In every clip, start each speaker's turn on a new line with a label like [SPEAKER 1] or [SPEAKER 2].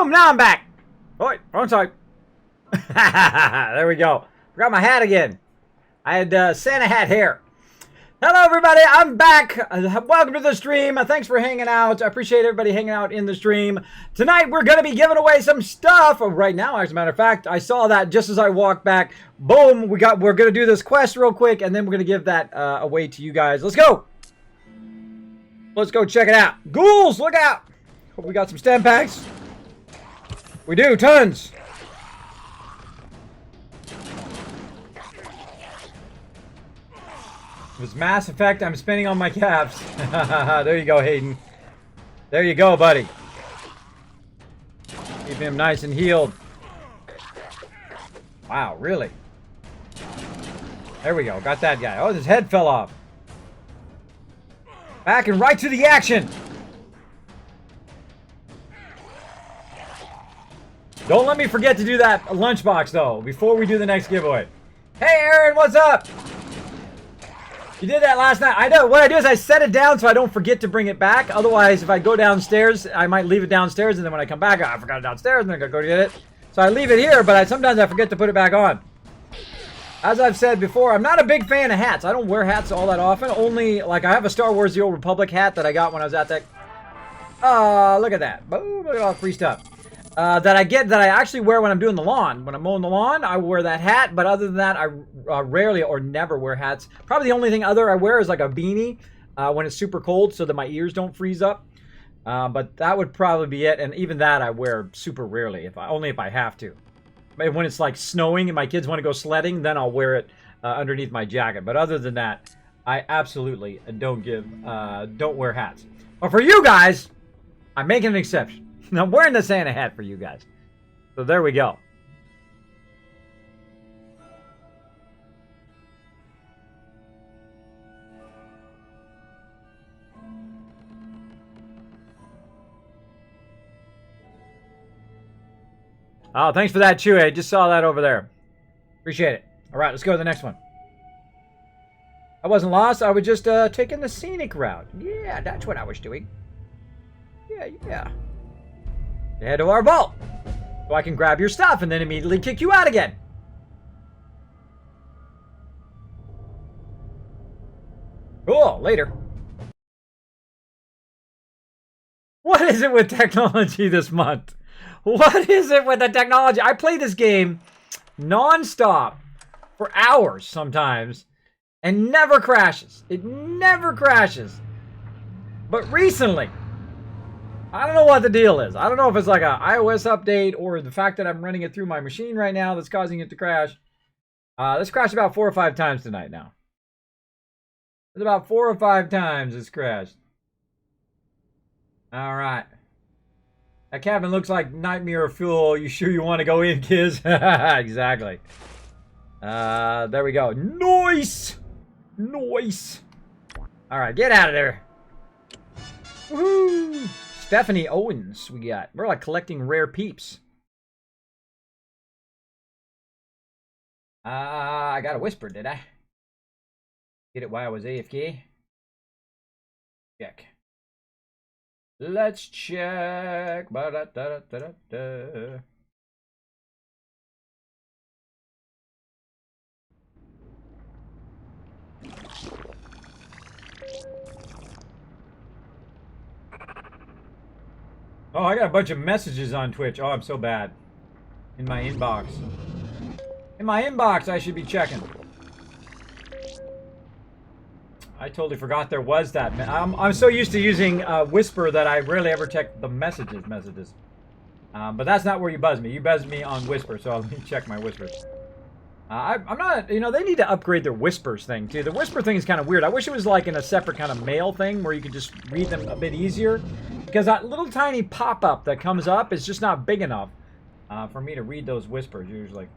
[SPEAKER 1] Boom, now I'm back. Oh, wait, wrong side. There we go. Forgot my hat again. I had Santa hat hair. Hello, everybody. I'm back. Welcome to the stream. Thanks for hanging out. I appreciate everybody hanging out in the stream. Tonight, we're going to be giving away some stuff. Right now, as a matter of fact, I saw that just as I walked back. Boom. We're going to do this quest real quick, and then we're going to give that away to you guys. Let's go. Let's go check it out. Ghouls, look out. Hope we got some stem packs. We do, tons. It was Mass Effect I'm spending on my caps. There you go, Hayden. There you go, buddy. Keep him nice and healed. Wow, really? There we go, got that guy. Oh, his head fell off. Back and right to the action. Don't let me forget to do that lunchbox, though, before we do the next giveaway. Hey, Aaron, what's up? You did that last night. I know. What I do is I set it down so I don't forget to bring it back. Otherwise, if I go downstairs, I might leave it downstairs, and then when I come back, I forgot it downstairs, and then I gotta go get it. So I leave it here, but sometimes I forget to put it back on. As I've said before, I'm not a big fan of hats. I don't wear hats all that often. Only, like, I have a Star Wars The Old Republic hat that I got when I was at that. Look at that. Boom, look at all the free stuff. That I actually wear when I'm doing the lawn. When I'm mowing the lawn, I wear that hat. But other than that, I rarely or never wear hats. Probably the only thing other I wear is like a beanie when it's super cold so that my ears don't freeze up. But that would probably be it. And even that I wear super rarely, only if I have to. When it's like snowing and my kids want to go sledding, then I'll wear it underneath my jacket. But other than that, I absolutely don't wear hats. But for you guys, I'm making an exception. I'm wearing the Santa hat for you guys. So there we go. Oh, thanks for that, Chewy. I just saw that over there. Appreciate it. All right, let's go to the next one. I wasn't lost. I was just taking the scenic route. Yeah, that's what I was doing. Yeah. Head to our vault. So I can grab your stuff and then immediately kick you out again. Cool, later. What is it with technology this month? What is it with the technology? I play this game non-stop for hours sometimes and never crashes. It never crashes. But recently, I don't know what the deal is. I don't know if it's like an iOS update or the fact that I'm running it through my machine right now that's causing it to crash. This crashed about 4 or 5 times tonight now. It's about 4 or 5 times it's crashed. All right. That cabin looks like nightmare fuel. You sure you want to go in, kids? Exactly. There we go. Nice! Nice! All right, get out of there. Woohoo! Stephanie Owens we got. We're like collecting rare peeps. I got a whisper, did I? Get it while I was AFK? Check. Let's check. Ba-da-da-da-da-da. Oh, I got a bunch of messages on Twitch. Oh, I'm so bad. In my inbox. In my inbox, I should be checking. I totally forgot there was that. I'm so used to using Whisper that I rarely ever check the messages. But that's not where you buzz me. You buzz me on Whisper, so let me check my Whispers. I'm not, they need to upgrade their Whispers thing, too. The Whisper thing is kind of weird. I wish it was like in a separate kind of mail thing where you could just read them a bit easier. Because that little tiny pop-up that comes up is just not big enough for me to read those Whispers, usually.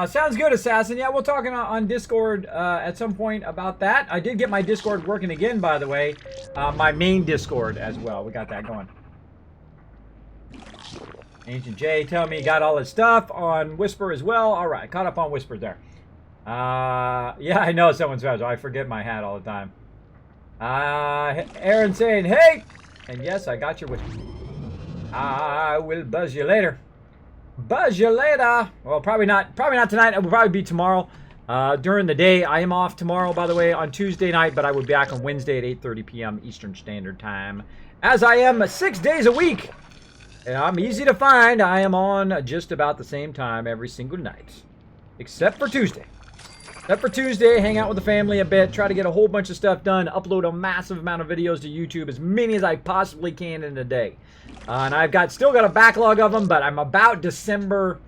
[SPEAKER 1] Sounds good, Assassin. Yeah, we'll talk on Discord at some point about that. I did get my Discord working again, by the way. My main Discord as well. We got that going. Ancient J, tell me you got all his stuff on Whisper as well. All right, caught up on Whisper there. Yeah, I know someone special. I forget my hat all the time. Aaron saying, hey! And yes, I got your Whisper. I will buzz you later. Buzz you later. Well, probably not tonight. It will probably be tomorrow. During the day. I am off tomorrow, by the way, on Tuesday night, but I will be back on Wednesday at 8:30 p.m. Eastern Standard Time. As I am 6 days a week. And I'm easy to find. I am on just about the same time every single night. Except for Tuesday. Except for Tuesday, hang out with the family a bit, try to get a whole bunch of stuff done, upload a massive amount of videos to YouTube, as many as I possibly can in a day. And I've still got a backlog of them, but I'm about December,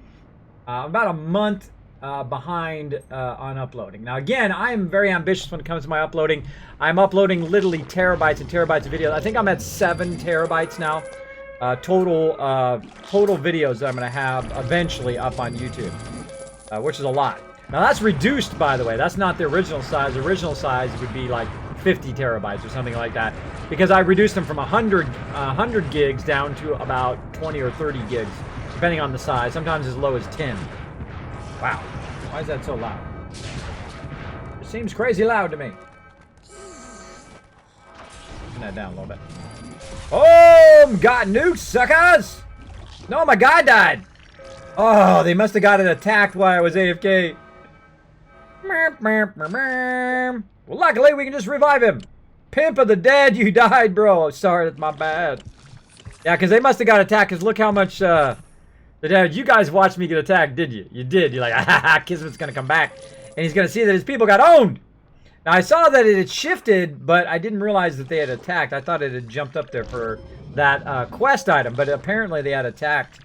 [SPEAKER 1] about a month behind on uploading. Now again, I am very ambitious when it comes to my uploading. I'm uploading literally terabytes and terabytes of videos. I think I'm at 7 terabytes now. Total videos that I'm going to have eventually up on YouTube, which is a lot. Now that's reduced, by the way. That's not the original size. The original size would be like 50 terabytes or something like that, because I reduced them from 100 gigs down to about 20 or 30 gigs, depending on the size. Sometimes as low as 10. Wow, why is that so loud? It seems crazy loud to me. Turn that down a little bit. Oh, got nukes, suckers! No, my guy died. Oh, they must have got it attacked while I was AFK. Well, luckily we can just revive him. Pimp of the dead, you died, bro. Sorry, that's my bad. Yeah, because they must have got attacked, because look how much the dead. You guys watched me get attacked, did you? You did. You're like, ah, Kismet's going to come back, and he's going to see that his people got owned. Now, I saw that it had shifted, but I didn't realize that they had attacked. I thought it had jumped up there for that quest item, but apparently they had attacked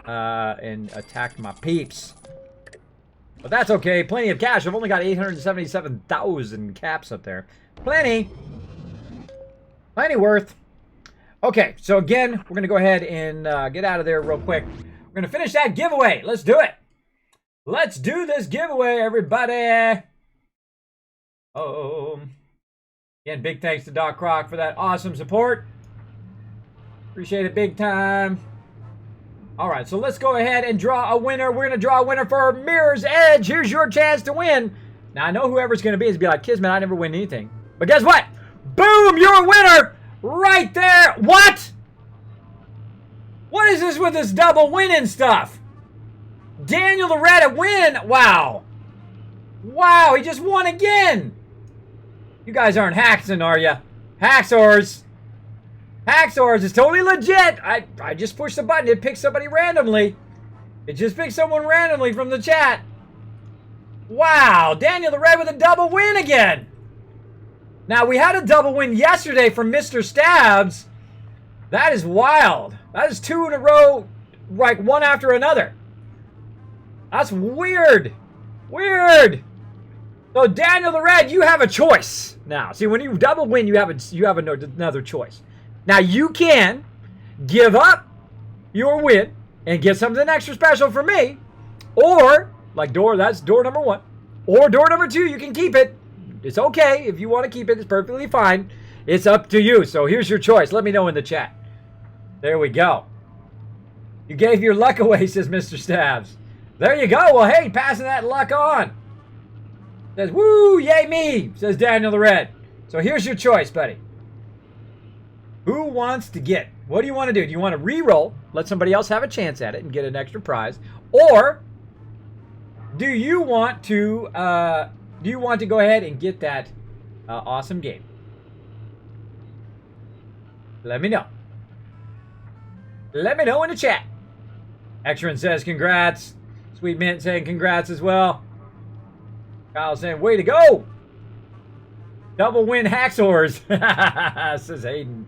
[SPEAKER 1] and attacked my peeps. But that's okay. Plenty of cash. I've only got 877,000 caps up there. Plenty. Plenty worth. Okay, so again, we're going to go ahead and get out of there real quick. We're going to finish that giveaway. Let's do it. Let's do this giveaway, everybody. Again, big thanks to Doc Croc for that awesome support. Appreciate it big time. All right, so let's go ahead and draw a winner. We're going to draw a winner for Mirror's Edge. Here's your chance to win. Now, I know whoever's going to be is be like, Kismet, I never win anything. But guess what? Boom, you're a winner right there. What? What is this with this double winning stuff? Daniel the Red at win. Wow. Wow, he just won again. You guys aren't hacksing, are you? Hacksaws. Hacksaws is totally legit. I just pushed the button. It picked somebody randomly. It just picked someone randomly from the chat. Wow, Daniel the Red with a double win again. Now, we had a double win yesterday from Mr. Stabs. That is wild. That is 2 in a row, like one after another. That's weird. Weird. So, Daniel the Red, you have a choice. Now, see, when you double win, you have another choice. Now, you can give up your win and get something extra special for me. Or, like that's door number 1. Or door number 2, you can keep it. It's okay. If you want to keep it, it's perfectly fine. It's up to you. So, here's your choice. Let me know in the chat. There we go. You gave your luck away, says Mr. Stabs. There you go. Well, hey, passing that luck on. Says, woo, yay me, says Daniel the Red. So here's your choice, buddy. Who wants to get? What do you want to do? Do you want to re-roll, let somebody else have a chance at it and get an extra prize? Or do you want to go ahead and get that awesome game? Let me know. Let me know in the chat. Extron says congrats. Sweet Mint saying congrats as well. Kyle saying, way to go! Double win hacksaws, says Hayden.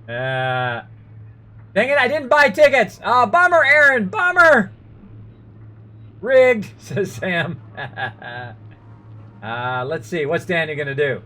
[SPEAKER 1] Dang it, I didn't buy tickets. Bummer, Aaron, bummer. Rigged, says Sam. Let's see, what's Daniel gonna do?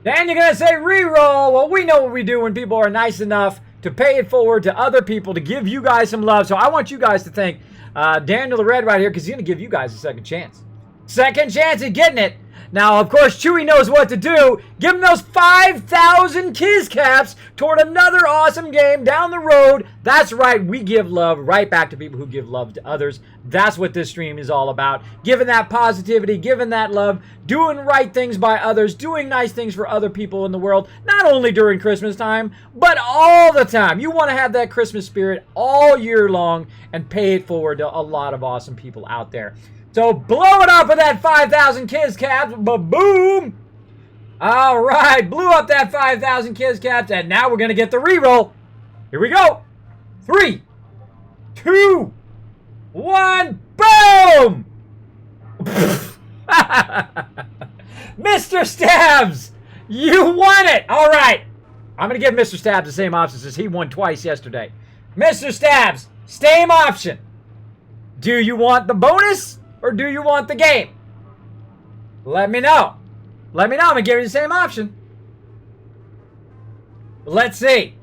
[SPEAKER 1] Daniel gonna say re-roll. Well, we know what we do when people are nice enough to pay it forward to other people, to give you guys some love. So I want you guys to thank Daniel the Red right here, because he's going to give you guys a second chance. Second chance at getting it. Now, of course, Chewy knows what to do. Give him those 5,000 Kiz Caps toward another awesome game down the road. That's right. We give love right back to people who give love to others. That's what this stream is all about. Giving that positivity, giving that love, doing right things by others, doing nice things for other people in the world, not only during Christmas time, but all the time. You want to have that Christmas spirit all year long and pay it forward to a lot of awesome people out there. So blow it up with that 5,000 Kiz Caps. Ba-boom! All right, blew up that 5,000 Kiz Caps, and now we're going to get the reroll. Here we go. 3, 2, 1, boom! Mr. Stabs, you won it. All right. I'm going to give Mr. Stabs the same options as he won twice yesterday. Mr. Stabs, same option. Do you want the bonus? Or do you want the game? Let me know. Let me know. I'm going to give you the same option. Let's see.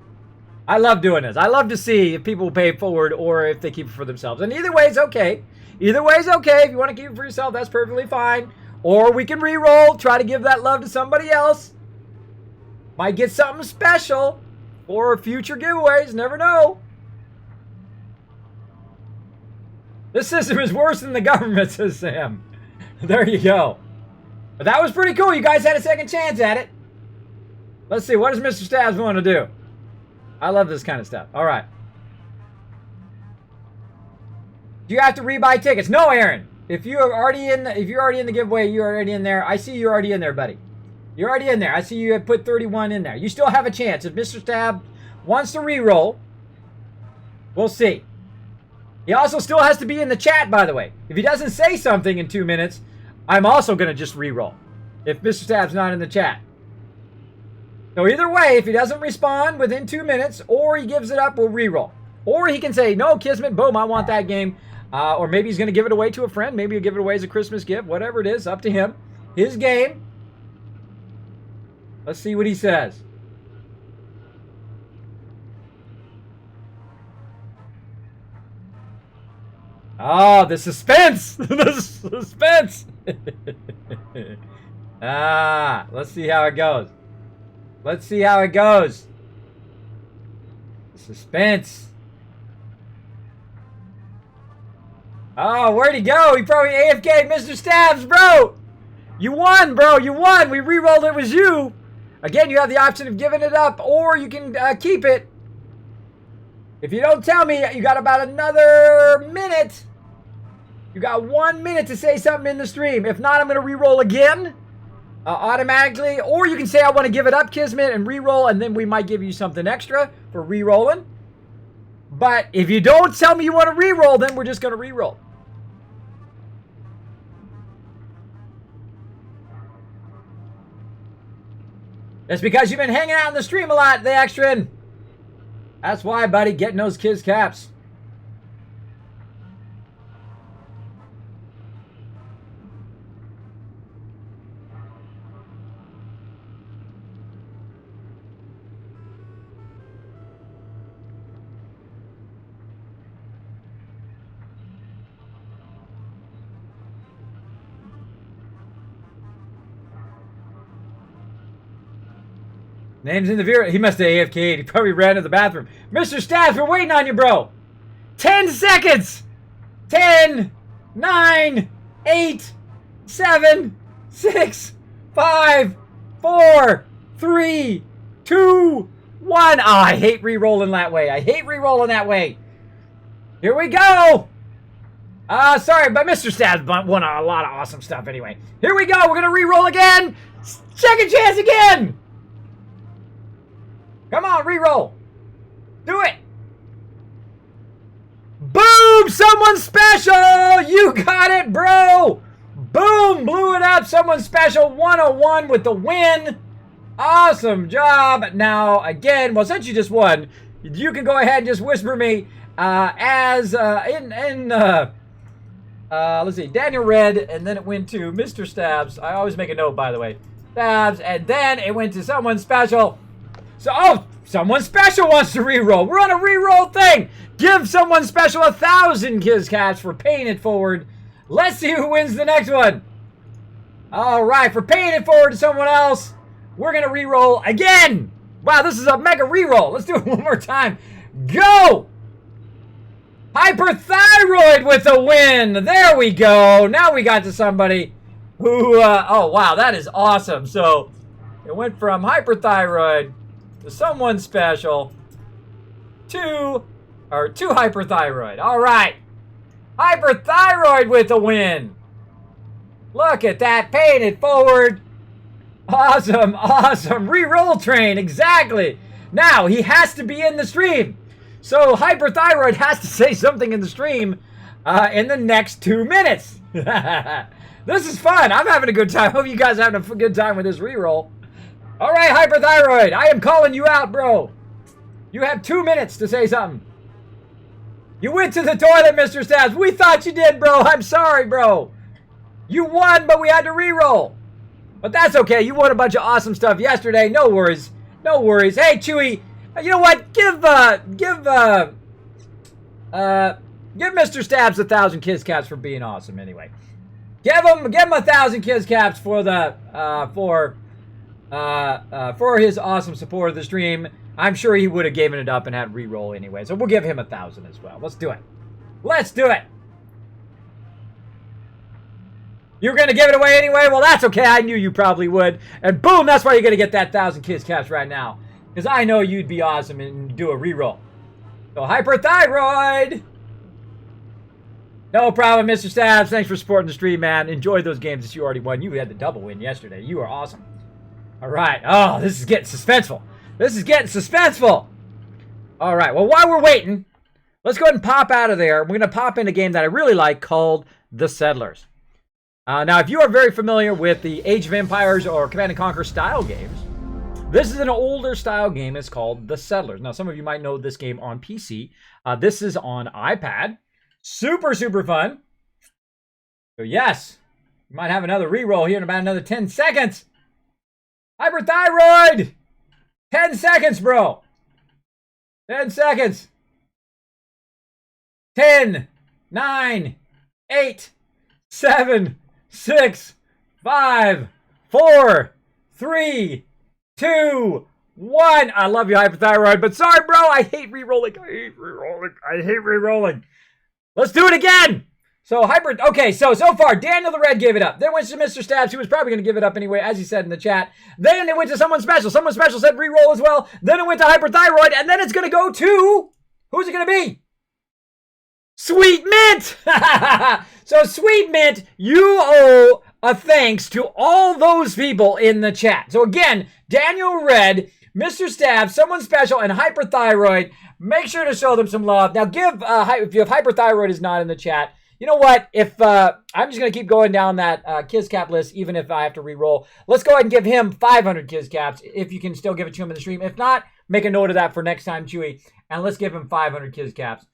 [SPEAKER 1] I love doing this. I love to see if people pay it forward or if they keep it for themselves. And either way is okay. Either way is okay. If you want to keep it for yourself, that's perfectly fine. Or we can re-roll. Try to give that love to somebody else. Might get something special for future giveaways. Never know. This system is worse than the government, says Sam. There you go. But that was pretty cool. You guys had a second chance at it. Let's see. What does Mr. Stabs want to do? I love this kind of stuff. All right. Do you have to rebuy tickets? No, Aaron. If you're already in the giveaway, you're already in there. I see you're already in there, buddy. You're already in there. I see you have put 31 in there. You still have a chance. If Mr. Stab wants to re-roll, we'll see. He also still has to be in the chat, by the way. If he doesn't say something in 2 minutes, I'm also going to just re-roll. If Mr. Stab's not in the chat. So either way, if he doesn't respond within 2 minutes, or he gives it up, we'll re-roll. Or he can say, no, Kismet, boom, I want that game. Or maybe he's going to give it away to a friend. Maybe he'll give it away as a Christmas gift. Whatever it is, up to him. His game. Let's see what he says. Oh, the suspense! The suspense! Let's see how it goes. Let's see how it goes. Suspense. Oh, where'd he go? He probably AFK'd Mr. Stabs, bro! You won, bro! You won! We re-rolled it was you! Again, you have the option of giving it up, or you can keep it. If you don't tell me, you got about another minute. You got 1 minute to say something in the stream. If not, I'm going to re-roll again automatically. Or you can say I want to give it up, Kismet, and re-roll, and then we might give you something extra for re-rolling. But if you don't tell me you want to re-roll, then we're just going to re-roll. It's because you've been hanging out in the stream a lot, the extra. That's why, buddy, getting those Kiz Caps. Name's in the viewer. He must have AFK'd. He probably ran to the bathroom. Mr. Stabs, we're waiting on you, bro. 10 seconds. 10, 9, 8, 7, 6, 5, 4, 3, 2, 1. Oh, I hate re-rolling that way. I hate re-rolling that way. Here we go. Sorry, but Mr. Stabs won a lot of awesome stuff anyway. Here we go. We're going to re-roll again. Second chance again. Come on, re-roll. Do it. Boom! Someone special! You got it, bro! Boom! Blew it up. Someone special. 101 with the win. Awesome job. Now, again, well, since you just won, you can go ahead and just whisper me let's see, Daniel Red, and then it went to Mr. Stabs. I always make a note, by the way. Stabs, and then it went to someone special. So, oh, someone special wants to re-roll. We're on a re-roll thing. Give someone special 1,000 Kiscats for paying it forward. Let's see who wins the next one. All right, for paying it forward to someone else, we're going to re-roll again. Wow, this is a mega re-roll. Let's do it one more time. Go! Hyperthyroid with a win. There we go. Now we got to somebody who, oh, wow, that is awesome. So it went from hyperthyroid to someone special to hyperthyroid. All right. Hyperthyroid with a win. Look at that. Paying it forward. Awesome. Awesome. Re-roll train. Exactly. Now, he has to be in the stream. So hyperthyroid has to say something in the stream in the next 2 minutes. This is fun. I'm having a good time. Hope you guys are having a good time with this re-roll. All right, hyperthyroid, I am calling you out, bro. You have 2 minutes to say something. You went to the toilet, Mr. Stabs. We thought you did, bro. I'm sorry, bro. You won, but we had to re-roll. But that's okay. You won a bunch of awesome stuff yesterday. No worries. No worries. Hey, Chewy, you know what? Give Mr. Stabs 1,000 Kiscats for being awesome anyway. Give him 1,000 Kiscats for the for his awesome support of the stream. I'm sure he would have given it up and had re-roll anyway. So we'll give him 1,000 as well. Let's do it. Let's do it. You're going to give it away anyway? Well, that's okay. I knew you probably would. And boom, that's why you're going to get that 1,000 Kiscats right now. Because I know you'd be awesome and do a re-roll. So hyperthyroid. No problem, Mr. Stabs. Thanks for supporting the stream, man. Enjoy those games that you already won. You had the double win yesterday. You are awesome. All right. Oh, this is getting suspenseful. This is getting suspenseful. All right. Well, while we're waiting, let's go ahead and pop out of there. We're going to pop in a game that I really like called The Settlers. Now, if you are very familiar with the Age of Empires or Command & Conquer style games, this is an older style game. It's called The Settlers. Now, some of you might know this game on PC. This is on iPad. Super, super fun. So, yes, you might have another reroll here in about another 10 seconds. Hyperthyroid! 10 seconds, bro. 10 seconds. 10, 9, 8, 7, 6, 5, 4, 3, 2, 1. I love you, hyperthyroid, but sorry, bro. I hate re-rolling. I hate re-rolling. I hate re-rolling. Let's do it again. So okay, so far, Daniel the Red gave it up. Then went to Mr. Stabs, who was probably going to give it up anyway, as he said in the chat. Then it went to someone special. Someone special said re-roll as well. Then it went to hyperthyroid, and then it's going to go to, who's it going to be? Sweet Mint! So Sweet Mint, you owe a thanks to all those people in the chat. So again, Daniel Red, Mr. Stabs, someone special, and hyperthyroid. Make sure to show them some love. Now give, if hyperthyroid is not in the chat, you know what? If I'm just going to keep going down that Kiscap list, even if I have to re-roll. Let's go ahead and give him 500 Kiscaps, if you can still give it to him in the stream. If not, make a note of that for next time, Chewy. And let's give him 500 Kiscaps.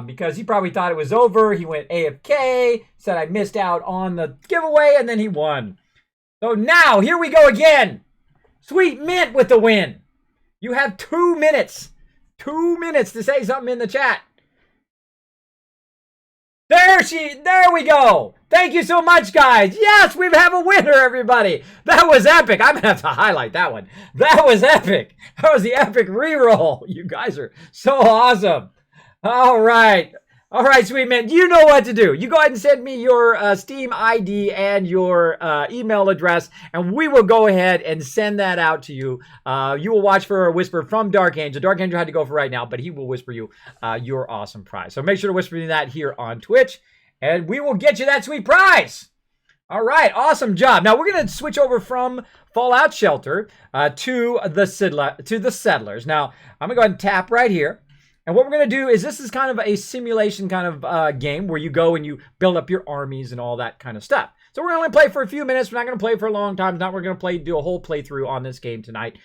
[SPEAKER 1] Because he probably thought it was over. He went AFK, said I missed out on the giveaway, and then he won. So now, here we go again. Sweet Mint with the win. You have 2 minutes. 2 minutes to say something in the chat. There we go. Thank you so much, guys. Yes, we have a winner, everybody. That was epic. I'm going to have to highlight that one. That was epic. That was the epic reroll. You guys are so awesome. All right. All right, Sweet Mint, you know what to do. You go ahead and send me your Steam ID and your email address, and we will go ahead and send that out to you. You will watch for a whisper from Dark Angel. Dark Angel had to go for right now, but he will whisper you your awesome prize. So make sure to whisper me that here on Twitch, and we will get you that sweet prize. All right, awesome job. Now we're going to switch over from Fallout Shelter to the Settlers. Now I'm going to go ahead and tap right here. And what we're going to do is this is kind of a simulation kind of game where you go and you build up your armies and all that kind of stuff. So we're going to play for a few minutes. We're not going to play for a long time. Not we're going to do a whole playthrough on this game tonight.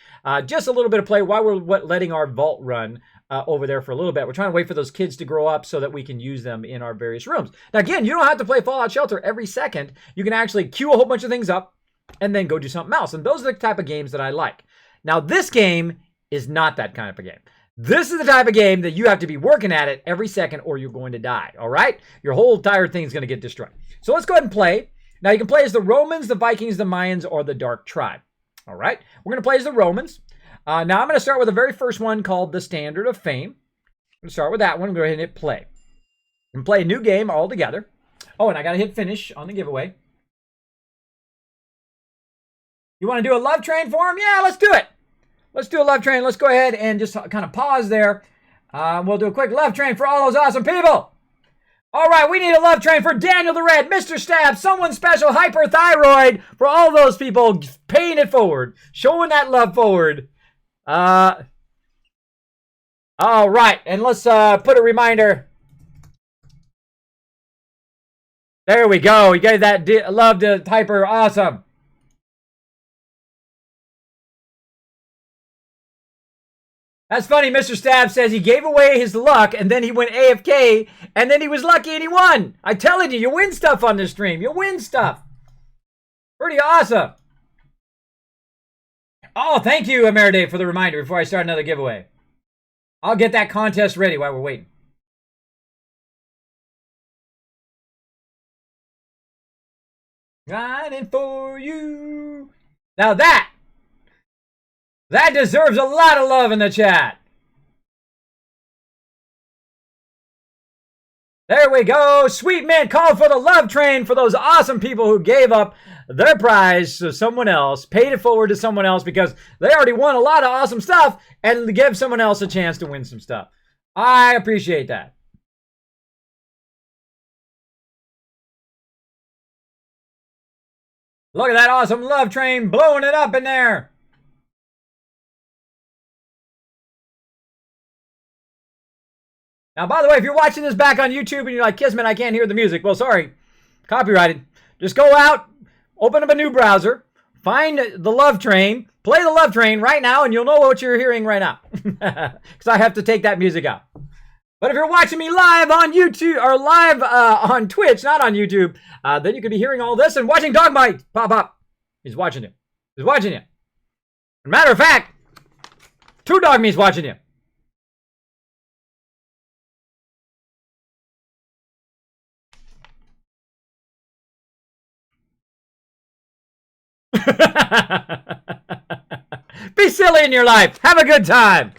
[SPEAKER 1] Just a little bit of play while we're letting our vault run over there for a little bit. We're trying to wait for those kids to grow up so that we can use them in our various rooms. Now, again, you don't have to play Fallout Shelter every second. You can actually queue a whole bunch of things up and then go do something else. And those are the type of games that I like. Now, this game is not that kind of a game. This is the type of game that you have to be working at it every second or you're going to die, all right? Your whole entire thing is going to get destroyed. So let's go ahead and play. Now you can play as the Romans, the Vikings, the Mayans, or the Dark Tribe, all right? We're going to play as the Romans. Now I'm going to start with the very first one called the Standard of Fame. I'm going to start with that one. Go ahead and hit play. And play a new game all together. Oh, and I got to hit finish on the giveaway. You want to do a love train for him? Yeah, let's do it. Let's do a love train. Let's go ahead and just kind of pause there. We'll do a quick love train for all those awesome people. All right, we need a love train for Daniel the Red, Mr. Stab, someone special, hyperthyroid, for all those people paying it forward, showing that love forward. All right, and let's put a reminder. There we go. You gave that love to Hyper. Awesome. That's funny. Mr. Stab says he gave away his luck and then he went AFK and then he was lucky and he won. I'm telling you, you win stuff on this stream. You win stuff. Pretty awesome. Oh, thank you, Ameriday, for the reminder before I start another giveaway. I'll get that contest ready while we're waiting. Riding for you. Now that deserves a lot of love in the chat. There we go. Sweet Mint called for the love train for those awesome people who gave up their prize to someone else, paid it forward to someone else because they already won a lot of awesome stuff and give someone else a chance to win some stuff. I appreciate that. Look at that awesome love train blowing it up in there. Now, by the way, if you're watching this back on YouTube and you're like, Kismet, I can't hear the music. Well, sorry, copyrighted. Just go out, open up a new browser, find the love train, play the love train right now, and you'll know what you're hearing right now. Because I have to take that music out. But if you're watching me live on YouTube, or live on Twitch, not on YouTube, then you could be hearing all this and watching Dogmite pop up. He's watching you. He's watching you. As a matter of fact, 2 Dogme's watching you. Be silly in your life. Have a good time.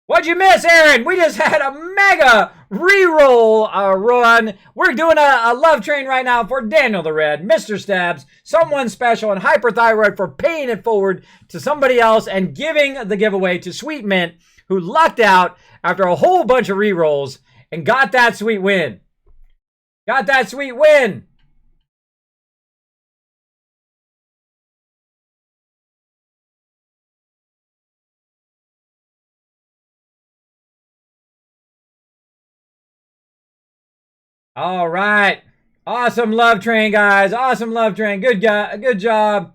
[SPEAKER 1] What'd you miss, Aaron? We just had a mega reroll run. We're doing a love train right now for Daniel the Red, Mr. Stabs, someone special, and Hyperthyroid for paying it forward to somebody else and giving the giveaway to Sweet Mint, who lucked out after a whole bunch of rerolls and got that sweet win. Got that sweet win. All right. Awesome love train, guys. Awesome love train. Good job.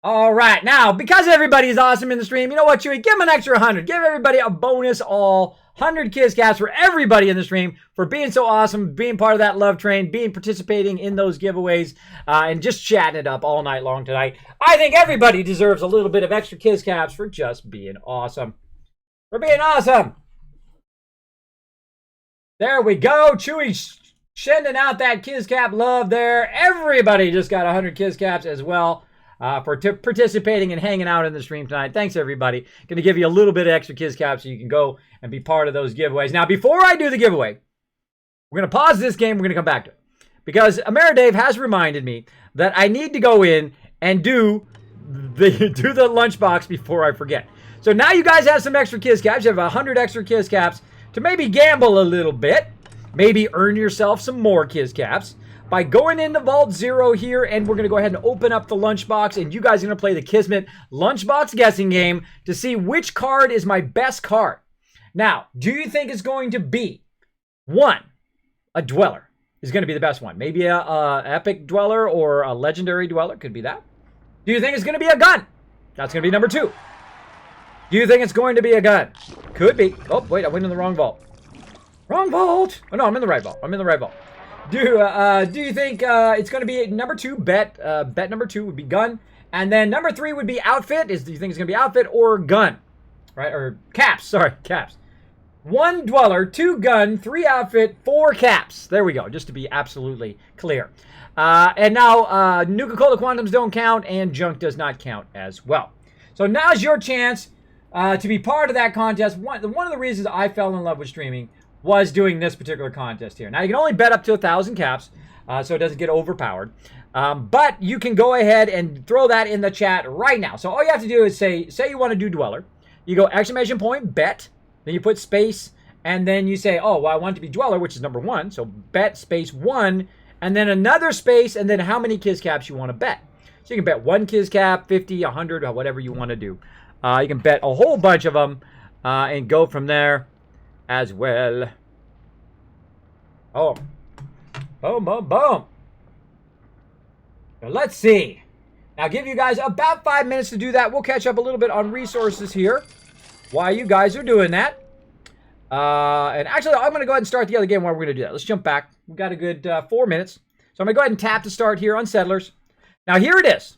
[SPEAKER 1] All right. Now, because everybody's awesome in the stream, you know what, Chewy? Give them an extra 100. Give everybody a bonus all 100 Kiss Cats for everybody in the stream for being so awesome, being part of that love train, participating in those giveaways, and just chatting it up all night long tonight. I think everybody deserves a little bit of extra Kiss Caps for just being awesome. For being awesome. There we go. Chewy sending out that Kiss Cap love there. Everybody just got 100 Kiss Caps as well for participating and hanging out in the stream tonight. Thanks, everybody. Going to give you a little bit of extra Kiss Caps so you can go and be part of those giveaways. Now, before I do the giveaway, we're going to pause this game. We're going to come back to it. Because Ameridave has reminded me that I need to go in and do the lunchbox before I forget. So now you guys have some extra Kiss Caps. You have 100 extra Kiss Caps to maybe gamble a little bit. Maybe earn yourself some more Kiss Caps by going into Vault Zero here, and we're going to go ahead and open up the lunchbox, and you guys are going to play the Kismet lunchbox guessing game to see which card is my best card. Now, do you think it's going to be, 1, a Dweller is going to be the best one? Maybe a Epic Dweller or a Legendary Dweller, could be that. Do you think it's going to be a gun? That's going to be number 2. Do you think it's going to be a gun? Could be. Oh, wait, I went in the wrong vault. Wrong vault. Oh, no, I'm in the right vault. I'm in the right vault. Do you think it's going to be number 2? Bet number 2 would be gun. And then number 3 would be outfit. Do you think it's going to be outfit or gun? Right? Or caps. Sorry, caps. 1 dweller, 2 gun, 3 outfit, 4 caps. There we go, just to be absolutely clear. And now, Nuka-Cola Quantums don't count, and junk does not count as well. So now's your chance to be part of that contest. One of the reasons I fell in love with streaming was doing this particular contest here. Now, you can only bet up to 1,000 caps, so it doesn't get overpowered. But you can go ahead and throw that in the chat right now. So all you have to do is say you want to do dweller. You go exclamation point, bet. Then you put space, and then you say, oh, well, I want it to be dweller, which is number 1. So bet space 1, and then another space, and then how many Kiz caps you want to bet. So you can bet 1 Kiz cap, 50, 100, or whatever you want to do. You can bet a whole bunch of them and go from there as well. Oh. Boom, boom, boom. So let's see. Now, give you guys about 5 minutes to do that. We'll catch up a little bit on resources here while you guys are doing that. And actually, I'm going to go ahead and start the other game while we're going to do that. Let's jump back. We've got a good 4 minutes. So I'm going to go ahead and tap to start here on Settlers. Now, here it is.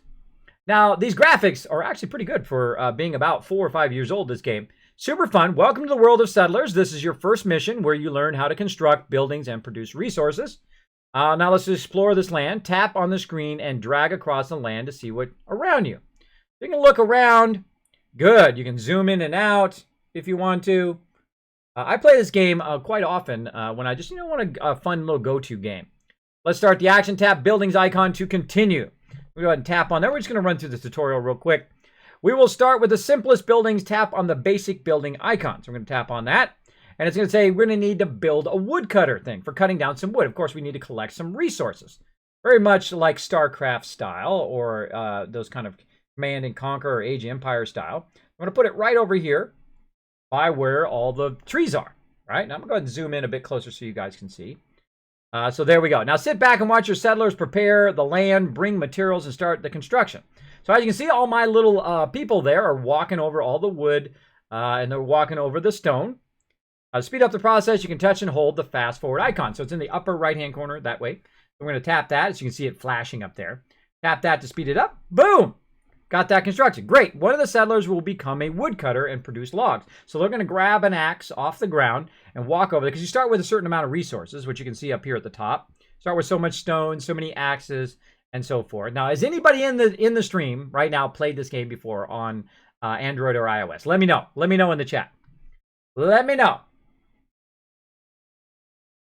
[SPEAKER 1] Now, these graphics are actually pretty good for being about 4 or 5 years old, this game. Super fun. Welcome to the world of Settlers. This is your first mission where you learn how to construct buildings and produce resources. Now, let's explore this land. Tap on the screen and drag across the land to see what's around you. You can look around. Good. You can zoom in and out if you want to. I play this game quite often when I just want a fun little go-to game. Let's start the action. Tap buildings icon to continue. We'll go ahead and tap on there. We're just going to run through the tutorial real quick. We will start with the simplest buildings. Tap on the basic building icon. So we're going to tap on that. And it's going to say we're going to need to build a woodcutter thing for cutting down some wood. Of course, we need to collect some resources. Very much like StarCraft style or those kind of Command and Conquer or Age of Empire style. I'm going to put it right over here by where all the trees are. Right? Now I'm going to go ahead and zoom in a bit closer so you guys can see. So there we go. Now sit back and watch your settlers prepare the land, bring materials, and start the construction. So as you can see, all my little people there are walking over all the wood, and they're walking over the stone. To speed up the process, you can touch and hold the fast forward icon. So it's in the upper right-hand corner that way. We're going to tap that, so you can see it flashing up there. Tap that to speed it up. Boom! Got that constructed. Great. One of the settlers will become a woodcutter and produce logs. So they're going to grab an axe off the ground and walk over there, because you start with a certain amount of resources, which you can see up here at the top. Start with so much stone, so many axes, and so forth. Now, has anybody in the stream right now played this game before on Android or iOS? Let me know. Let me know in the chat. Let me know.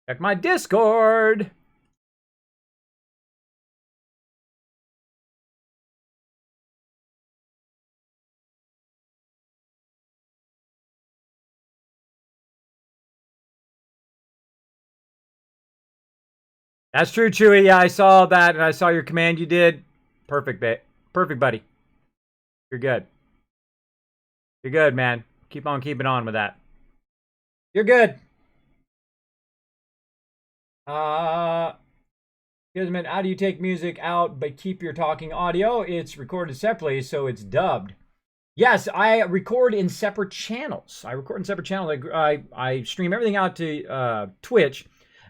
[SPEAKER 1] Check my Discord. That's true, Chewy. Yeah, I saw that, and I saw your command you did. Perfect, perfect, buddy. You're good. You're good, man. Keep on keeping on with that. You're good. Kismet, how do you take music out but keep your talking audio? It's recorded separately, so it's dubbed. Yes, I record in separate channels. I stream everything out to Twitch.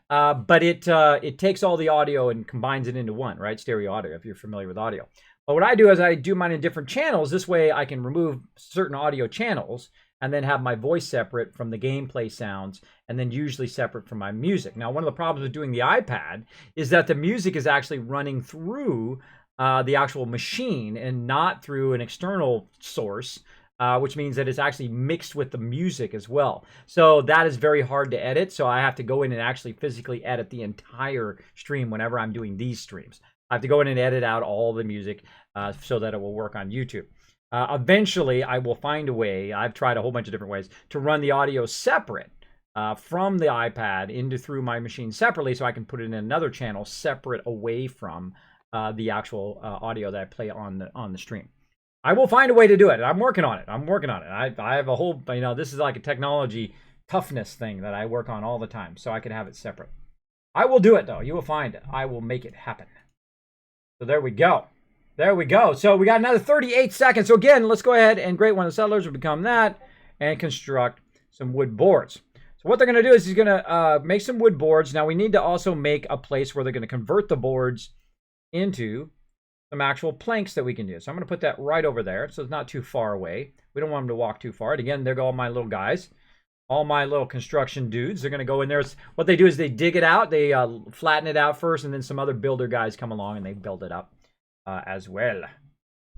[SPEAKER 1] But it takes all the audio and combines it into one, right? Stereo audio, if you're familiar with audio. But what I do is I do mine in different channels. This way I can remove certain audio channels and then have my voice separate from the gameplay sounds, and then usually separate from my music. Now, one of the problems with doing the iPad is that the music is actually running through the actual machine and not through an external source. Which means that it's actually mixed with the music as well. So that is very hard to edit. So I have to go in and actually physically edit the entire stream whenever I'm doing these streams. I have to go in and edit out all the music so that it will work on YouTube. Eventually, I will find a way, I've tried a whole bunch of different ways, to run the audio separate from the iPad through my machine separately, so I can put it in another channel separate away from the actual audio that I play on the stream. I will find a way to do it. I'm working on it. I have a whole, this is like a technology toughness thing that I work on all the time, so I can have it separate. I will do it, though. You will find it. I will make it happen. So there we go. There we go. So we got another 38 seconds. So again, let's go ahead and Great One of the Settlers will become that and construct some wood boards. So what they're going to do is he's going to make some wood boards. Now we need to also make a place where they're going to convert the boards into some actual planks that we can use. So I'm going to put that right over there, so it's not too far away. We don't want them to walk too far. And again, there go all my little guys. All my little construction dudes. They're going to go in there. What they do is they dig it out. They flatten it out first, and then some other builder guys come along and they build it up as well.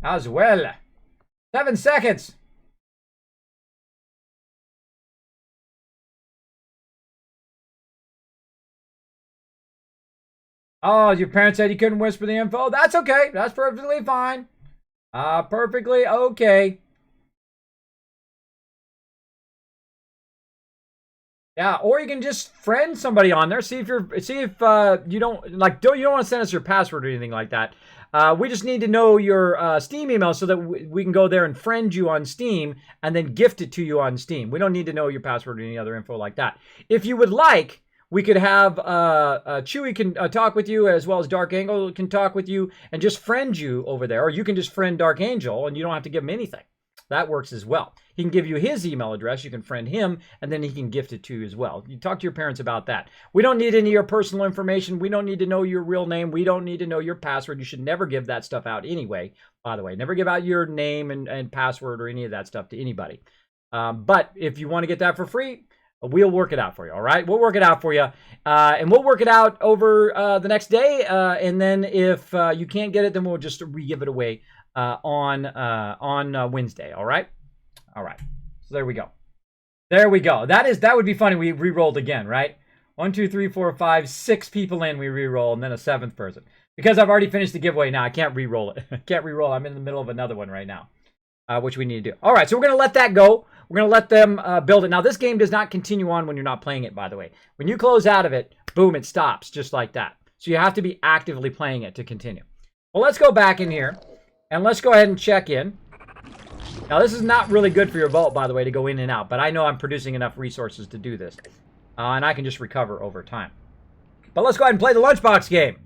[SPEAKER 1] 7 seconds. Oh, your parents said you couldn't whisper the info? That's okay. That's perfectly fine. Perfectly okay. Yeah, or you can just friend somebody on there. See if you don't want to send us your password or anything like that. We just need to know your Steam email so that we can go there and friend you on Steam and then gift it to you on Steam. We don't need to know your password or any other info like that. If you would like, we could have Chewy can talk with you, as well as Dark Angel can talk with you and just friend you over there. Or you can just friend Dark Angel and you don't have to give him anything. That works as well. He can give you his email address. You can friend him, and then he can gift it to you as well. You talk to your parents about that. We don't need any of your personal information. We don't need to know your real name. We don't need to know your password. You should never give that stuff out anyway, by the way. Never give out your name and password or any of that stuff to anybody. But if you want to get that for free, we'll work it out for you, all right? We'll work it out for you. And we'll work it out over the next day. And then if you can't get it, then we'll just re-give it away on Wednesday, all right? All right. So there we go. There we go. That would be funny. We re-rolled again, right? 1, 2, 3, 4, 5, 6 people in. We re-roll, and then a 7th person. Because I've already finished the giveaway now, I can't re-roll it. I can't re-roll. I'm in the middle of another one right now, which we need to do. All right, so we're going to let that go. We're going to let them build it. Now, this game does not continue on when you're not playing it, by the way. When you close out of it, boom, it stops just like that. So you have to be actively playing it to continue. Well, let's go back in here, and let's go ahead and check in. Now, this is not really good for your vault, by the way, to go in and out, but I know I'm producing enough resources to do this. And I can just recover over time. But let's go ahead and play the lunchbox game.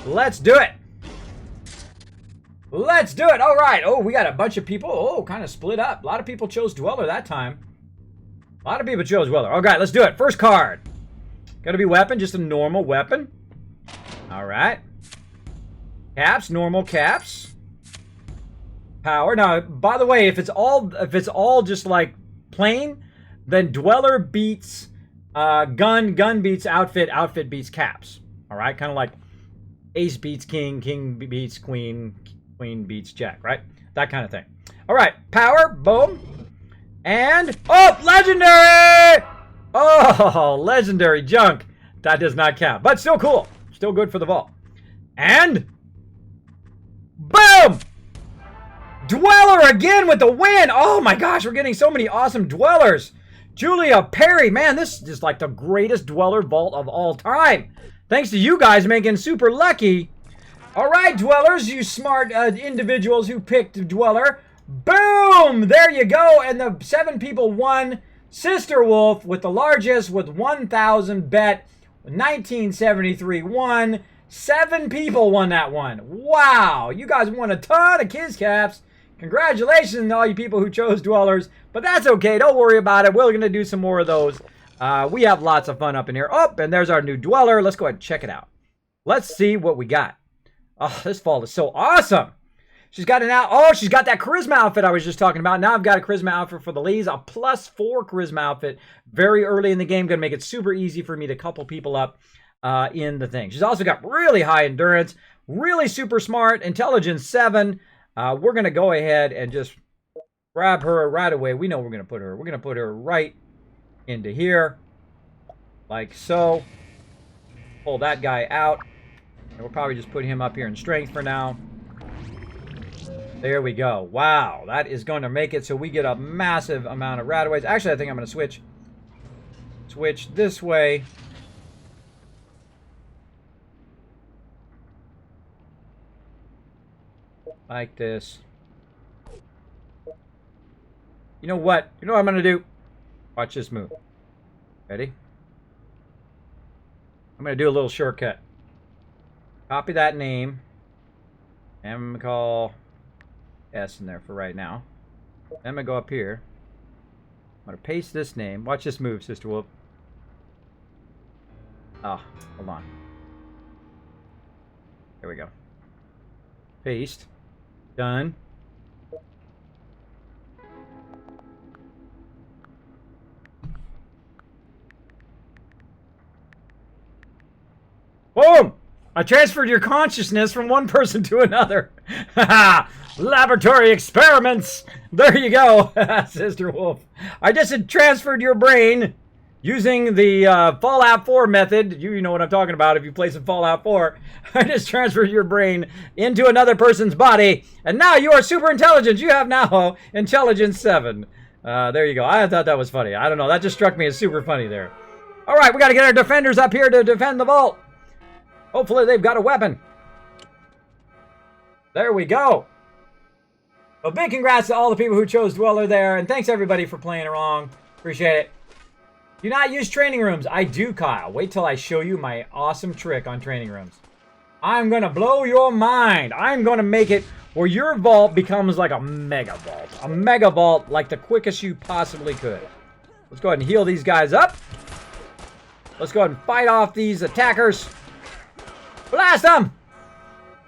[SPEAKER 1] Let's do it. Let's do it. All right. Oh, we got a bunch of people. Oh, kind of split up. A lot of people chose Dweller that time. A lot of people chose Dweller. All right, let's do it. First card. Got to be weapon, just a normal weapon. All right. Caps, normal caps. Power. Now, by the way, if it's all just like plain, then Dweller beats gun beats outfit, outfit beats caps. All right, kind of like ace beats king, king beats queen, queen beats jack, right? That kind of thing. All right, power, boom, and oh, legendary! Oh, legendary junk. That does not count, but still cool, still good for the vault. And boom! Dweller again with the win! Oh my gosh, we're getting so many awesome Dwellers. Julia Perry, man, this is like the greatest Dweller vault of all time. Thanks to you guys making super lucky. All right, Dwellers, you smart individuals who picked Dweller. Boom! There you go. And the 7 people won. Sister Wolf with the largest with 1,000 bet. 1973 won. 7 people won that one. Wow. You guys won a ton of Kiz Caps. Congratulations to all you people who chose Dwellers. But that's okay. Don't worry about it. We're going to do some more of those. We have lots of fun up in here. Oh, and there's our new Dweller. Let's go ahead and check it out. Let's see what we got. Oh, this vault is so awesome. She's got she's got that charisma outfit I was just talking about. Now I've got a charisma outfit for the ladies. A +4 charisma outfit very early in the game. Going to make it super easy for me to couple people up in the thing. She's also got really high endurance. Really super smart. Intelligence 7. We're going to go ahead and just grab her right away. We know we're going to put her. We're going to put her right into here. Like so. Pull that guy out. And we'll probably just put him up here in strength for now. There we go. Wow. That is going to make it so we get a massive amount of rataways. Actually, I think I'm going to switch this way. Like this. You know what? You know what I'm going to do? Watch this move. Ready? I'm going to do a little shortcut. Copy that name. And I'm going to call S in there for right now. Then I'm going to go up here. I'm going to paste this name. Watch this move, Sister Wolf. Ah, hold on. There we go. Paste. Done. Boom! I transferred your consciousness from one person to another. Laboratory experiments! There you go, Sister Wolf. I just transferred your brain using the Fallout 4 method. You know what I'm talking about if you play some Fallout 4. I just transferred your brain into another person's body, and now you are super intelligent. You have now Intelligence 7. There you go. I thought that was funny. I don't know. That just struck me as super funny there. All right, we got to get our defenders up here to defend the vault. Hopefully they've got a weapon. There we go. Well, big congrats to all the people who chose Dweller there, and thanks everybody for playing along. Appreciate it. Do not use training rooms. I do, Kyle. Wait till I show you my awesome trick on training rooms. I'm going to blow your mind. I'm going to make it where your vault becomes like a mega vault. A mega vault like the quickest you possibly could. Let's go ahead and heal these guys up. Let's go ahead and fight off these attackers. Blast them!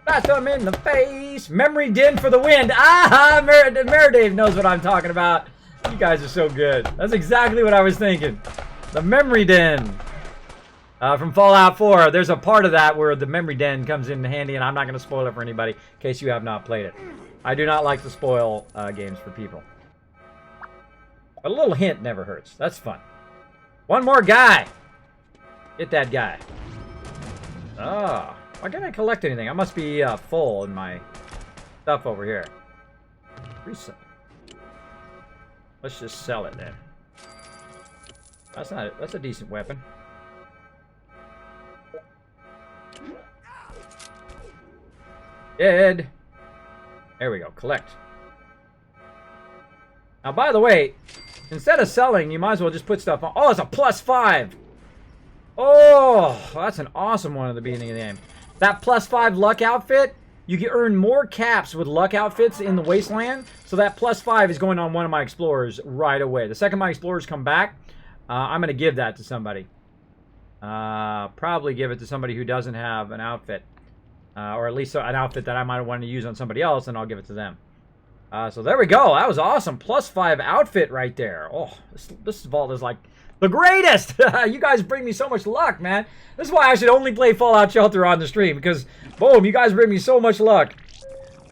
[SPEAKER 1] Blast them in the face! Memory din for the wind! Ah! Meredave knows what I'm talking about. You guys are so good. That's exactly what I was thinking. The memory den. From Fallout 4. There's a part of that where the memory den comes in handy, and I'm not going to spoil it for anybody in case you have not played it. I do not like to spoil games for people. A little hint never hurts. That's fun. One more guy. Get that guy. Oh, why can't I collect anything? I must be full in my stuff over here. Reset. Let's just sell it then. That's a decent weapon. Dead. There we go. Collect. Now, by the way, instead of selling, you might as well just put stuff on. Oh, it's a +5. Oh, that's an awesome one at the beginning of the game. That +5 luck outfit, you can earn more caps with luck outfits in the wasteland. So that +5 is going on one of my explorers right away. The second my explorers come back, I'm going to give that to somebody. Probably give it to somebody who doesn't have an outfit. Or at least an outfit that I might want to use on somebody else, and I'll give it to them. So there we go. That was awesome. +5 outfit right there. Oh, this vault is like the greatest! You guys bring me so much luck, man. This is why I should only play Fallout Shelter on the stream, because, boom, you guys bring me so much luck.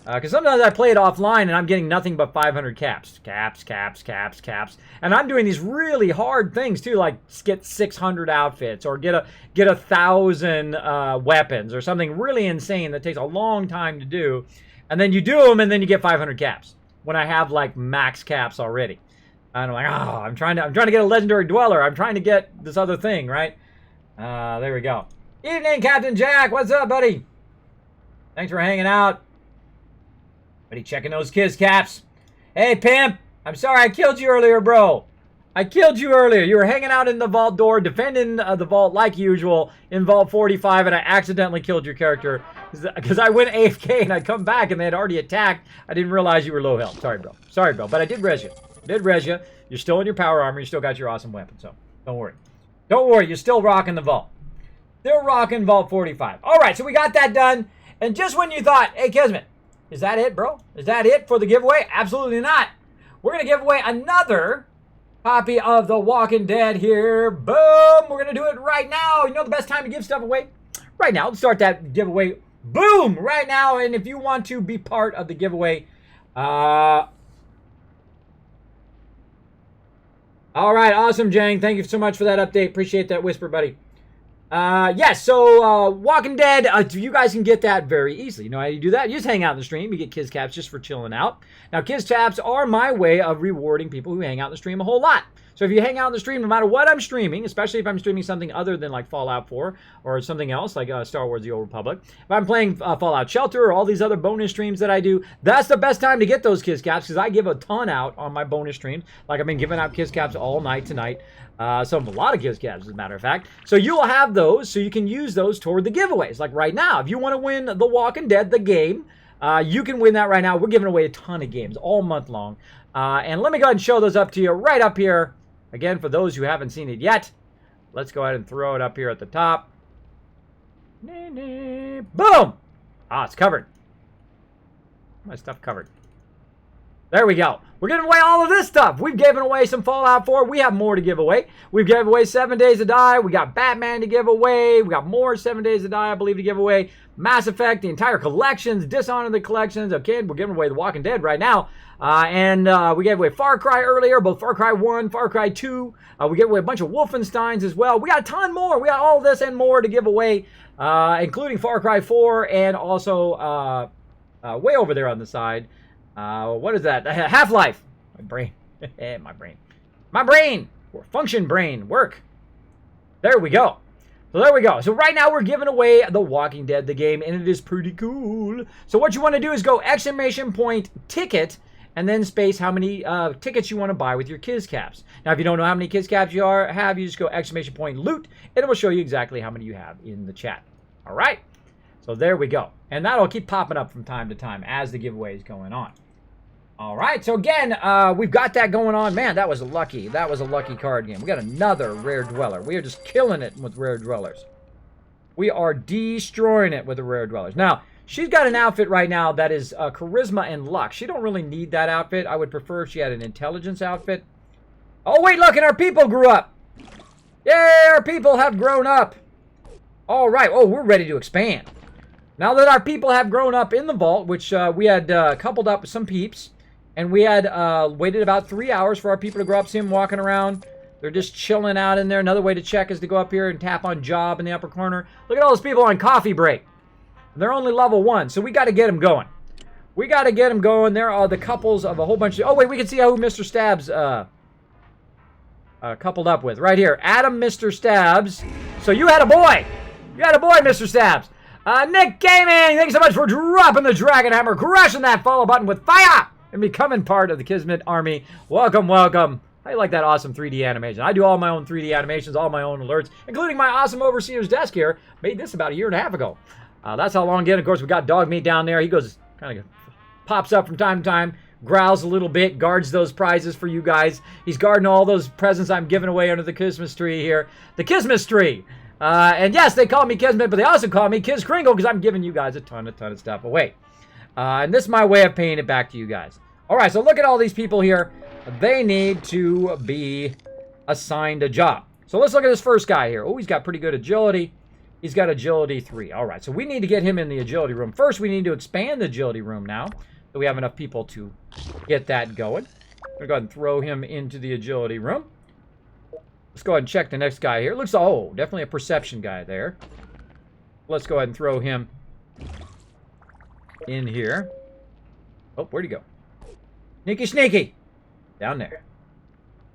[SPEAKER 1] Because sometimes I play it offline and I'm getting nothing but 500 caps. Caps, caps, caps, caps. And I'm doing these really hard things, too, like get 600 outfits or get 1,000 weapons or something really insane that takes a long time to do. And then you do them and then you get 500 caps when I have, like, max caps already. And I'm like, oh, I'm trying to get a legendary dweller. I'm trying to get this other thing, right? There we go. Evening, Captain Jack. What's up, buddy? Thanks for hanging out. Buddy, checking those kids caps. Hey, pimp. I'm sorry I killed you earlier, bro. I killed you earlier. You were hanging out in the vault door, defending the vault like usual in Vault 45, and I accidentally killed your character because I went AFK and I come back and they had already attacked. I didn't realize you were low health. Sorry, bro. Sorry, bro. But I did res you. You're still in your power armor. You still got your awesome weapon, so don't worry. Don't worry. You're still rocking the vault. Still rocking Vault 45. All right, so we got that done. And just when you thought, hey, Kismet, is that it, bro? Is that it for the giveaway? Absolutely not. We're going to give away another copy of The Walking Dead here. Boom. We're going to do it right now. You know the best time to give stuff away? Right now. Let's start that giveaway. Boom. Right now. And if you want to be part of the giveaway, all right, awesome, Jang. Thank you so much for that update. Appreciate that whisper, buddy. Yes, so Walking Dead, you guys can get that very easily. You know how you do that? You just hang out in the stream. You get Kiz Caps just for chilling out. Now, Kiz Caps are my way of rewarding people who hang out in the stream a whole lot. So if you hang out in the stream, no matter what I'm streaming, especially if I'm streaming something other than like Fallout 4 or something else like Star Wars The Old Republic, if I'm playing Fallout Shelter or all these other bonus streams that I do, that's the best time to get those Kiz Caps because I give a ton out on my bonus streams. Like I've been giving out Kiz Caps all night tonight. A lot of Kiz Caps, as a matter of fact. So you'll have those, so you can use those toward the giveaways. Like right now, if you want to win The Walking Dead, the game, you can win that right now. We're giving away a ton of games all month long. And let me go ahead and show those up to you right up here. Again, for those who haven't seen it yet, let's go ahead and throw it up here at the top. Boom! Ah, it's covered. My stuff covered. There we go. We're giving away all of this stuff. We've given away some Fallout 4. We have more to give away. We've given away 7 Days to Die. We got Batman to give away. We got more 7 Days to Die, I believe, to give away. Mass Effect, the entire collections, Dishonored the collections. Okay, we're giving away The Walking Dead right now. We gave away Far Cry earlier, both Far Cry 1, Far Cry 2. We gave away a bunch of Wolfensteins as well. We got a ton more. We got all this and more to give away, including Far Cry 4 and also way over there on the side. What is that? Half-Life. My brain. My brain. Function brain. Work. There we go. So there we go. So right now we're giving away The Walking Dead, the game, and it is pretty cool. So what you want to do is go exclamation point ticket and then space how many tickets you want to buy with your Kiz Caps. Now, if you don't know how many Kiz Caps you have, you just go exclamation point loot, and it will show you exactly how many you have in the chat. All right. So there we go. And that'll keep popping up from time to time as the giveaway is going on. All right, so again, we've got that going on. Man, that was a lucky card game. We got another Rare Dweller. We are just killing it with Rare Dwellers. We are destroying it with the Rare Dwellers. Now, she's got an outfit right now that is Charisma and Luck. She don't really need that outfit. I would prefer if she had an Intelligence outfit. Oh, wait, look, and our people grew up. Yay, our people have grown up. All right, oh, we're ready to expand. Now that our people have grown up in the vault, which we had coupled up with some peeps, and we had waited about 3 hours for our people to grow up, see them walking around. They're just chilling out in there. Another way to check is to go up here and tap on job in the upper corner. Look at all those people on coffee break. They're only level 1, so we got to get them going. We got to get them going. There are the couples of a whole bunch of... Oh, wait, we can see who Mr. Stabs coupled up with. Right here, Adam Mr. Stabs. So you had a boy. You had a boy, Mr. Stabs. Nick Gaming, thanks so much for dropping the Dragon Hammer, crushing that follow button with fire, and becoming part of the Kismet army. Welcome, welcome. I like that awesome 3D animation. I do all my own 3D animations, all my own alerts, including my awesome Overseer's desk here. Made this about 1.5 years ago. That's how long again. Of course, we got Dog Meat down there. He goes, kind of pops up from time to time, growls a little bit, guards those prizes for you guys. He's guarding all those presents I'm giving away under the Christmas tree here. The Christmas tree. And yes, they call me Kismet, but they also call me Kiz Kringle because I'm giving you guys a ton of stuff away. And this is my way of paying it back to you guys. All right, so look at all these people here. They need to be assigned a job. So let's look at this first guy here. Oh, he's got pretty good agility. He's got agility 3. All right, so we need to get him in the agility room. First, we need to expand the agility room now, so we have enough people to get that going. I'm going to go ahead and throw him into the agility room. Let's go ahead and check the next guy here. Looks, oh, definitely a perception guy there. Let's go ahead and throw him in here. Oh, where'd he go? Sneaky, sneaky. Down there.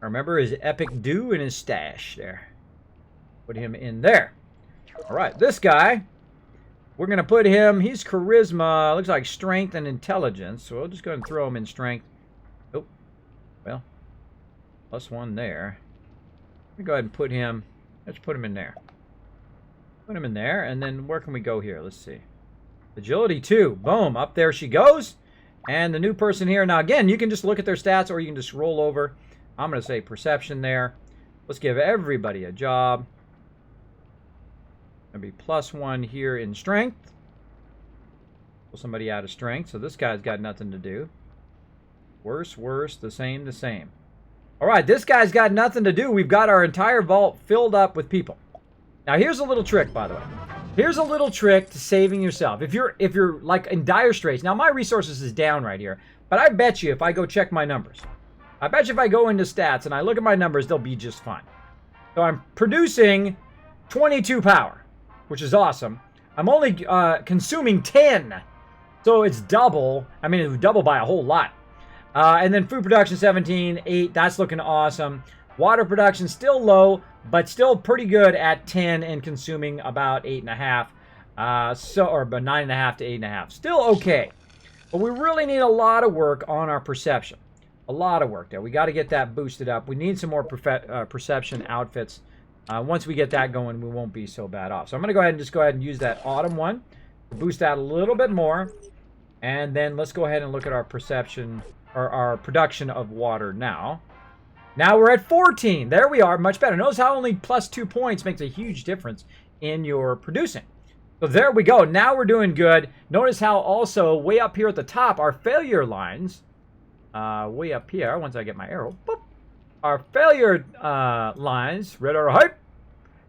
[SPEAKER 1] Remember his epic do and his stash there. Put him in there. All right, this guy, we're going to put him, he's charisma, looks like strength and intelligence. So we'll just go ahead and throw him in strength. Oh, well, +1 there. Let me go ahead and put him, let's put him in there. Put him in there, and then where can we go here? Let's see. Agility 2, boom, up there she goes. And the new person here, now again, you can just look at their stats or you can just roll over. I'm going to say perception there. Let's give everybody a job. Going to be +1 here in strength. Pull somebody out of strength, so this guy's got nothing to do. Worse, worse, the same, the same. All right, this guy's got nothing to do. We've got our entire vault filled up with people. Now, here's a little trick, by the way. Here's a little trick to saving yourself. If you're like in dire straits, now my resources is down right here, but I bet you if I go check my numbers, I bet you if I go into stats and I look at my numbers, they'll be just fine. So I'm producing 22 power, which is awesome. I'm only consuming 10, so it's double. I mean, it would double by a whole lot. And then food production 17, 8. That's looking awesome. Water production still low, but still pretty good at 10 and consuming about 8.5. Or about 9.5 to 8.5. Still okay. But we really need a lot of work on our perception. A lot of work there. We got to get that boosted up. We need some more perception outfits. Once we get that going, we won't be so bad off. So I'm going to go ahead and use that autumn one to boost that a little bit more. And then let's go ahead and look at our perception or our production of water now. Now we're at 14. There we are. Much better. Notice how only +2 points makes a huge difference in your producing. So there we go. Now we're doing good. Notice how also way up here at the top, our failure lines, way up here, once I get my arrow, boop, our failure lines, red arrow hype,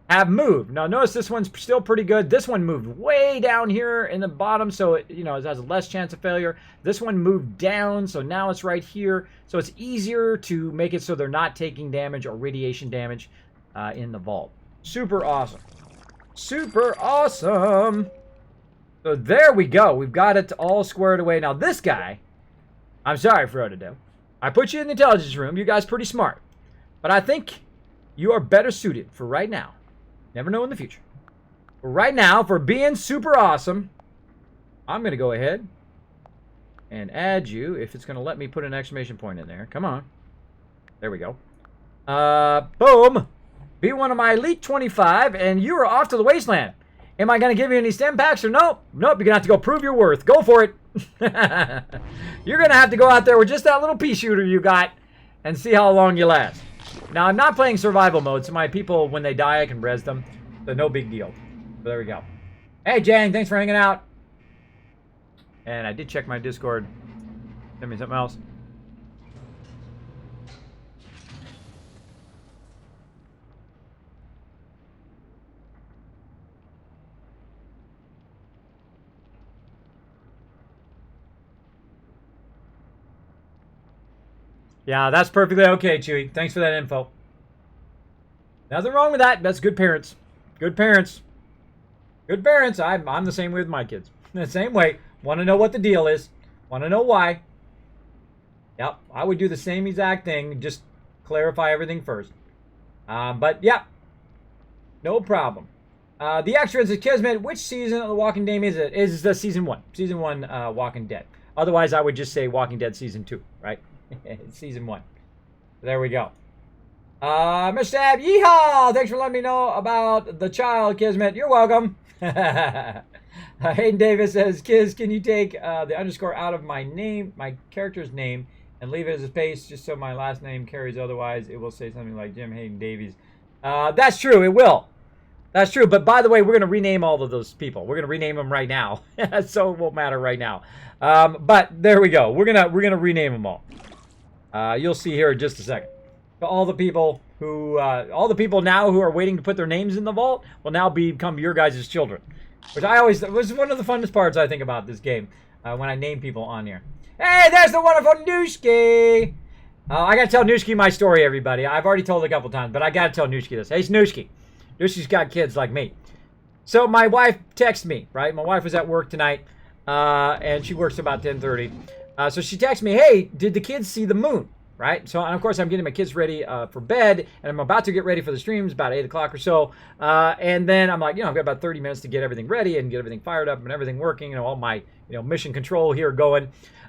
[SPEAKER 1] have moved. Now notice this one's still pretty good. This one moved way down here in the bottom, so it, it has less chance of failure. This one moved down, so now it's right here. So it's easier to make it so they're not taking damage or radiation damage in the vault. Super awesome. Super awesome. So there we go. We've got it all squared away. Now this guy, I'm sorry, Frodo. I put you in the intelligence room. You guys pretty smart. But I think you are better suited for right now. Never know in the future. But right now, for being super awesome, I'm going to go ahead and add you, if it's going to let me put an exclamation point in there. Come on. There we go. Boom. Be one of my Elite 25, and you are off to the wasteland. Am I going to give you any stem packs or nope? Nope, you're going to have to go prove your worth. Go for it. You're going to have to go out there with just that little pea shooter you got and see how long you last. Now, I'm not playing survival mode, so my people, when they die, I can res them. So no big deal. So there we go. Hey, Jang, thanks for hanging out. And I did check my Discord. Send me something else. Yeah, that's perfectly okay, Chewy. Thanks for that info. Nothing wrong with that. That's good parents. Good parents. Good parents. I'm the same way with my kids. The same way. Want to know what the deal is. Want to know why. Yep, I would do the same exact thing. Just clarify everything first. But, yeah. No problem. The extras is Kismet. Which season of The Walking Dead is it? Is the season 1. Season 1 Walking Dead. Otherwise, I would just say Walking Dead season 2, right? Season 1. There we go. Mr. Ab, yeehaw! Thanks for letting me know about the child, Kismet. You're welcome. Hayden Davis says, Kiz, can you take the underscore out of my name, my character's name, and leave it as a space just so my last name carries? Otherwise, it will say something like Jim Hayden Davies. That's true. It will. That's true. But by the way, we're going to rename all of those people. We're going to rename them right now. So it won't matter right now. But there we go. We're gonna rename them all. You'll see here in just a second. All the people now who are waiting to put their names in the vault will now become your guys' children, which was one of the funnest parts I think about this game when I name people on here. Hey, there's the wonderful Nooshki. I gotta tell Nooshki my story, everybody. I've already told it a couple times, but I gotta tell Nooshki this. Hey, Nooshki. Nooshki's got kids like me. So my wife texted me, right? My wife was at work tonight, and she works about 10:30. So she texted me, hey, did the kids see the moon? Right? So, and of course, I'm getting my kids ready for bed, and I'm about to get ready for the streams, about 8 o'clock or so. And then I'm like, I've got about 30 minutes to get everything ready and get everything fired up and everything working, all my, mission control here going.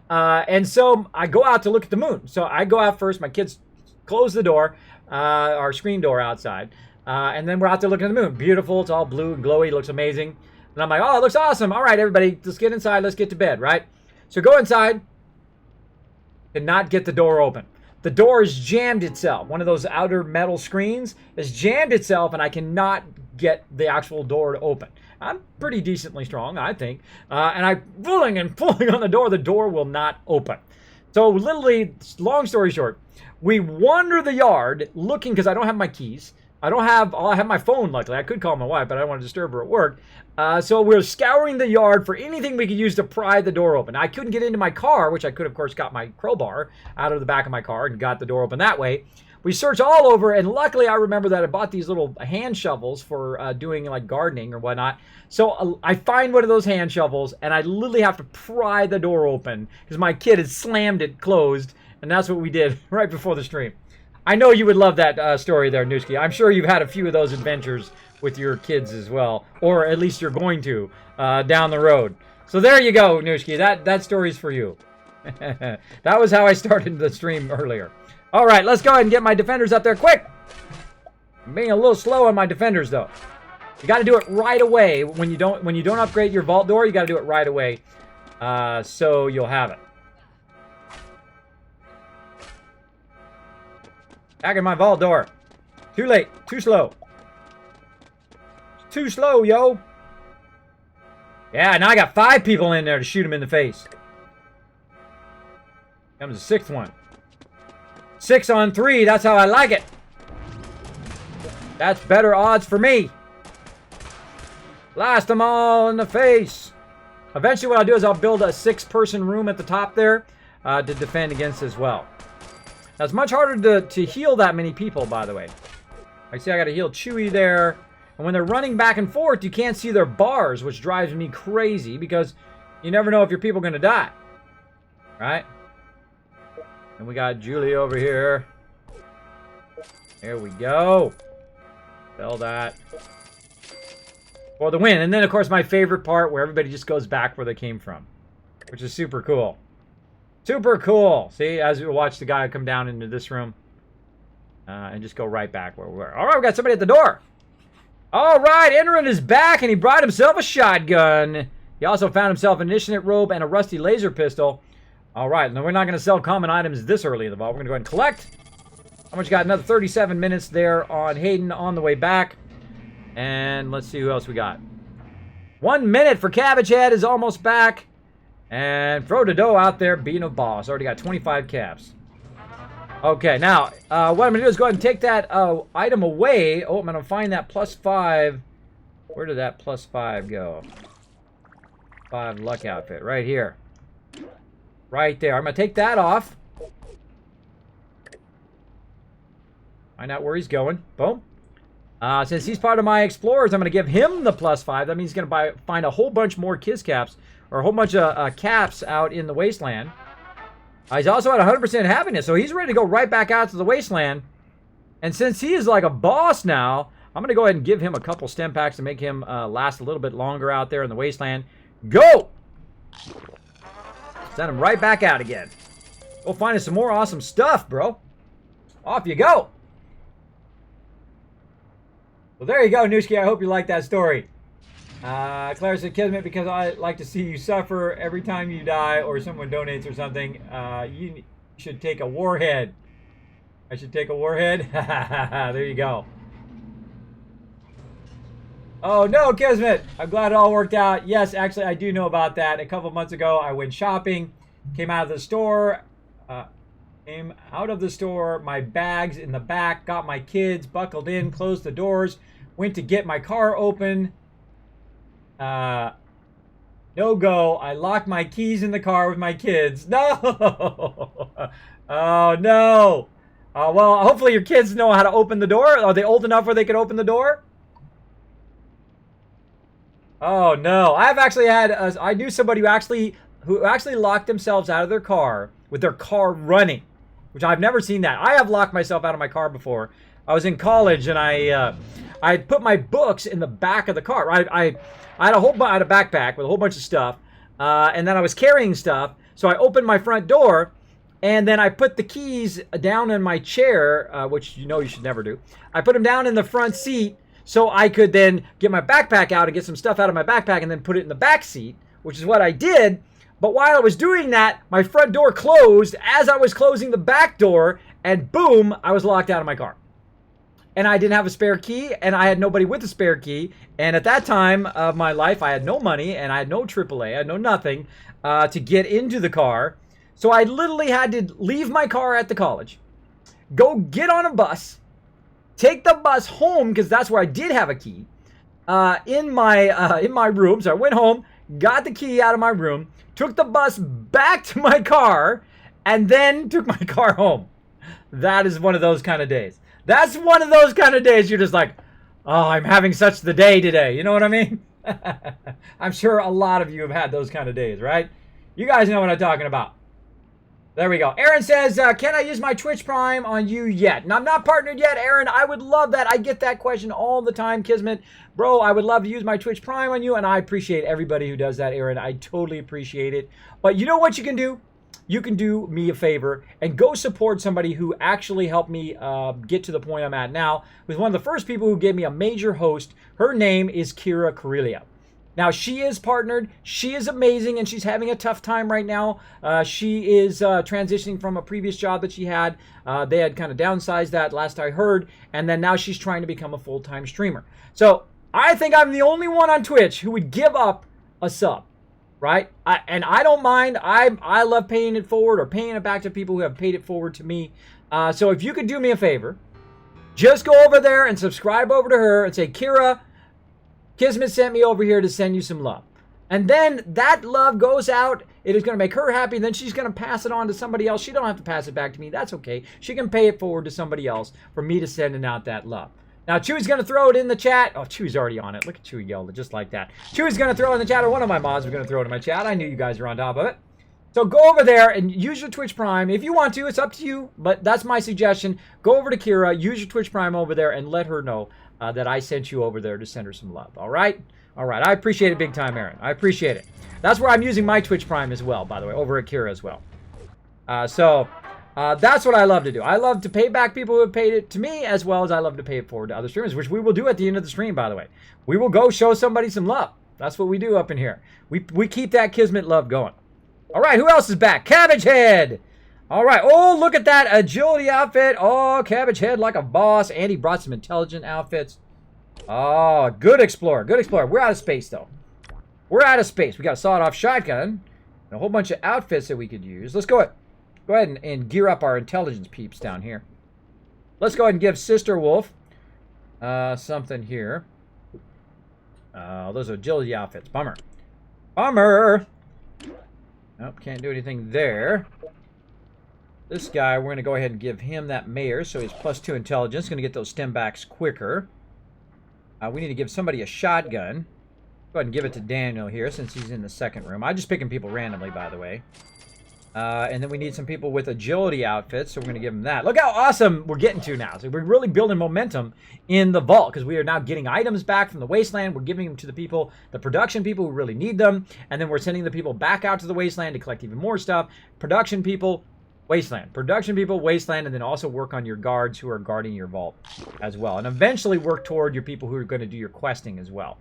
[SPEAKER 1] And so I go out to look at the moon. So I go out first. My kids close the door, our screen door outside. And then we're out there looking at the moon. Beautiful. It's all blue and glowy. It looks amazing. And I'm like, oh, it looks awesome. All right, everybody, let's get inside. Let's get to bed, right? So go inside. Did not get the door open. The door has jammed itself. One of those outer metal screens has jammed itself, and I cannot get the actual door to open. I'm pretty decently strong, I think. And I'm pulling and pulling on the door will not open. So literally, long story short, we wander the yard looking, because I don't have my keys. I have my phone, luckily. I could call my wife, but I don't want to disturb her at work. So we're scouring the yard for anything we could use to pry the door open. I couldn't get into my car, which I could, of course, got my crowbar out of the back of my car and got the door open that way. We searched all over, and luckily I remember that I bought these little hand shovels for doing like gardening or whatnot. So I find one of those hand shovels, and I literally have to pry the door open because my kid had slammed it closed, and that's what we did right before the stream. I know you would love that story there, Nooshki. I'm sure you've had a few of those adventures with your kids as well, or at least you're going to down the road. So there you go, Nooshki. That story's for you. That was how I started the stream earlier. All right, let's go ahead and get my defenders up there quick. I'm being a little slow on my defenders, though. You got to do it right away. When you don't upgrade your vault door, you got to do it right away, so you'll have it. Back in my vault door. Too late. Too slow. Too slow, yo. Yeah, now I got 5 people in there to shoot him in the face. Comes the 6th one. 6 on 3, that's how I like it. That's better odds for me. Blast them all in the face. Eventually what I'll do is I'll build a 6-person room at the top there to defend against as well. Now it's much harder to heal that many people, by the way. I see I got to heal Chewie there. And when they're running back and forth, you can't see their bars, which drives me crazy because you never know if your people are going to die. Right? And we got Julie over here. There we go. Spell that. For the win. And then, of course, my favorite part where everybody just goes back where they came from. Which is super cool. Super cool. See, as we watch the guy come down into this room. And just go right back where we were. All right, we got somebody at the door. All right, Enron is back, and he brought himself a shotgun. He also found himself an initiate robe and a rusty laser pistol. All right, now we're not going to sell common items this early in the vault. We're going to go ahead and collect. How much? Got another 37 minutes there on Hayden on the way back. And let's see who else we got. 1 minute for Cabbage Head is almost back. And Frodo Doe out there being a boss. Already got 25 caps. Okay, now, what I'm going to do is go ahead and take that item away. Oh, I'm going to find that +5. Where did that +5 go? 5 luck outfit. Right here. Right there. I'm going to take that off. Find out where he's going. Boom. Since he's part of my explorers, I'm going to give him the +5. That means he's going to find a whole bunch more Kiss caps. Or a whole bunch of caps out in the wasteland. He's also at 100% happiness, so he's ready to go right back out to the wasteland. And since he is like a boss now, I'm going to go ahead and give him a couple stem packs to make him last a little bit longer out there in the wasteland. Go! Send him right back out again. Go find us some more awesome stuff, bro. Off you go. Well, there you go, Nooski. I hope you liked that story. Claire said, Kismet, because I like to see you suffer every time you die or someone donates or something, you should take a warhead. I should take a warhead? There you go. Oh, no, Kismet. I'm glad it all worked out. Yes, actually, I do know about that. A couple months ago, I went shopping, came out of the store, my bags in the back, got my kids, buckled in, closed the doors, went to get my car open. No go. I locked my keys in the car with my kids. No! Oh, no. Well, hopefully your kids know how to open the door. Are they old enough where they can open the door? Oh, no. I've actually had, I knew somebody who actually locked themselves out of their car with their car running, which I've never seen that. I have locked myself out of my car before. I was in college and I put my books in the back of the car. I had a backpack with a whole bunch of stuff, and then I was carrying stuff. So I opened my front door, and then I put the keys down in my chair, which you know you should never do. I put them down in the front seat so I could then get my backpack out and get some stuff out of my backpack and then put it in the back seat, which is what I did. But while I was doing that, my front door closed as I was closing the back door, and boom, I was locked out of my car. And I didn't have a spare key, and I had nobody with a spare key. And at that time of my life, I had no money, and I had no AAA, I had no nothing to get into the car. So I literally had to leave my car at the college, go get on a bus, take the bus home, because that's where I did have a key, in my room. So I went home, got the key out of my room, took the bus back to my car, and then took my car home. That is one of those kind of days. That's one of those kind of days you're just like, oh, I'm having such the day today. You know what I mean? I'm sure a lot of you have had those kind of days, right? You guys know what I'm talking about. There we go. Aaron says, can I use my Twitch Prime on you yet? And I'm not partnered yet, Aaron. I would love that. I get that question all the time, Kismet. Bro, I would love to use my Twitch Prime on you, and I appreciate everybody who does that, Aaron. I totally appreciate it. But you know what you can do? You can do me a favor and go support somebody who actually helped me get to the point I'm at now. With one of the first people who gave me a major host. Her name is Kira Karelia. Now, she is partnered. She is amazing, and she's having a tough time right now. She is transitioning from a previous job that she had. They had kind of downsized that last I heard, and then now she's trying to become a full-time streamer. So I think I'm the only one on Twitch who would give up a sub, right? And I don't mind. I love paying it forward or paying it back to people who have paid it forward to me. So if you could do me a favor, just go over there and subscribe over to her and say, Kira, Kismet sent me over here to send you some love. And then that love goes out. It is going to make her happy. Then she's going to pass it on to somebody else. She don't have to pass it back to me. That's okay. She can pay it forward to somebody else for me to sending out that love. Now, Chewy's going to throw it in the chat. Oh, Chewy's already on it. Look at Chewy go, just like that. Chewy's going to throw it in the chat, or one of my mods was going to throw it in my chat. I knew you guys were on top of it. So go over there and use your Twitch Prime. If you want to, it's up to you, but that's my suggestion. Go over to Kira, use your Twitch Prime over there, and let her know that I sent you over there to send her some love. All right? All right. I appreciate it big time, Aaron. I appreciate it. That's where I'm using my Twitch Prime as well, by the way, over at Kira as well. That's what I love to do. I love to pay back people who have paid it to me, as well as I love to pay it forward to other streamers, which we will do at the end of the stream, by the way. We will go show somebody some love. That's what we do up in here. We keep that Kismet love going. All right, who else is back? Cabbage Head. All right. Oh, look at that agility outfit. Oh, Cabbage Head like a boss. Andy brought some intelligent outfits. Oh, good explorer. Good explorer. We're out of space, though. We're out of space. We got a sawed-off shotgun and a whole bunch of outfits that we could use. Let's go ahead and gear up our intelligence peeps down here. Let's go ahead and give Sister Wolf something here. Those are agility outfits. Bummer. Bummer. Nope, can't do anything there. This guy, we're going to go ahead and give him that mayor, so he's +2 intelligence. Going to get those stem backs quicker. We need to give somebody a shotgun. Go ahead and give it to Daniel here, since he's in the second room. I'm just picking people randomly, by the way. And then we need some people with agility outfits, so we're going to give them that. Look how awesome we're getting to now. So we're really building momentum in the vault, because we are now getting items back from the wasteland. We're giving them to the people, the production people who really need them. And then we're sending the people back out to the wasteland to collect even more stuff. Production people, wasteland. Production people, wasteland. And then also work on your guards who are guarding your vault as well. And eventually work toward your people who are going to do your questing as well.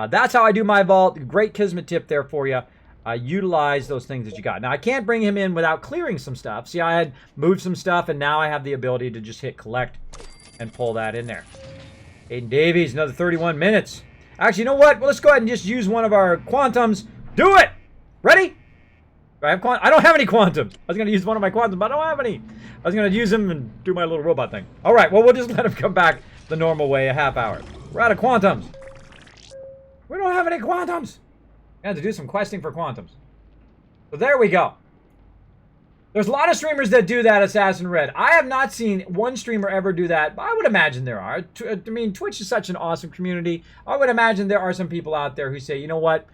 [SPEAKER 1] That's how I do my vault. Great Kismet tip there for you. Utilize those things that you got. Now, I can't bring him in without clearing some stuff. See, I had moved some stuff, and now I have the ability to just hit collect and pull that in there. Aiden Davies, another 31 minutes. Actually, you know what? Well, let's go ahead and just use one of our quantums. Do it! Ready? Do I have I don't have any quantums. I was going to use one of my quantums, but I don't have any. I was going to use them and do my little robot thing. All right, well, we'll just let him come back the normal way, a half hour. We're out of quantums. We don't have any quantums. I had to do some questing for quantums. So there we go. There's a lot of streamers that do that, Assassin Red. I have not seen one streamer ever do that, but I would imagine there are. I mean, Twitch is such an awesome community. I would imagine there are some people out there who say, you know what?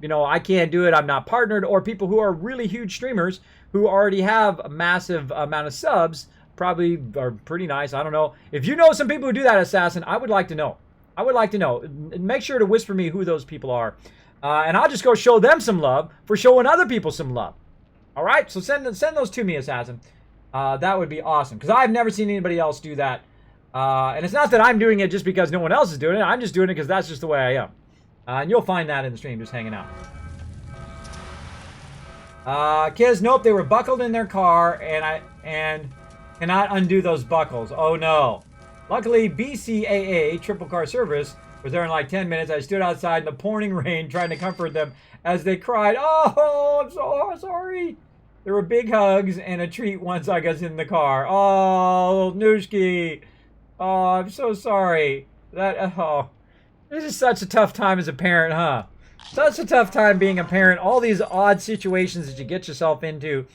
[SPEAKER 1] You know, I can't do it. I'm not partnered. Or people who are really huge streamers who already have a massive amount of subs probably are pretty nice. I don't know. If you know some people who do that, Assassin, I would like to know. I would like to know. Make sure to whisper me who those people are. And I'll just go show them some love for showing other people some love. All right? So send those to me, Assassin. That would be awesome. Because I've never seen anybody else do that. And it's not that I'm doing it just because no one else is doing it. I'm just doing it because that's just the way I am. And you'll find that in the stream just hanging out. Kids, nope. They were buckled in their car. And cannot undo those buckles. Oh, no. Luckily, BCAA, Triple Car Service, was there in like 10 minutes. I stood outside in the pouring rain trying to comfort them as they cried, "Oh, I'm so sorry." There were big hugs and a treat once I got in the car. Oh, Nooshki. Oh, I'm so sorry. This is such a tough time as a parent, huh? Such a tough time being a parent. All these odd situations that you get yourself into.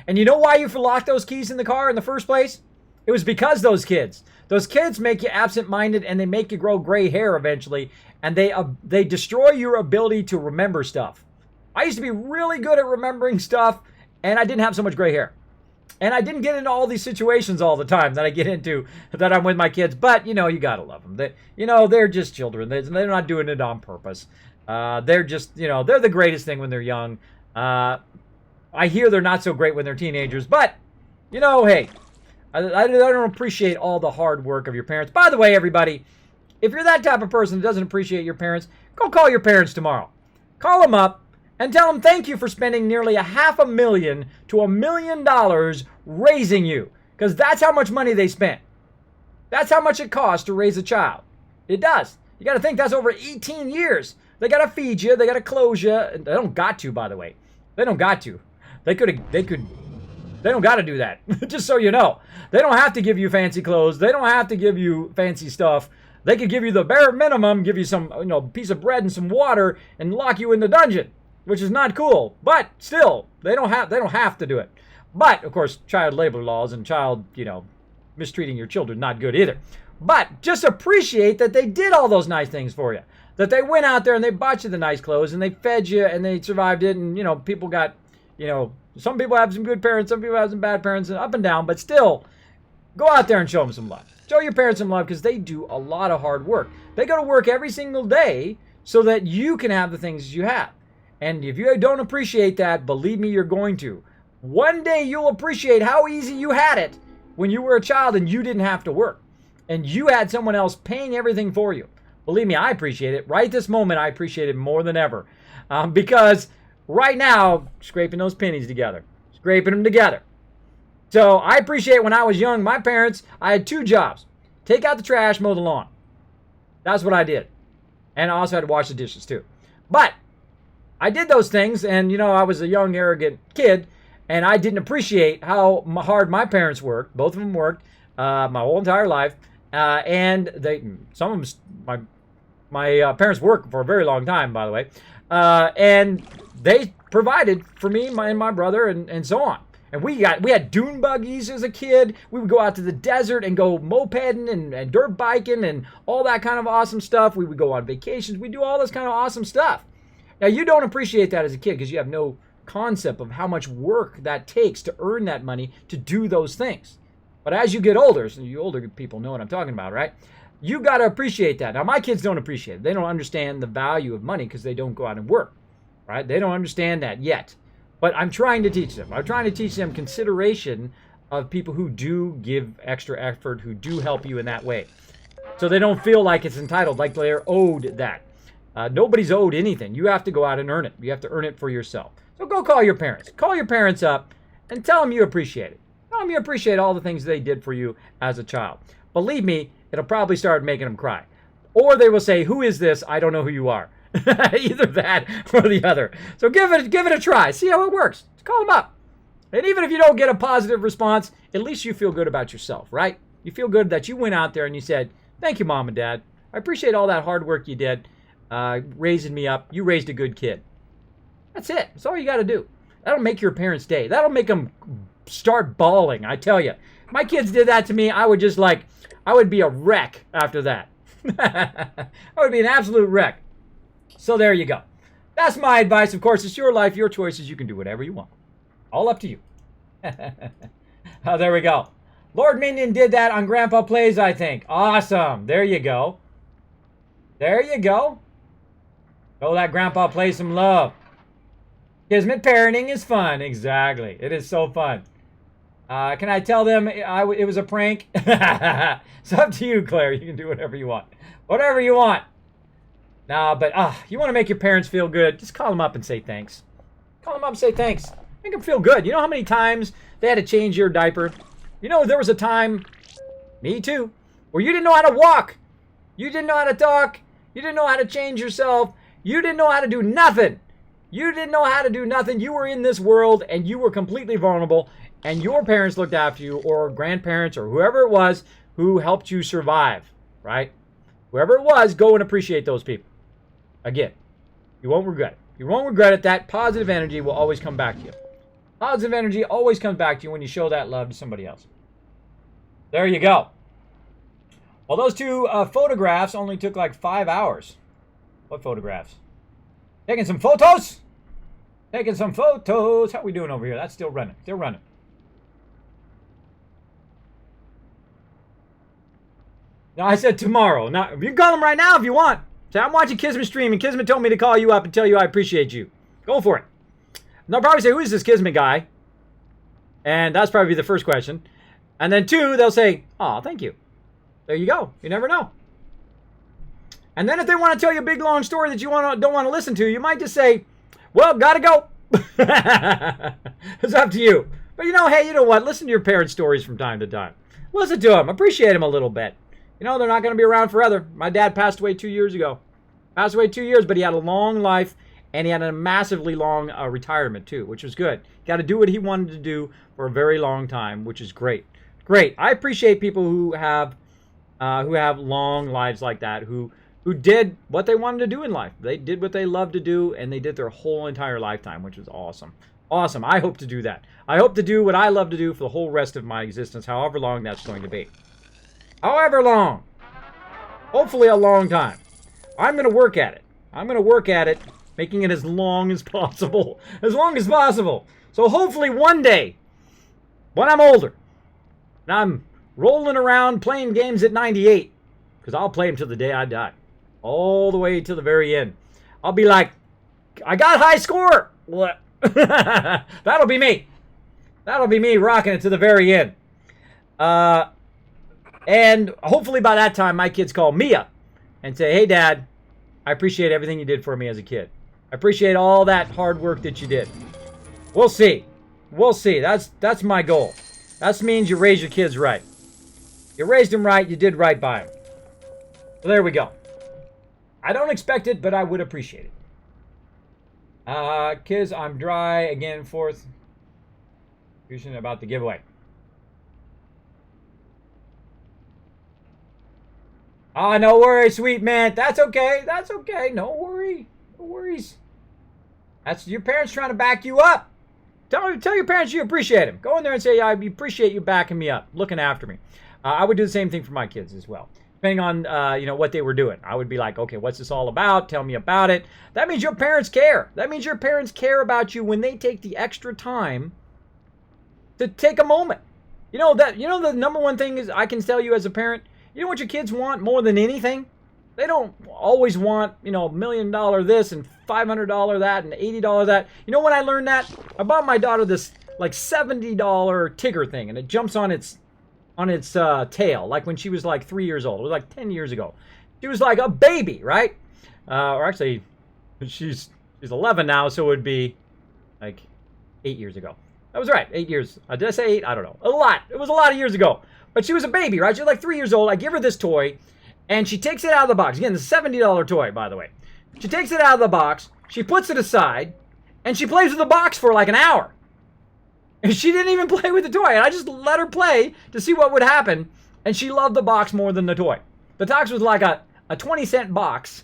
[SPEAKER 1] And you know why you locked those keys in the car in the first place? It was because those kids make you absent-minded, and they make you grow gray hair eventually, and they destroy your ability to remember stuff. I used to be really good at remembering stuff, and I didn't have so much gray hair. And I didn't get into all these situations all the time that I get into that I'm with my kids. But, you know, you got to love them. They're just children. They're not doing it on purpose. They're just, they're the greatest thing when they're young. I hear they're not so great when they're teenagers. But, hey, I don't appreciate all the hard work of your parents. By the way, everybody, if you're that type of person that doesn't appreciate your parents, go call your parents tomorrow. Call them up and tell them thank you for spending nearly $500,000 to $1 million raising you. Because that's how much money they spent. That's how much it costs to raise a child. It does. You got to think that's over 18 years They got to feed you. They got to clothe you. They don't got to, by the way. They don't got to. They don't got to do that. Just so you know. They don't have to give you fancy clothes. They don't have to give you fancy stuff. They could give you the bare minimum, give you some, piece of bread and some water and lock you in the dungeon, which is not cool. But still, they don't have to do it. But, of course, child labor laws and child, mistreating your children, not good either. But just appreciate that they did all those nice things for you. That they went out there and they bought you the nice clothes and they fed you and they survived it. And, people got, some people have some good parents, some people have some bad parents, and up and down. But still, go out there and show them some love. Show your parents some love because they do a lot of hard work. They go to work every single day so that you can have the things you have. And if you don't appreciate that, believe me, you're going to. One day you'll appreciate how easy you had it when you were a child and you didn't have to work. And you had someone else paying everything for you. Believe me, I appreciate it. Right this moment, I appreciate it more than ever. Because right now, scraping those pennies together. Scraping them together. So I appreciate when I was young, my parents, I had 2 jobs. Take out the trash, mow the lawn. That's what I did. And I also had to wash the dishes too. But I did those things and, I was a young, arrogant kid and I didn't appreciate how hard my parents worked. Both of them worked my whole entire life. And some of them, my parents worked for a very long time, by the way. And they provided for me and my brother and so on. And we had dune buggies as a kid. We would go out to the desert and go mopeding and dirt biking and all that kind of awesome stuff. We would go on vacations. We do all this kind of awesome stuff. Now, you don't appreciate that as a kid because you have no concept of how much work that takes to earn that money to do those things. But as you get older, so you older people know what I'm talking about, right? You got to appreciate that. Now, my kids don't appreciate it. They don't understand the value of money because they don't go out and work, right? They don't understand that yet. But I'm trying to teach them. I'm trying to teach them consideration of people who do give extra effort, who do help you in that way. So they don't feel like it's entitled, like they're owed that. Nobody's owed anything. You have to go out and earn it. You have to earn it for yourself. So go call your parents. Call your parents up and tell them you appreciate it. Tell them you appreciate all the things they did for you as a child. Believe me, it'll probably start making them cry. Or they will say, "Who is this? I don't know who you are." Either that or the other. So give it a try. See how it works. Just call them up. And even if you don't get a positive response, at least you feel good about yourself, right? You feel good that you went out there and you said, "Thank you, Mom and Dad. I appreciate all that hard work you did raising me up. You raised a good kid." That's it. That's all you got to do. That'll make your parents' day. That'll make them start bawling, I tell you. My kids did that to me. I would be a wreck after that. I would be an absolute wreck. So there you go. That's my advice. Of course, it's your life, your choices. You can do whatever you want. All up to you. Oh, there we go. Lord Minion did that on Grandpa Plays, I think. Awesome. There you go. There you go. Oh, that Grandpa Plays some love. Kismet parenting is fun. Exactly. It is so fun. Can I tell them it was a prank? It's up to you, Claire. You can do whatever you want. Whatever you want. Nah, but you want to make your parents feel good, just call them up and say thanks. Call them up and say thanks. Make them feel good. You know how many times they had to change your diaper? There was a time, me too, where you didn't know how to walk. You didn't know how to talk. You didn't know how to change yourself. You didn't know how to do nothing. You didn't know how to do nothing. You were in this world and you were completely vulnerable and your parents looked after you or grandparents or whoever it was who helped you survive, right? Whoever it was, go and appreciate those people. Again, you won't regret it. You won't regret it. That positive energy will always come back to you. Positive energy always comes back to you when you show that love to somebody else. There you go. Well, those 2 photographs only took like 5 hours. What photographs? Taking some photos? Taking some photos. How are we doing over here? That's still running. Still running. No, I said tomorrow. Now, you can call them right now if you want. Say, I'm watching Kismet stream, and Kismet told me to call you up and tell you I appreciate you. Go for it. And they'll probably say, who is this Kismet guy? And that's probably the first question. And then 2, they'll say, oh, thank you. There you go. You never know. And then if they want to tell you a big, long story that you don't want to listen to, you might just say, well, gotta go. It's up to you. But hey, you know what? Listen to your parents' stories from time to time. Listen to them. Appreciate them a little bit. They're not going to be around forever. My dad passed away 2 years ago. Passed away 2 years, but he had a long life, and he had a massively long retirement too, which was good. Got to do what he wanted to do for a very long time, which is great. Great. I appreciate people who have long lives like that, who did what they wanted to do in life. They did what they loved to do, and they did their whole entire lifetime, which was awesome. Awesome. I hope to do that. I hope to do what I love to do for the whole rest of my existence, however long that's going to be. However long. Hopefully a long time. I'm going to work at it. I'm going to work at it, making it as long as possible. As long as possible. So hopefully one day, when I'm older, and I'm rolling around playing games at 98, because I'll play them till the day I die. All the way to the very end. I'll be like, I got high score! What? That'll be me. That'll be me rocking it to the very end. And hopefully by that time, my kids call me up and say, hey, Dad, I appreciate everything you did for me as a kid. I appreciate all that hard work that you did. We'll see. We'll see. That's my goal. That means you raise your kids right. You raised them right. You did right by them. So there we go. I don't expect it, but I would appreciate it. Kids, I'm dry. Again, fourth. Confusion about the giveaway. Ah, no worries, sweet man. That's okay. That's okay. No worry. No worries. That's your parents trying to back you up. Tell your parents you appreciate them. Go in there and say, I appreciate you backing me up, looking after me. I would do the same thing for my kids as well. Depending on, what they were doing. I would be like, okay, what's this all about? Tell me about it. That means your parents care. That means your parents care about you when they take the extra time to take a moment. The number one thing is I can tell you as a parent, you know what your kids want more than anything? They don't always want, $1 million this and $500 that and $80 that. You know when I learned that? I bought my daughter this like $70 Tigger thing, and it jumps on its tail, like when she was like 3 years old. It was like 10 years ago. She was like a baby, right? Or actually, she's 11 now, so it would be like 8 years ago. That was right, 8 years. Did I say 8? I don't know. A lot. It was a lot of years ago. But she was a baby, right? She was like 3 years old. I give her this toy, and she takes it out of the box. Again, the $70 toy, by the way. She takes it out of the box, she puts it aside, and she plays with the box for like an hour. And she didn't even play with the toy. And I just let her play to see what would happen. And she loved the box more than the toy. The box was like a 20-cent box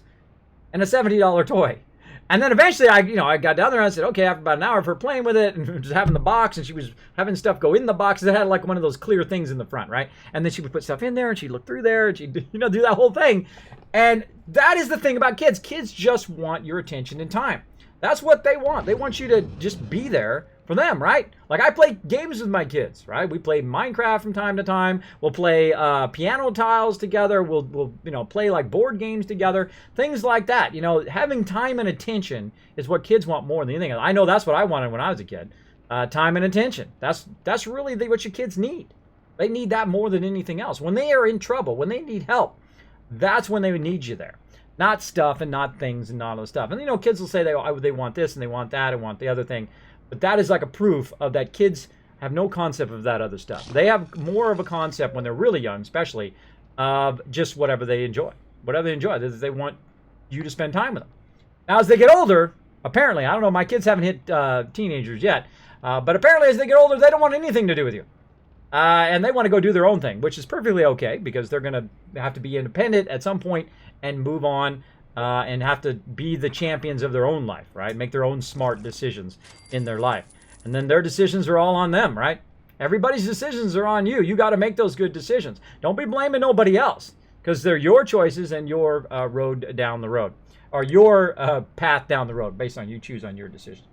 [SPEAKER 1] and a $70 toy. And then eventually I got down there and I said, okay, after about an hour of her playing with it and just having the box, and she was having stuff go in the box. It had like one of those clear things in the front, right? And then she would put stuff in there and she'd look through there and she'd, do that whole thing. And that is the thing about kids. Kids just want your attention and time. That's what they want. They want you to just be there for them, right? Like I play games with my kids, right? We play Minecraft from time to time. We'll play piano tiles together. We'll play like board games together. Things like that. Having time and attention is what kids want more than anything. I know that's what I wanted when I was a kid. Time and attention. That's really what your kids need. They need that more than anything else. When they are in trouble, when they need help, that's when they need you there. Not stuff and not things and not all this stuff. And kids will say they want this and they want that and want the other thing. But that is like a proof of that kids have no concept of that other stuff. They have more of a concept when they're really young, especially, of just whatever they enjoy. Whatever they enjoy. They want you to spend time with them. Now, as they get older, apparently, I don't know, my kids haven't hit teenagers yet, but apparently as they get older, they don't want anything to do with you. And they want to go do their own thing, which is perfectly okay because they're going to have to be independent at some point and move on. And have to be the champions of their own life, right? Make their own smart decisions in their life. And then their decisions are all on them, right? Everybody's decisions are on you. You got to make those good decisions. Don't be blaming nobody else because they're your choices and your road down the road. Or your path down the road based on you choose on your decisions.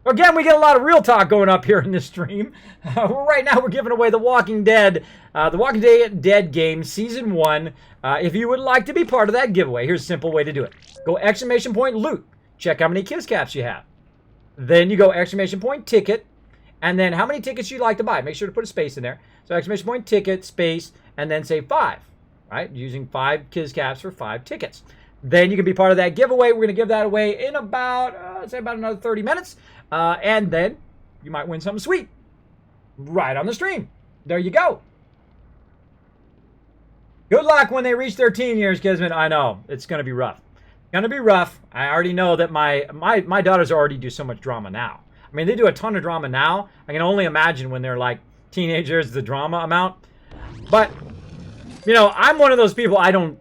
[SPEAKER 1] Again, we get a lot of real talk going up here in this stream. Right now, we're giving away The Walking Dead, The Walking Dead game, Season 1. If you would like to be part of that giveaway, here's a simple way to do it. Go ! Loot. Check how many Kiss Caps you have. Then you go ! Ticket. And then how many tickets you'd like to buy. Make sure to put a space in there. So ! Ticket, space, and then say 5. Right? Using 5 Kiss Caps for 5 tickets. Then you can be part of that giveaway. We're going to give that away in about, say about another 30 minutes. And then you might win something sweet right on the stream. There you go. Good luck when they reach their teen years, Kismet. I know. It's going to be rough. Gonna be rough. I already know that my daughters already do so much drama now. I mean, they do a ton of drama now. I can only imagine when they're like teenagers, the drama amount. But you know, I'm one of those people. I don't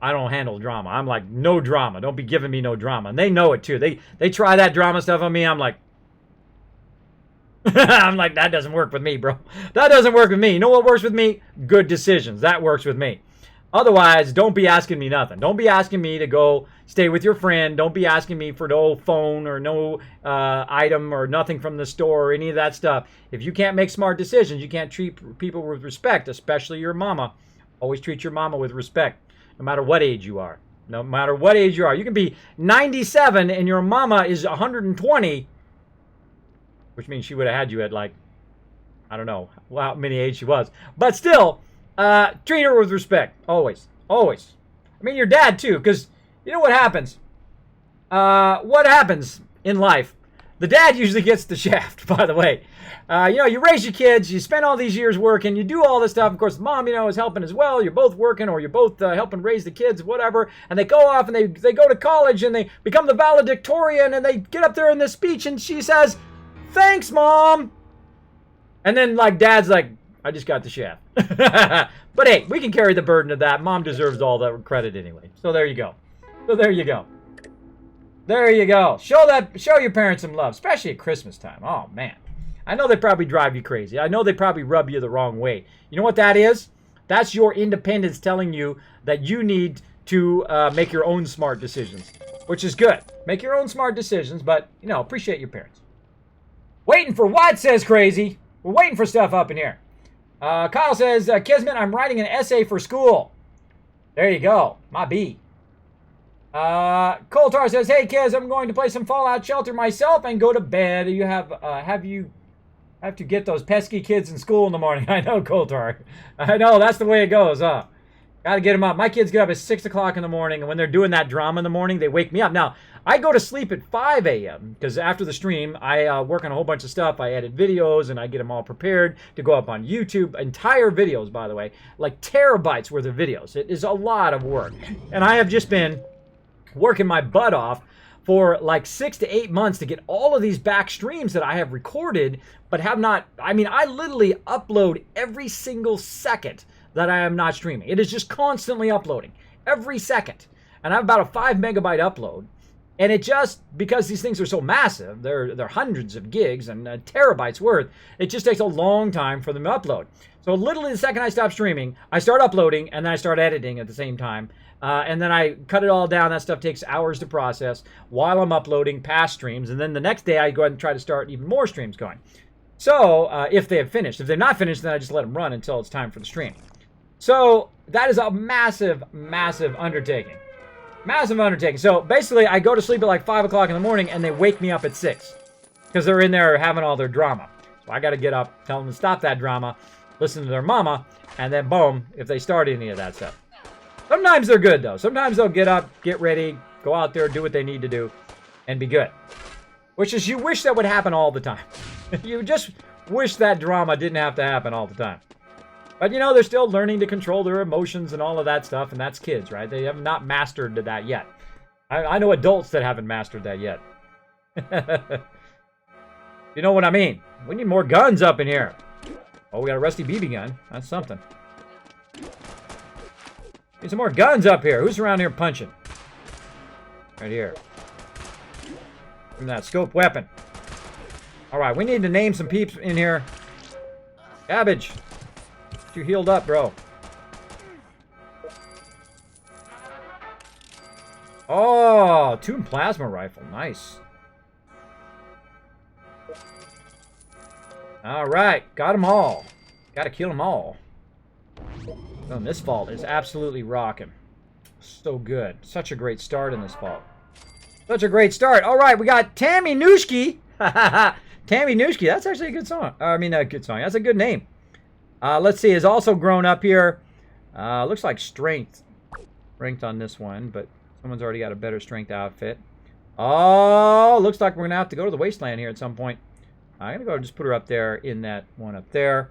[SPEAKER 1] handle drama. I'm like, no drama. Don't be giving me no drama. And they know it too. They try that drama stuff on me. I'm like, I'm like, that doesn't work with me, bro. That doesn't work with me. You know what works with me? Good decisions. That works with me. Otherwise, don't be asking me nothing. Don't be asking me to go stay with your friend. Don't be asking me for no phone or no item or nothing from the store or any of that stuff. If you can't make smart decisions, you can't treat people with respect, especially your mama. Always treat your mama with respect, no matter what age you are. No matter what age you are. You can be 97 and your mama is 120, which means she would have had you at like, I don't know how many age she was. But still, treat her with respect. Always. Always. I mean, your dad, too, because you know what happens? What happens in life? The dad usually gets the shaft, by the way. You know, you raise your kids, you spend all these years working, you do all this stuff. Of course, mom, you know, is helping as well. You're both working or you're both helping raise the kids, whatever. And they go off and they go to college and they become the valedictorian and they get up there in this speech and she says, "Thanks, Mom." And then, like, Dad's like, "I just got the shaft." But hey, we can carry the burden of that. Mom deserves all the credit anyway. So there you go. So there you go. There you go. Show your parents some love, especially at Christmas time. Oh, man. I know they probably drive you crazy. I know they probably rub you the wrong way. You know what that is? That's your independence telling you that you need to make your own smart decisions, which is good. Make your own smart decisions, but, you know, appreciate your parents. Waiting for what, says Crazy? We're waiting for stuff up in here. Kyle says, Kismet, I'm writing an essay for school. There you go. My B. Coltar says, hey, Kiz, I'm going to play some Fallout Shelter myself and go to bed. You have to get those pesky kids in school in the morning. I know, Coltar. I know, that's the way it goes, huh? Gotta get them up. My kids get up at 6 o'clock in the morning, and when they're doing that drama in the morning, they wake me up. Now, I go to sleep at 5 a.m. because after the stream, I work on a whole bunch of stuff. I edit videos, and I get them all prepared to go up on YouTube. Entire videos, by the way, like terabytes worth of videos. It is a lot of work. And I have just been working my butt off for like 6 to 8 months to get all of these back streams that I have recorded, but have not. I mean, I literally upload every single second that I am not streaming. It is just constantly uploading every second. And I have about a 5 megabyte upload. And it just, because these things are so massive, they're hundreds of gigs and terabytes worth, it just takes a long time for them to upload. So literally the second I stop streaming, I start uploading and then I start editing at the same time. And then I cut it all down. That stuff takes hours to process while I'm uploading past streams. And then the next day I go ahead and try to start even more streams going. So if they have finished. If they're not finished, then I just let them run until it's time for the stream. So that is a massive, massive undertaking. Massive undertaking. So basically, I go to sleep at like 5 o'clock in the morning, and they wake me up at 6. Because they're in there having all their drama. So I got to get up, tell them to stop that drama, listen to their mama, and then boom, if they start any of that stuff. Sometimes they're good, though. Sometimes they'll get up, get ready, go out there, do what they need to do, and be good. Which is, you wish that would happen all the time. You just wish that drama didn't have to happen all the time. But, you know, they're still learning to control their emotions and all of that stuff, and that's kids, right? They have not mastered that yet. I know adults that haven't mastered that yet. You know what I mean? We need more guns up in here. Oh, we got a rusty BB gun. That's something. Need some more guns up here. Who's around here punching? Right here. Give me that scope weapon. All right, we need to name some peeps in here. Cabbage. You healed up, bro. Oh, Tomb plasma rifle. Nice. All right. Got them all. Got to kill them all. Oh, this vault is absolutely rocking. So good. Such a great start in this vault. Such a great start. All right. We got Tammy Nooshki. Tammy Nooshki. That's actually a good song. I mean, a good song. That's a good name. Let's see, has also grown up here. Looks like strength on this one, but someone's already got a better strength outfit. Oh, looks like we're going to have to go to the wasteland here at some point. I'm going to go just put her up there in that one up there.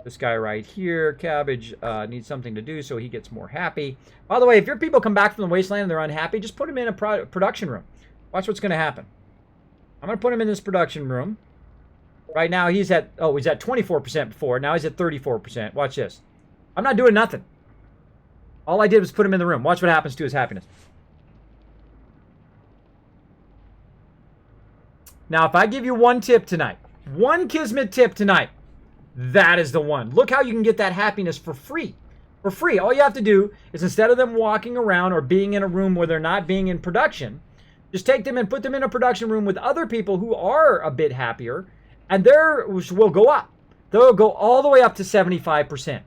[SPEAKER 1] This guy right here, Cabbage, needs something to do, so he gets more happy. By the way, if your people come back from the wasteland and they're unhappy, just put them in a production room. Watch what's going to happen. I'm going to put him in this production room. Right now, he's at 24% before. Now he's at 34%. Watch this. I'm not doing nothing. All I did was put him in the room. Watch what happens to his happiness. Now, if I give you one tip tonight, one Kismet tip tonight, that is the one. Look how you can get that happiness for free. For free. All you have to do is, instead of them walking around or being in a room where they're not being in production, just take them and put them in a production room with other people who are a bit happier, and theirs will go up. They'll go all the way up to 75%.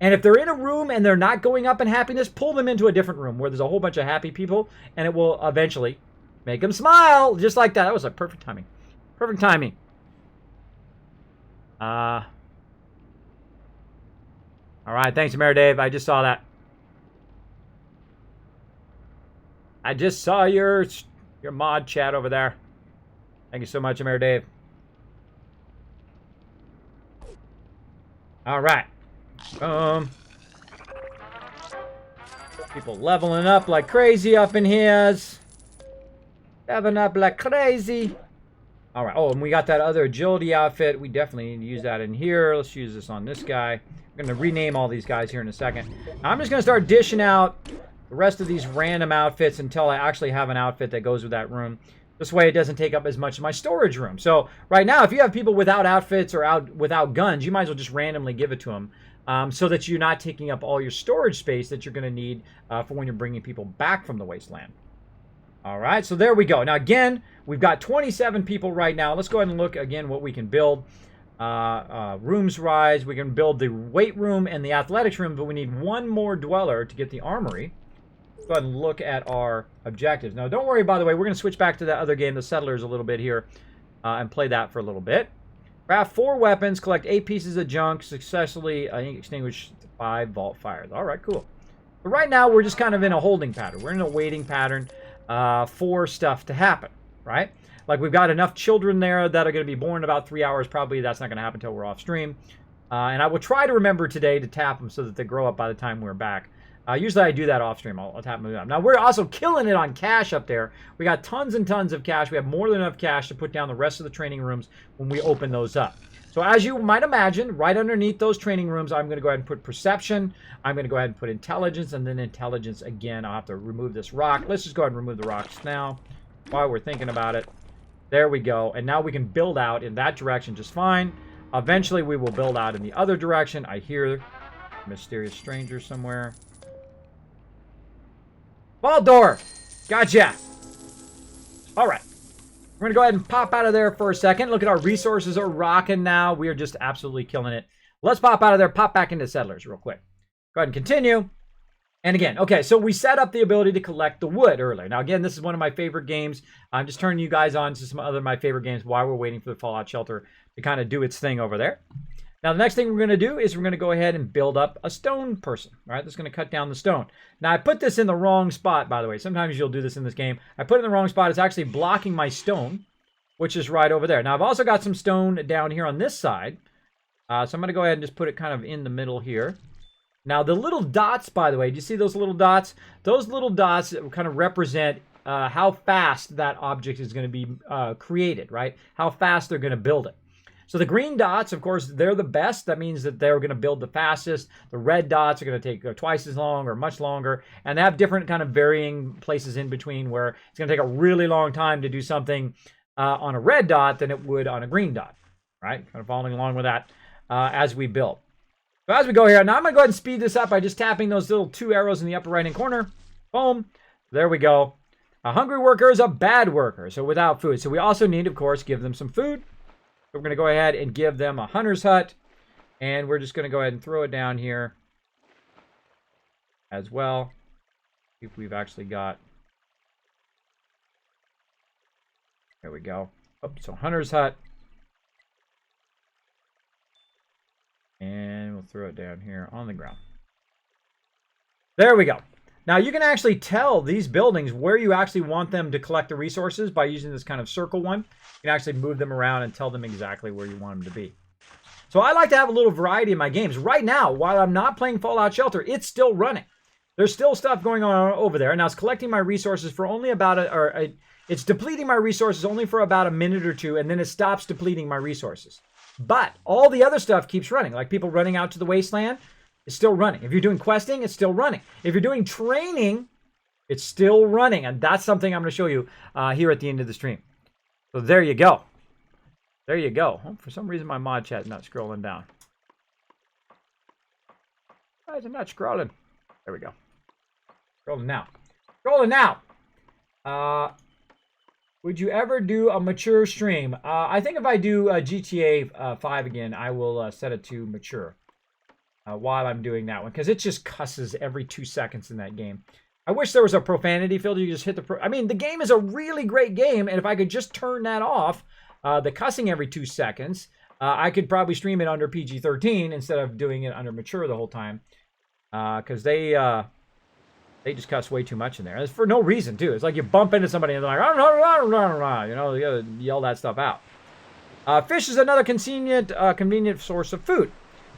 [SPEAKER 1] And if they're in a room and they're not going up in happiness, pull them into a different room where there's a whole bunch of happy people, and it will eventually make them smile, just like that. That was like perfect timing. Perfect timing. All right, thanks, Mayor Dave. I just saw that. I just saw your mod chat over there. Thank you so much, Mayor Dave. All right. People leveling up like crazy up in here. Leveling up like crazy. All right. Oh, and we got that other agility outfit. We definitely need to use that in here. Let's use this on this guy. I'm going to rename all these guys here in a second. Now, I'm just going to start dishing out the rest of these random outfits until I actually have an outfit that goes with that room. This way it doesn't take up as much of my storage room. So right now, if you have people without outfits or without guns, you might as well just randomly give it to them. So that you're not taking up all your storage space that you're going to need for when you're bringing people back from the wasteland. All right, so there we go. Now, again, we've got 27 people right now. Let's go ahead and look again what we can build. Rooms rise. We can build the weight room and the athletics room, but we need one more dweller to get the armory. Let's go ahead and look at our objectives. Now, don't worry, by the way, we're going to switch back to that other game, the Settlers, a little bit here and play that for a little bit. Craft 4 weapons, collect 8 pieces of junk, successfully extinguish 5 vault fires. All right, cool. But right now, we're just kind of in a holding pattern. We're in a waiting pattern for stuff to happen, right? Like, we've got enough children there that are going to be born in about 3 hours. Probably that's not going to happen until we're off stream. And I will try to remember today to tap them so that they grow up by the time we're back. Usually I do that off stream. I'll tap them up. Now, we're also killing it on cash up there. We got tons and tons of cash. We have more than enough cash to put down the rest of the training rooms when we open those up. So as you might imagine, right underneath those training rooms, I'm going to go ahead and put perception. I'm going to go ahead and put intelligence, and then intelligence again. I'll have to remove this rock. Let's just go ahead and remove the rocks now while we're thinking about it. There we go. And now we can build out in that direction just fine. Eventually, we will build out in the other direction. I hear a mysterious stranger somewhere. Baldor! Gotcha! Alright. We're going to go ahead and pop out of there for a second. Look at our resources are rocking now. We are just absolutely killing it. Let's pop out of there, pop back into Settlers real quick. Go ahead and continue. And again, okay, so we set up the ability to collect the wood earlier. Now, again, this is one of my favorite games. I'm just turning you guys on to some other of my favorite games while we're waiting for the Fallout Shelter to kind of do its thing over there. Now, the next thing we're going to do is we're going to go ahead and build up a stone person. All right, that's going to cut down the stone. Now, I put this in the wrong spot, by the way. Sometimes you'll do this in this game. I put it in the wrong spot. It's actually blocking my stone, which is right over there. Now, I've also got some stone down here on this side. So I'm going to go ahead and just put it kind of in the middle here. Now, the little dots, by the way, do you see those little dots? Those little dots kind of represent how fast that object is going to be created, right? How fast they're going to build it. So the green dots, of course, they're the best. That means that they're going to build the fastest. The red dots are going to take twice as long or much longer. And they have different kind of varying places in between where it's going to take a really long time to do something on a red dot than it would on a green dot, right? Kind of following along with that as we build. So as we go here, now I'm going to go ahead and speed this up by just tapping those little 2 arrows in the upper right-hand corner. Boom. There we go. A hungry worker is a bad worker, so without food. So we also need, of course, give them some food. We're going to go ahead and give them a hunter's hut. And we're just going to go ahead and throw it down here as well. See if we've actually got... There we go. Oh, so hunter's hut. And we'll throw it down here on the ground. There we go. Now, you can actually tell these buildings where you actually want them to collect the resources by using this kind of circle one. You can actually move them around and tell them exactly where you want them to be. So I like to have a little variety in my games. Right now, while I'm not playing Fallout Shelter, it's still running. There's still stuff going on over there. Now it's collecting my resources for only about it's depleting my resources only for about a minute or two, and then it stops depleting my resources. But all the other stuff keeps running, like people running out to the wasteland, it's still running. If you're doing questing, it's still running. If you're doing training, it's still running. And that's something I'm going to show you here at the end of the stream. So there you go. There you go. Oh, for some reason, my mod chat is not scrolling down. Why is it not scrolling? There we go. Scrolling now. Scrolling now. Would you ever do a mature stream? I think if I do GTA 5 again, I will set it to mature while I'm doing that one. Because it just cusses every 2 seconds in that game. I wish there was a profanity filter. You just hit the... I mean, the game is a really great game. And if I could just turn that off, the cussing every 2 seconds, I could probably stream it under PG-13 instead of doing it under mature the whole time. Because they just cuss way too much in there. It's for no reason, too. It's like you bump into somebody and they're like, you know, you gotta yell that stuff out. Fish is another convenient source of food.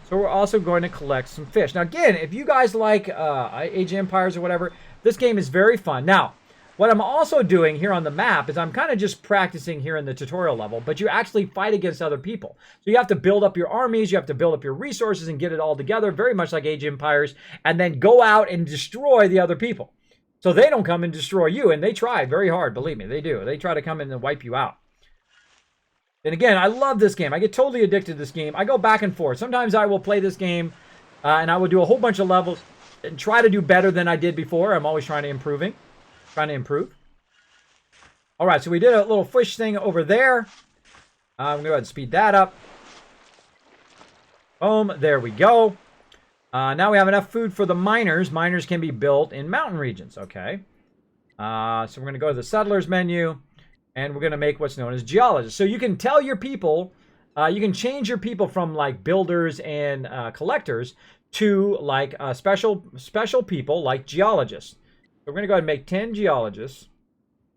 [SPEAKER 1] So we're also going to collect some fish. Now, again, if you guys like Age of Empires or whatever, this game is very fun. Now, what I'm also doing here on the map is I'm kind of just practicing here in the tutorial level, but you actually fight against other people. So you have to build up your armies, you have to build up your resources and get it all together, very much like Age of Empires, and then go out and destroy the other people. So they don't come and destroy you, and they try very hard, believe me, they do. They try to come in and wipe you out. And again, I love this game. I get totally addicted to this game. I go back and forth. Sometimes I will play this game, and I will do a whole bunch of levels and try to do better than I did before. I'm always trying to improve. All right, so we did a little fish thing over there. I'm going to go ahead and speed that up. Boom, there we go. Now we have enough food for the miners. Miners can be built in mountain regions, okay. So we're going to go to the settlers menu, and we're going to make what's known as geologists. So you can tell your people, you can change your people from like builders and collectors to like special people like geologists. So we're going to go ahead and make 10 geologists,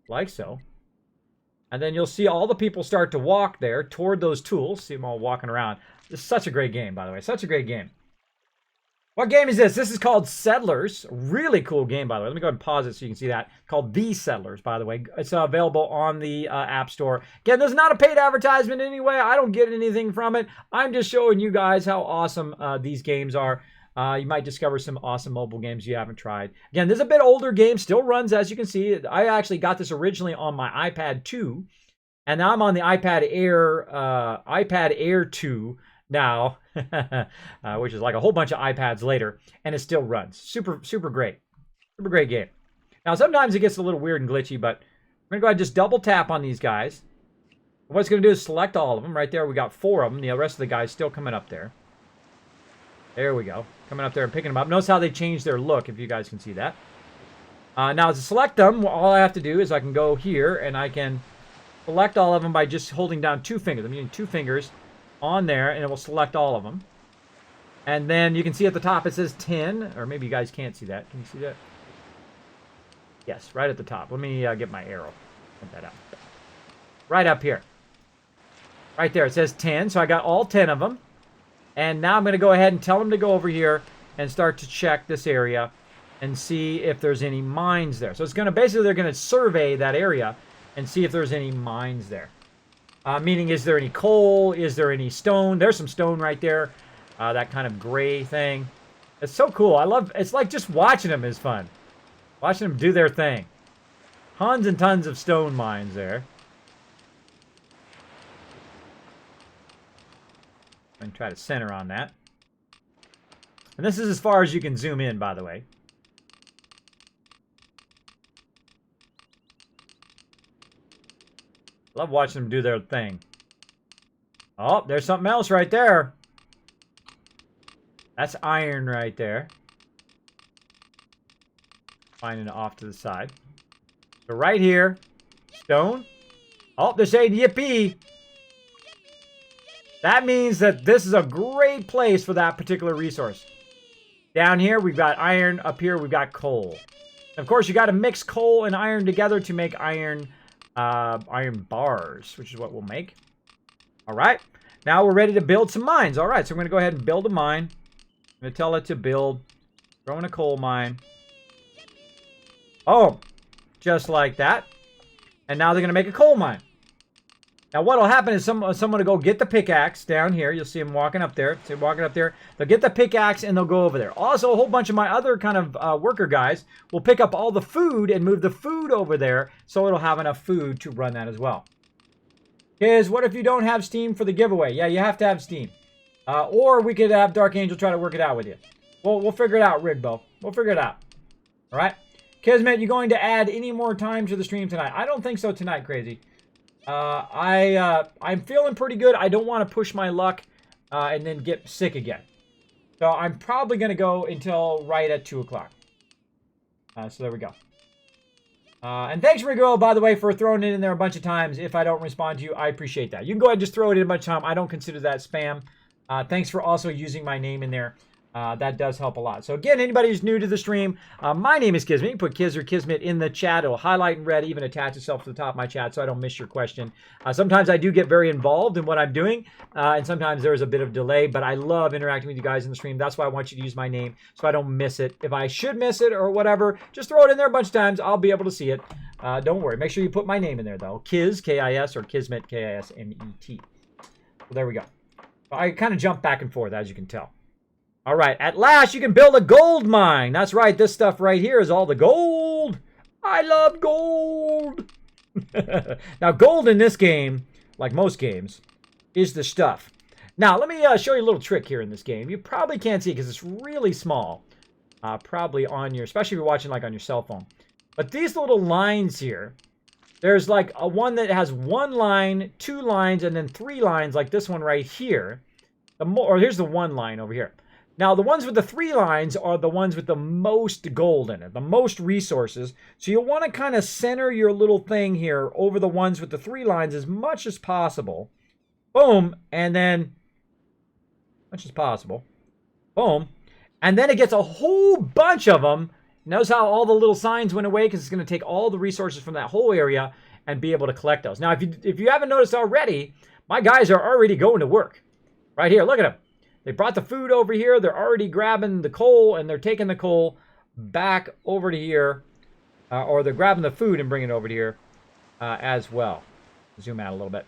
[SPEAKER 1] like so. And then you'll see all the people start to walk there toward those tools. See them all walking around. This is such a great game, by the way. Such a great game. What game is this? This is called Settlers. Really cool game, by the way. Let me go ahead and pause it so you can see that. Called The Settlers, by the way. It's available on the App Store. Again, there's not a paid advertisement anyway. I don't get anything from it. I'm just showing you guys how awesome these games are. You might discover some awesome mobile games you haven't tried. Again, this is a bit older game. Still runs, as you can see. I actually got this originally on my iPad 2. And now I'm on the iPad Air 2 now. Which is like a whole bunch of iPads later. And it still runs. Super great. Super great game. Now, sometimes it gets a little weird and glitchy, but I'm going to go ahead and just double tap on these guys. What it's going to do is select all of them. Right there, we got 4 of them. The rest of the guys still coming up there. There we go. Coming up there and picking them up. Notice how they changed their look, if you guys can see that. Now, to select them, all I have to do is I can go here, and I can select all of them by just holding down 2 fingers. I'm using 2 fingers on there, and it will select all of them. And then you can see at the top it says 10, or maybe you guys can't see that. Can you see that? Yes, right at the top. Let me get my arrow. Put that out. Right up here. Right there, it says 10, so I got all 10 of them. And now I'm going to go ahead and tell them to go over here and start to check this area and see if there's any mines there. So it's going to basically, they're going to survey that area and see if there's any mines there. Meaning, is there any coal? Is there any stone? There's some stone right there. That kind of gray thing. It's so cool. I love, it's like just watching them is fun. Watching them do their thing. Tons and tons of stone mines there. And try to center on that. And this is as far as you can zoom in, by the way. Love watching them do their thing. Oh, there's something else right there. That's iron right there. Finding it off to the side. So right here, stone. Oh, they're saying yippee. That means that this is a great place for that particular resource. Down here, we've got iron. Up here, we've got coal. And of course, you got to mix coal and iron together to make iron bars, which is what we'll make. All right. Now we're ready to build some mines. All right, so we're going to go ahead and build a mine. I'm going to tell it to build. Throw in a coal mine. Oh, just like that. And now they're going to make a coal mine. Now what will happen is someone will go get the pickaxe down here. You'll see them walking up there. See them walking up there. They'll get the pickaxe and they'll go over there. Also, a whole bunch of my other kind of worker guys will pick up all the food and move the food over there so it'll have enough food to run that as well. Kiz, what if you don't have Steam for the giveaway? Yeah, you have to have Steam. Or we could have Dark Angel try to work it out with you. We'll figure it out, Rigbo. We'll figure it out. All right? Kismet, you going to add any more time to the stream tonight? I don't think so tonight, Crazy. I'm feeling pretty good. I don't want to push my luck and then get sick again. So I'm probably going to go until right at 2 o'clock. So there we go. And thanks, Rigo, by the way, for throwing it in there a bunch of times. If I don't respond to you, I appreciate that. You can go ahead and just throw it in a bunch of time. I don't consider that spam. Thanks for also using my name in there. That does help a lot. So again, anybody who's new to the stream, my name is Kismet. You can put Kiz or Kismet in the chat. It'll highlight in red, even attach itself to the top of my chat so I don't miss your question. Sometimes I do get very involved in what I'm doing, and sometimes there's a bit of delay, but I love interacting with you guys in the stream. That's why I want you to use my name so I don't miss it. If I should miss it or whatever, just throw it in there a bunch of times. I'll be able to see it. Don't worry. Make sure you put my name in there, though. Kiz, K-I-S, or Kismet, K-I-S-M-E-T. So there we go. I kind of jump back and forth, as you can tell. All right, at last you can build a gold mine. That's right, this stuff right here is all the gold. I love gold. Now, gold in this game, like most games, is the stuff. Now, let me show you a little trick here in this game. You probably can't see it because it's really small. Probably on your, especially if you're watching like on your cell phone. But these little lines here, there's like a one that has 1 line, 2 lines, and then 3 lines like this one right here. Or here's the 1 line over here. Now, the ones with the 3 lines are the ones with the most gold in it, the most resources. So you'll want to kind of center your little thing here over the ones with the 3 lines as much as possible. Boom. And then, much as possible. Boom. And then it gets a whole bunch of them. Notice how all the little signs went away because it's going to take all the resources from that whole area and be able to collect those. Now, if you haven't noticed already, my guys are already going to work. Right here, look at them. They brought the food over here. They're already grabbing the coal, and they're taking the coal back over to here. Or they're grabbing the food and bringing it over to here as well. Zoom out a little bit.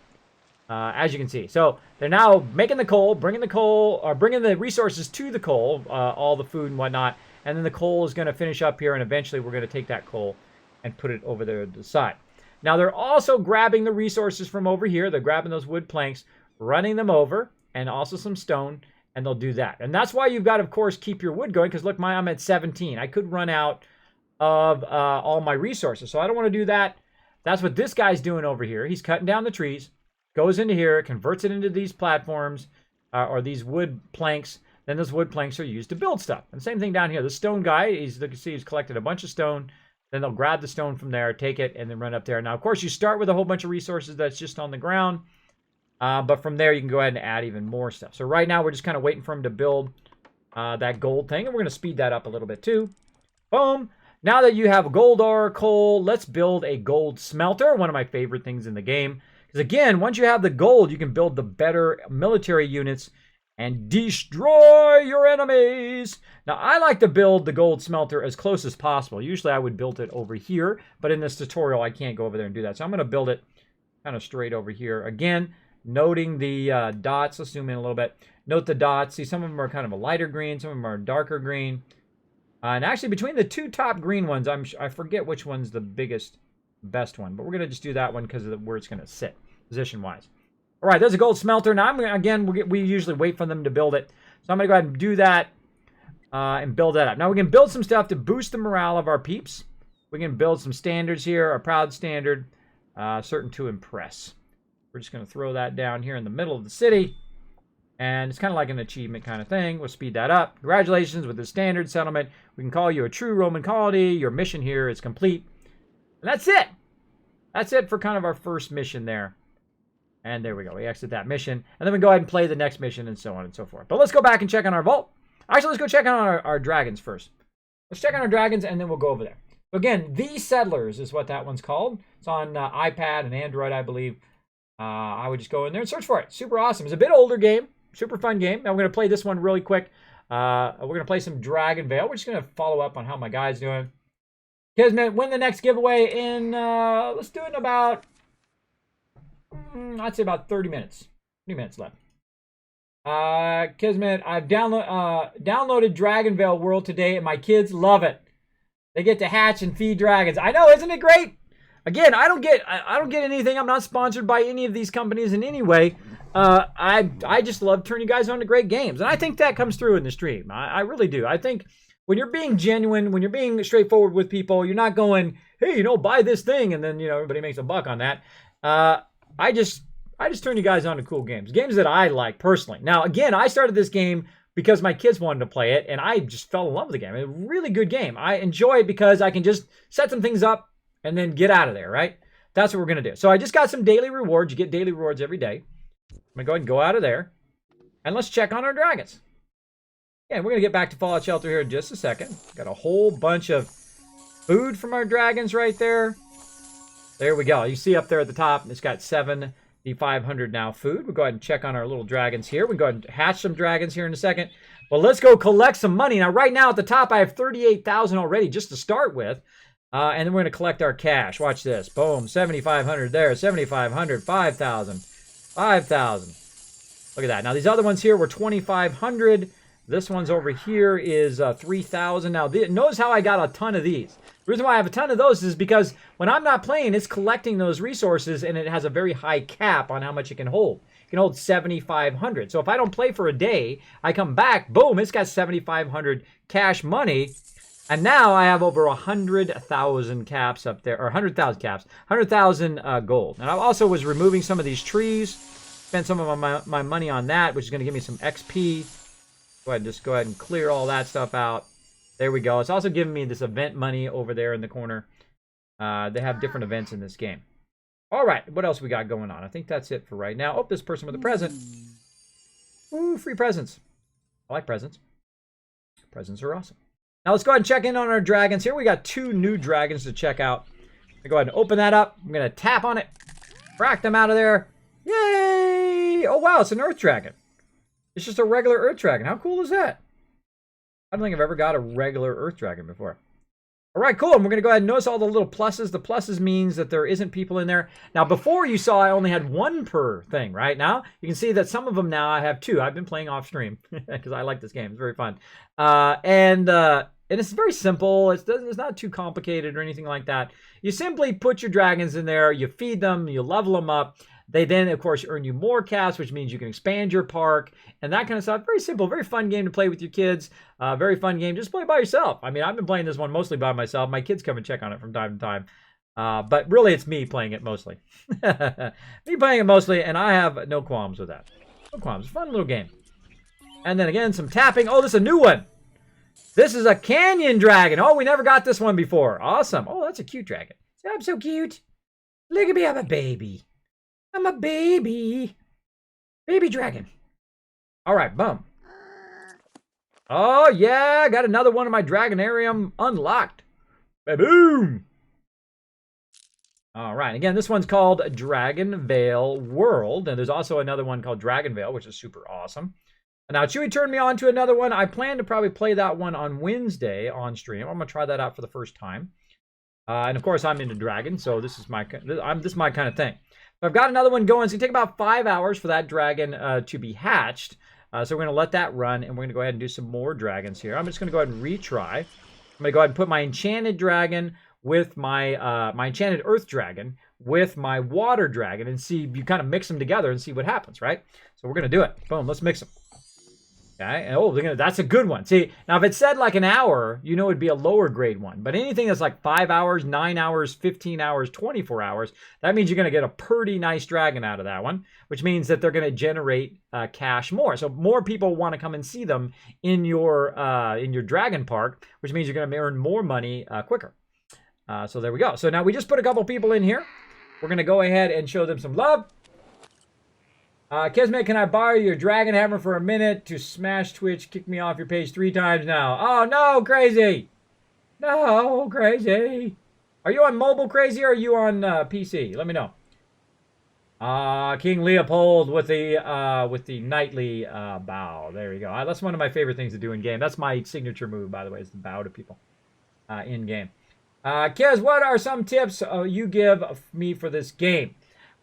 [SPEAKER 1] As you can see. So they're now making the coal, bringing the resources to the coal, all the food and whatnot. And then the coal is going to finish up here, and eventually we're going to take that coal and put it over there to the side. Now, they're also grabbing the resources from over here. They're grabbing those wood planks, running them over, and also some stone. And they'll do that. And that's why you've got to, of course, keep your wood going. Because look, I'm at 17. I could run out of all my resources. So I don't want to do that. That's what this guy's doing over here. He's cutting down the trees. Goes into here. Converts it into these platforms. Or these wood planks. Then those wood planks are used to build stuff. And same thing down here. The stone guy, you can see he's collected a bunch of stone. Then they'll grab the stone from there, take it, and then run up there. Now, of course, you start with a whole bunch of resources that's just on the ground. But from there, you can go ahead and add even more stuff. So right now, we're just kind of waiting for him to build that gold thing. And we're going to speed that up a little bit too. Boom. Now that you have gold ore, coal, let's build a gold smelter. One of my favorite things in the game. Because again, once you have the gold, you can build the better military units and destroy your enemies. Now, I like to build the gold smelter as close as possible. Usually, I would build it over here. But in this tutorial, I can't go over there and do that. So I'm going to build it kind of straight over here. Again, noting the dots. Let's zoom in a little bit. Note the dots. See, some of them are kind of a lighter green. Some of them are darker green. And actually, between the 2 top green ones, I forget which one's the best one. But we're going to just do that one because of where it's going to sit, position-wise. All right, there's a gold smelter. Now, we usually wait for them to build it. So I'm going to go ahead and do that and build that up. Now, we can build some stuff to boost the morale of our peeps. We can build some standards here. A proud standard, certain to impress. We're just going to throw that down here in the middle of the city. And it's kind of like an achievement kind of thing. We'll speed that up. Congratulations with the standard settlement. We can call you a true Roman colony. Your mission here is complete. And that's it. That's it for kind of our first mission there. And there we go. We exit that mission. And then we go ahead and play the next mission and so on and so forth. But let's go back and check on our vault. Actually, let's go check on our dragons first. Let's check on our dragons and then we'll go over there. Again, The Settlers is what that one's called. It's on iPad and Android, I believe. I would just go in there and search for it. Super awesome. It's a bit older game. Super fun game. Now we're going to play this one really quick. We're going to play some Dragon Veil. We're just going to follow up on how my guy's doing. Kismet, win the next giveaway in, let's do it in about, I'd say about 30 minutes. 30 minutes left. Kismet, I've downloaded Dragon Veil World today, and my kids love it. They get to hatch and feed dragons. I know, isn't it great? Again, I don't get anything. I'm not sponsored by any of these companies in any way. I just love turning you guys on to great games, and I think that comes through in the stream. I really do. I think when you're being genuine, when you're being straightforward with people, you're not going, hey, buy this thing, and then everybody makes a buck on that. I just turn you guys on to cool games that I like personally. Now, again, I started this game because my kids wanted to play it, and I just fell in love with the game. It's a really good game. I enjoy it because I can just set some things up and then get out of there, right? That's what we're going to do. So I just got some daily rewards. You get daily rewards every day. I'm going to go ahead and go out of there. And let's check on our dragons. And we're going to get back to Fallout Shelter here in just a second. Got a whole bunch of food from our dragons right there. There we go. You see up there at the top, it's got 7,500 now food. We'll go ahead and check on our little dragons here. We'll go ahead and hatch some dragons here in a second. Well, let's go collect some money. Now, right now at the top, I have 38,000 already just to start with. And then we're going to collect our cash. Watch this. Boom. 7,500 there. 7,500. 5,000. 5,000. Look at that. Now, these other ones here were 2,500. This one's over here is 3,000. Now, notice how I got a ton of these. The reason why I have a ton of those is because when I'm not playing, it's collecting those resources, and it has a very high cap on how much it can hold. It can hold 7,500. So if I don't play for a day, I come back, boom, it's got 7,500 cash money. And now I have over 100,000 caps up there, or 100,000 caps, 100,000 gold. And I also was removing some of these trees, spent some of my money on that, which is going to give me some XP. Go ahead and clear all that stuff out. There we go. It's also giving me this event money over there in the corner. They have different events in this game. All right, what else we got going on? I think that's it for right now. Oh, this person with a present. Ooh, free presents. I like presents. Presents are awesome. Now let's go ahead and check in on our dragons. Here we got 2 new dragons to check out. I'm go ahead and open that up. I'm going to tap on it. Crack them out of there. Yay! Oh, wow, it's an earth dragon. It's just a regular earth dragon. How cool is that? I don't think I've ever got a regular earth dragon before. All right, cool. And we're going to go ahead and notice all the little pluses. The pluses means that there isn't people in there. Now, before you saw I only had 1 per thing, right? Now, you can see that some of them now I have 2. I've been playing off stream because I like this game. It's very fun. And it's very simple. It's not too complicated or anything like that. You simply put your dragons in there. You feed them. You level them up. They then, of course, earn you more caps, which means you can expand your park and that kind of stuff. Very simple, very fun game to play with your kids. Very fun game. Just play by yourself. I mean, I've been playing this one mostly by myself. My kids come and check on it from time to time. But really, it's me playing it mostly. Me playing it mostly, and I have no qualms with that. No qualms. Fun little game. And then again, some tapping. Oh, this is a new one. This is a canyon dragon. Oh, we never got this one before. Awesome. Oh, that's a cute dragon. I'm so cute. Look at me, I'm a baby. I'm a baby. Baby dragon. All right, boom. Oh, yeah. Got another one of my Dragonarium unlocked. Boom. All right. Again, this one's called Dragon Veil World. And there's also another one called Dragon Veil, which is super awesome. Now, Chewy turned me on to another one. I plan to probably play that one on Wednesday on stream. I'm going to try that out for the first time. And, of course, I'm into dragons, so this is my kind of thing. I've got another one going. It's going to take about 5 hours for that dragon to be hatched. So we're going to let that run, and we're going to go ahead and do some more dragons here. I'm just going to go ahead and retry. I'm going to go ahead and put my enchanted dragon with my my enchanted earth dragon with my water dragon and see, you kind of mix them together and see what happens, right? So we're going to do it. Boom, let's mix them. Okay, and, oh, that's a good one. See, now if it said like an hour, you know it'd be a lower grade one. But anything that's like 5 hours, 9 hours, 15 hours, 24 hours, that means you're going to get a pretty nice dragon out of that one, which means that they're going to generate cash more. So more people want to come and see them in your dragon park, which means you're going to earn more money quicker. So there we go. So now we just put a couple people in here. We're going to go ahead and show them some love. Kismet, can I borrow your dragon hammer for a minute to smash Twitch? Kick me off your page 3 times now. Oh, no, Crazy. No, Crazy. Are you on mobile, Crazy, or are you on PC? Let me know. King Leopold with the knightly bow. There you go. That's one of my favorite things to do in game. That's my signature move, by the way, is the bow to people in game. Kez, what are some tips you give me for this game?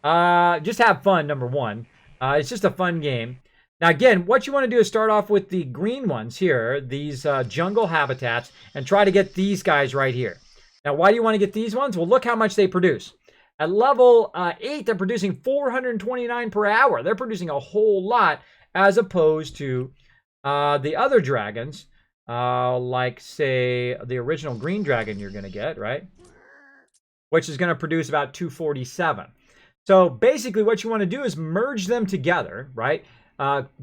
[SPEAKER 1] Just have fun, number one. It's just a fun game. Now, again, what you want to do is start off with the green ones here, these jungle habitats, and try to get these guys right here. Now, why do you want to get these ones? Well, look how much they produce. At level 8, they're producing 429 per hour. They're producing a whole lot as opposed to the other dragons, like, say, the original green dragon you're going to get, right? Which is going to produce about 247. So basically what you want to do is merge them together, right?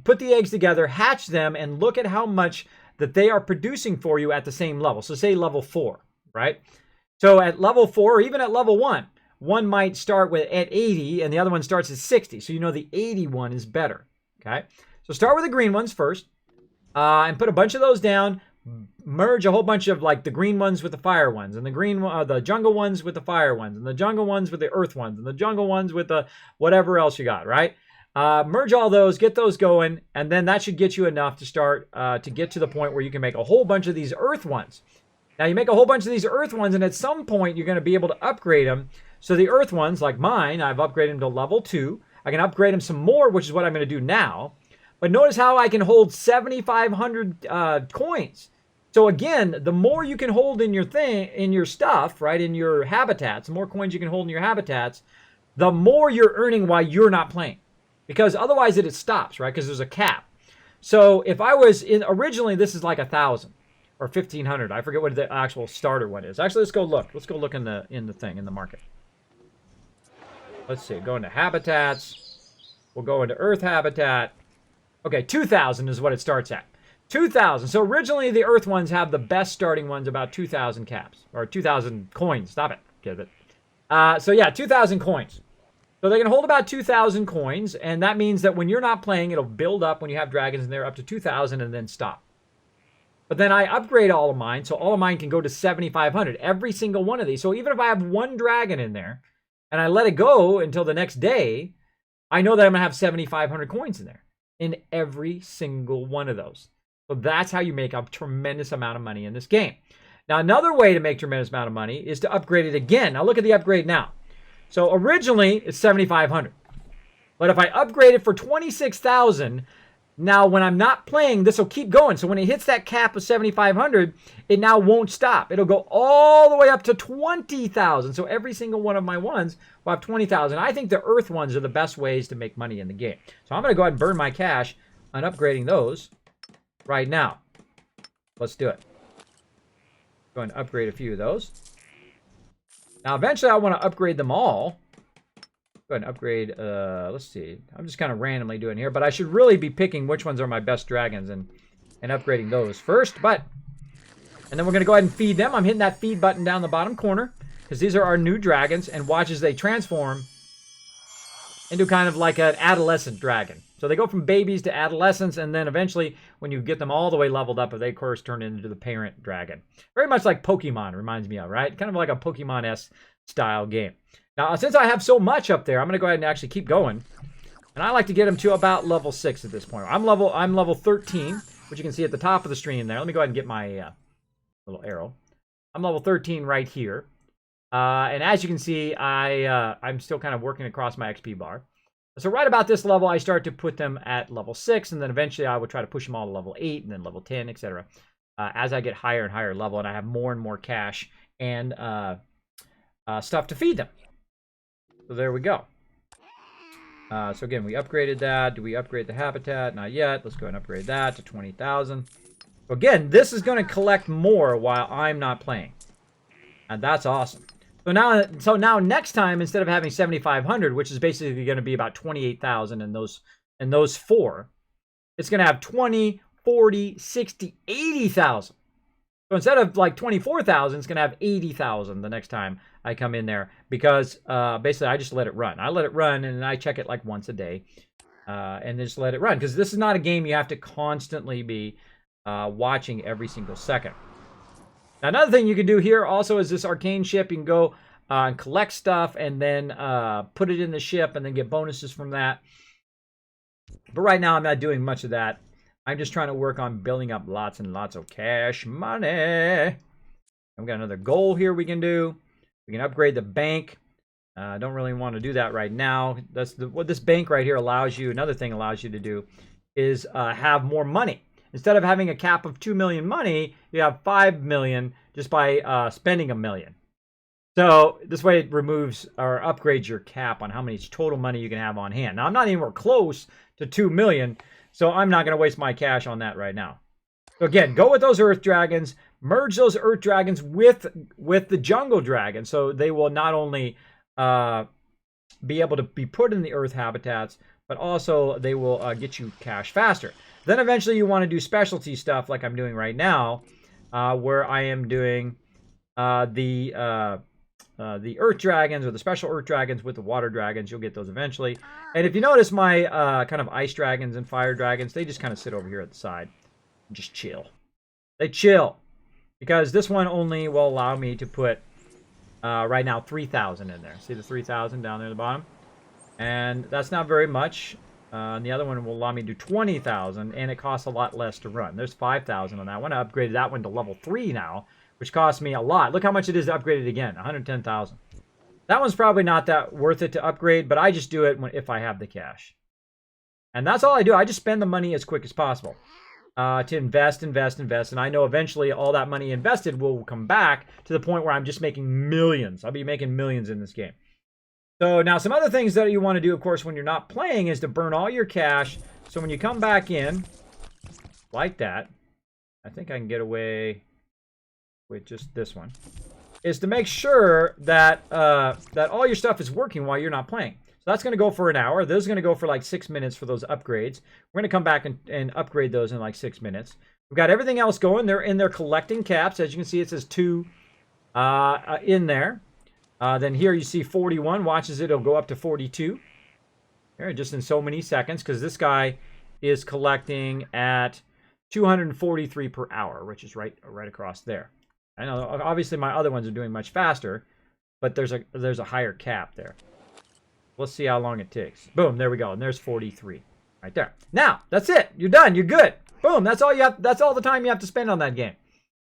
[SPEAKER 1] Put the eggs together, hatch them, and look at how much that they are producing for you at the same level. So say level 4, right? So at level 4, or even at level 1, one might start with at 80 and the other one starts at 60. So you know the 81 is better, okay? So start with the green ones first and put a bunch of those down. Merge a whole bunch of like the green ones with the fire ones, and the jungle ones with the fire ones, and the jungle ones with the earth ones, and the jungle ones with the whatever else you got, right? Merge all those, get those going, and then that should get you enough to start to get to the point where you can make a whole bunch of these earth ones. Now you make a whole bunch of these earth ones, and at some point you're going to be able to upgrade them. So the earth ones, like mine, I've upgraded them to level 2. I can upgrade them some more, which is what I'm going to do now. But notice how I can hold 7,500 coins. So again, the more you can hold in your stuff, right, in your habitats, the more coins you can hold in your habitats, the more you're earning while you're not playing. Because otherwise it stops, right, because there's a cap. So if I was originally this is like 1,000 or 1,500. I forget what the actual starter one is. Actually, let's go look. Let's go look in the market. Let's see. Go into habitats. We'll go into earth habitat. Okay, 2,000 is what it starts at. 2,000. So originally the earth ones have the best starting ones, about 2,000 caps. Or 2,000 coins. Stop it. Get it. So yeah, 2,000 coins. So they can hold about 2,000 coins, and that means that when you're not playing, it'll build up when you have dragons in there up to 2,000 and then stop. But then I upgrade all of mine, so all of mine can go to 7,500. Every single one of these. So even if I have one dragon in there, and I let it go until the next day, I know that I'm going to have 7,500 coins in there. In every single one of those. So that's how you make a tremendous amount of money in this game. Now, another way to make a tremendous amount of money is to upgrade it again. Now, look at the upgrade now. So originally, it's 7,500. But if I upgrade it for 26,000, now when I'm not playing, this will keep going. So when it hits that cap of 7,500, it now won't stop. It'll go all the way up to 20,000. So every single one of my ones will have 20,000. I think the earth ones are the best ways to make money in the game. So I'm going to go ahead and burn my cash on upgrading those right now. Let's do it. Go ahead and upgrade a few of those. Now, eventually, I want to upgrade them all. Go ahead and upgrade, let's see. I'm just kind of randomly doing here, but I should really be picking which ones are my best dragons and upgrading those first. And then we're going to go ahead and feed them. I'm hitting that feed button down the bottom corner because these are our new dragons, and watch as they transform into kind of like an adolescent dragon. So they go from babies to adolescents, and then eventually, when you get them all the way leveled up, they, of course, turn into the parent dragon. Very much like Pokemon, reminds me of, right? Kind of like a Pokemon-esque style game. Now, since I have so much up there, I'm going to go ahead and actually keep going. And I like to get them to about level 6 at this point. I'm level 13, which you can see at the top of the stream there. Let me go ahead and get my little arrow. I'm level 13 right here. And as you can see, I'm still kind of working across my XP bar. So right about this level, I start to put them at level 6, and then eventually I would try to push them all to level 8, and then level 10, etc. As I get higher and higher level, and I have more and more cash and stuff to feed them. So there we go. So again, we upgraded that. Do we upgrade the habitat? Not yet. Let's go ahead and upgrade that to 20,000. So again, this is going to collect more while I'm not playing. And that's awesome. So now next time, instead of having 7,500, which is basically going to be about 28,000 in those 4, it's going to have 20, 40, 60, 80,000. So instead of like 24,000, it's going to have 80,000 the next time I come in there, because basically I just let it run. I let it run, and I check it like once a day, and just let it run, because this is not a game you have to constantly be watching every single second. Now, another thing you can do here also is this arcane ship. You can go and collect stuff and then put it in the ship and then get bonuses from that. But right now, I'm not doing much of that. I'm just trying to work on building up lots and lots of cash money. I've got another goal here we can do. We can upgrade the bank. I don't really want to do that right now. That's what this bank right here allows you. Another thing allows you to do is have more money. Instead of having a cap of 2 million money, you have 5 million just by spending $1 million. So this way it removes or upgrades your cap on how much total money you can have on hand. Now, I'm not anywhere close to 2 million, so I'm not going to waste my cash on that right now. So again, go with those Earth Dragons. Merge those Earth Dragons with the Jungle Dragon, so they will not only be able to be put in the Earth habitats, but also they will get you cash faster. Then eventually you want to do specialty stuff like I'm doing right now, where I am doing the Earth Dragons or the special Earth Dragons with the Water Dragons. You'll get those eventually. And if you notice my kind of Ice Dragons and Fire Dragons, they just kind of sit over here at the side and just chill. They chill. Because this one only will allow me to put, right now, 3,000 in there. See the 3,000 down there at the bottom? And that's not very much. And the other one will allow me to do 20,000, and it costs a lot less to run. There's 5,000 on that one. I upgraded that one to level 3 now, which costs me a lot. Look how much it is to upgrade it again, 110,000. That one's probably not that worth it to upgrade, but I just do it if I have the cash. And that's all I do. I just spend the money as quick as possible. To invest, and I know eventually all that money invested will come back to the point where I'm just making millions. I'll be making millions in this game. So now some other things that you want to do, of course, when you're not playing is to burn all your cash. So when you come back in, like that, I think I can get away with just this one, is to make sure that, that all your stuff is working while you're not playing. So that's going to go for an hour. This is going to go for like 6 minutes for those upgrades. We're going to come back and upgrade those in like 6 minutes. We've got everything else going. They're in there collecting caps. As you can see, it says 2 in there. Then here you see 41. Watches it. It'll go up to 42. Here, just in so many seconds, because this guy is collecting at 243 per hour, which is right across there. I know, obviously, my other ones are doing much faster, but there's a higher cap there. Let's see how long it takes. Boom, there we go. And there's 43 right there. Now, that's it. You're done. You're good. Boom, that's all you have. That's all the time you have to spend on that game.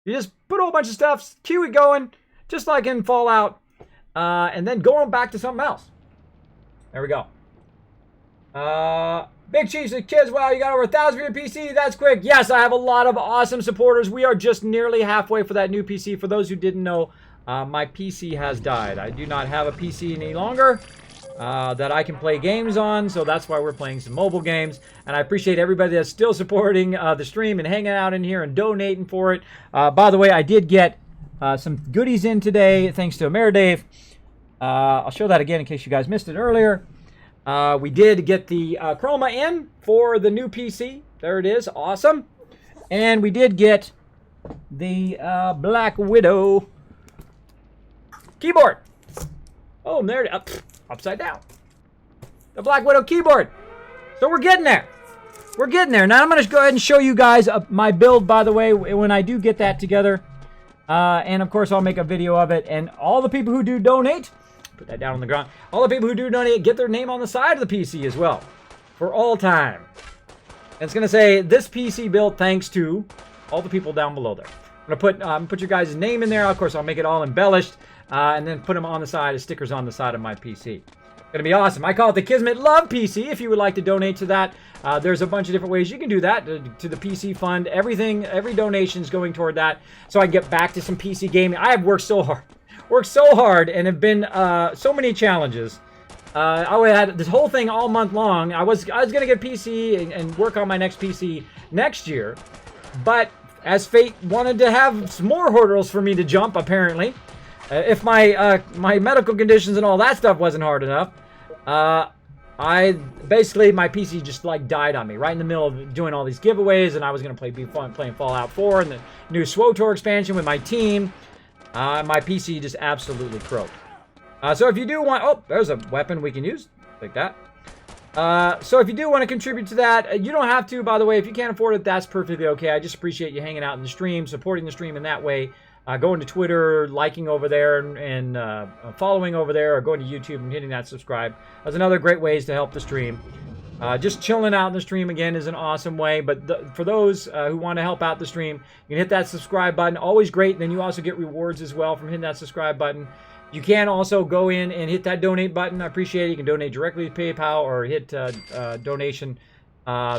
[SPEAKER 1] You just put a whole bunch of stuff, keep it going, just like in Fallout, and then go on back to something else. There we go. Big Chiefs and Kids, wow, you got over 1,000 for your PC. That's quick. Yes, I have a lot of awesome supporters. We are just nearly halfway for that new PC. For those who didn't know, my PC has died. I do not have a PC any longer. That I can play games on, so that's why we're playing some mobile games. And I appreciate everybody that's still supporting the stream and hanging out in here and donating for it. By the way, I did get some goodies in today, thanks to Ameridave. I'll show that again in case you guys missed it earlier. We did get the Chroma in for the new PC. There it is, awesome. And we did get the Black Widow keyboard. Oh, there it is. Upside down. The Black Widow keyboard. So we're getting there. We're getting there. Now I'm going to go ahead and show you guys my build, by the way, when I do get that together. And of course, I'll make a video of it. And all the people who do donate, put that down on the ground. All the people who do donate get their name on the side of the PC as well. For all time. And it's going to say, this PC built thanks to all the people down below there. I'm going to put your guys' name in there. Of course, I'll make it all embellished. And then put them on the side as stickers on the side of my PC. Gonna be awesome. I call it the Kismet Love PC. If you would like to donate to that, there's a bunch of different ways you can do that to the PC fund. Every donation is going toward that, so I can get back to some PC gaming. I have worked so hard, and have been so many challenges. I had this whole thing all month long. I was gonna get PC and work on my next PC next year, but as fate wanted to have some more hurdles for me to jump, apparently. If my my medical conditions and all that stuff wasn't hard enough, my PC just like died on me right in the middle of doing all these giveaways, and I was gonna be playing Fallout 4 and the new SWTOR expansion with my team. My PC just absolutely croaked. So if you do want, oh, there's a weapon we can use, like that. So if you do want to contribute to that, you don't have to, by the way. If you can't afford it, that's perfectly okay. I just appreciate you hanging out in the stream, supporting the stream in that way. going to Twitter, liking over there, and following over there, or going to YouTube and hitting that subscribe. That's another great ways to help the stream. Just chilling out in the stream, again, is an awesome way. But for those who want to help out the stream, you can hit that subscribe button. Always great. And then you also get rewards as well from hitting that subscribe button. You can also go in and hit that donate button. I appreciate it. You can donate directly to PayPal or hit donation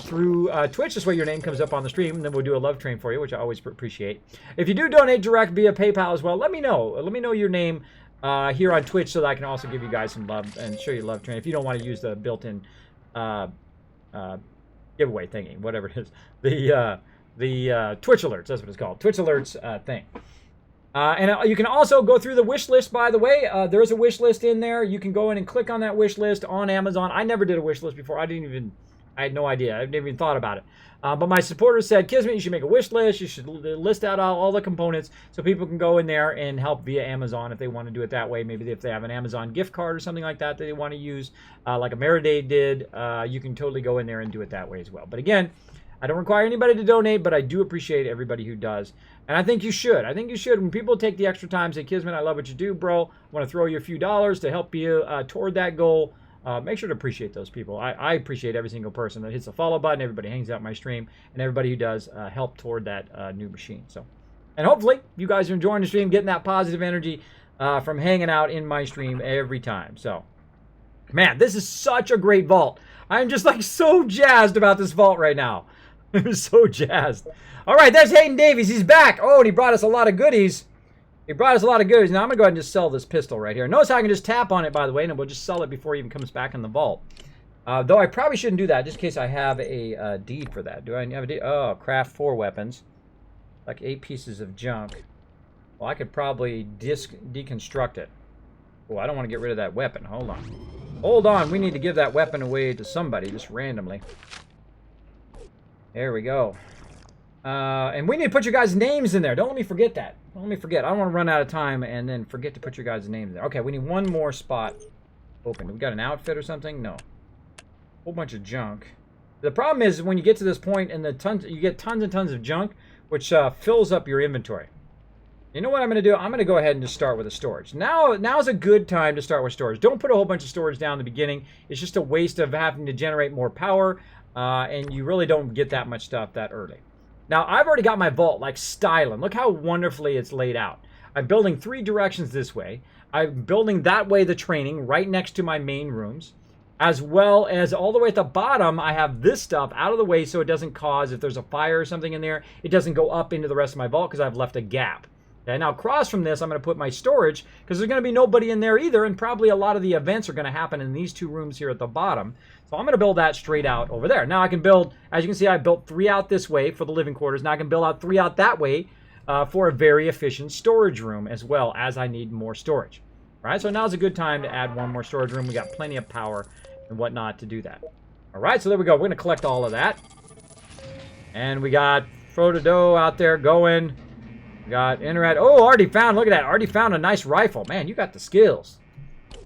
[SPEAKER 1] through Twitch. This way your name comes up on the stream, and then we'll do a love train for you, which I always appreciate. If you do donate direct via PayPal as well, let me know. Let me know your name here on Twitch so that I can also give you guys some love and show you love train. If you don't want to use the built-in giveaway thingy, whatever it is, the Twitch alerts, that's what it's called, Twitch alerts thing. And you can also go through the wish list, by the way. There is a wish list in there. You can go in and click on that wish list on Amazon. I never did a wish list before. I had no idea. I never even thought about it. But my supporters said, Kismet, you should make a wish list. You should list out all the components so people can go in there and help via Amazon if they want to do it that way. Maybe if they have an Amazon gift card or something like that they want to use, like a Meriday did, you can totally go in there and do it that way as well. But again, I don't require anybody to donate, but I do appreciate everybody who does. And I think you should. I think you should. When people take the extra time and say, Kismet, I love what you do, bro. I want to throw you a few dollars to help you toward that goal. Make sure to appreciate those people. I appreciate every single person that hits the follow button, everybody hangs out my stream, and everybody who does help toward that new machine. So, and hopefully you guys are enjoying the stream, getting that positive energy from hanging out in my stream every time. So, man, this is such a great vault. I'm just like so jazzed about this vault right now. I'm so jazzed. All right, there's Hayden Davies. He's back. Oh, and he brought us a lot of goodies. Now, I'm going to go ahead and just sell this pistol right here. Notice how I can just tap on it, by the way, and we'll just sell it before it even comes back in the vault. Though I probably shouldn't do that, just in case I have a deed for that. Do I have a deed? Oh, craft 4 weapons. Like 8 pieces of junk. Well, I could probably deconstruct it. Oh, I don't want to get rid of that weapon. Hold on. Hold on. We need to give that weapon away to somebody, just randomly. There we go. And we need to put your guys' names in there. Don't let me forget that. Don't let me forget. I don't want to run out of time and then forget to put your guys' names in there. Okay, we need one more spot open. We got an outfit or something? No. Whole bunch of junk. The problem is when you get to this point and you get tons and tons of junk, which fills up your inventory. You know what I'm going to do? I'm going to go ahead and just start with a storage. Now's a good time to start with storage. Don't put a whole bunch of storage down in the beginning. It's just a waste of having to generate more power, and you really don't get that much stuff that early. Now, I've already got my vault, like, styling. Look how wonderfully it's laid out. I'm building 3 directions this way. I'm building that way the training right next to my main rooms. As well as all the way at the bottom, I have this stuff out of the way so it doesn't cause, if there's a fire or something in there, it doesn't go up into the rest of my vault because I've left a gap. Okay, now across from this, I'm going to put my storage because there's going to be nobody in there either, and probably a lot of the events are going to happen in these 2 rooms here at the bottom. So I'm going to build that straight out over there. Now I can build, as you can see, I built 3 out this way for the living quarters. Now I can build out 3 out that way for a very efficient storage room as well, as I need more storage. All right, so now's a good time to add 1 more storage room. We got plenty of power and whatnot to do that. All right, so there we go. We're going to collect all of that. And we got Frodo out there going. We got Internet. Oh, already found, look at that. Already found a nice rifle. Man, you got the skills.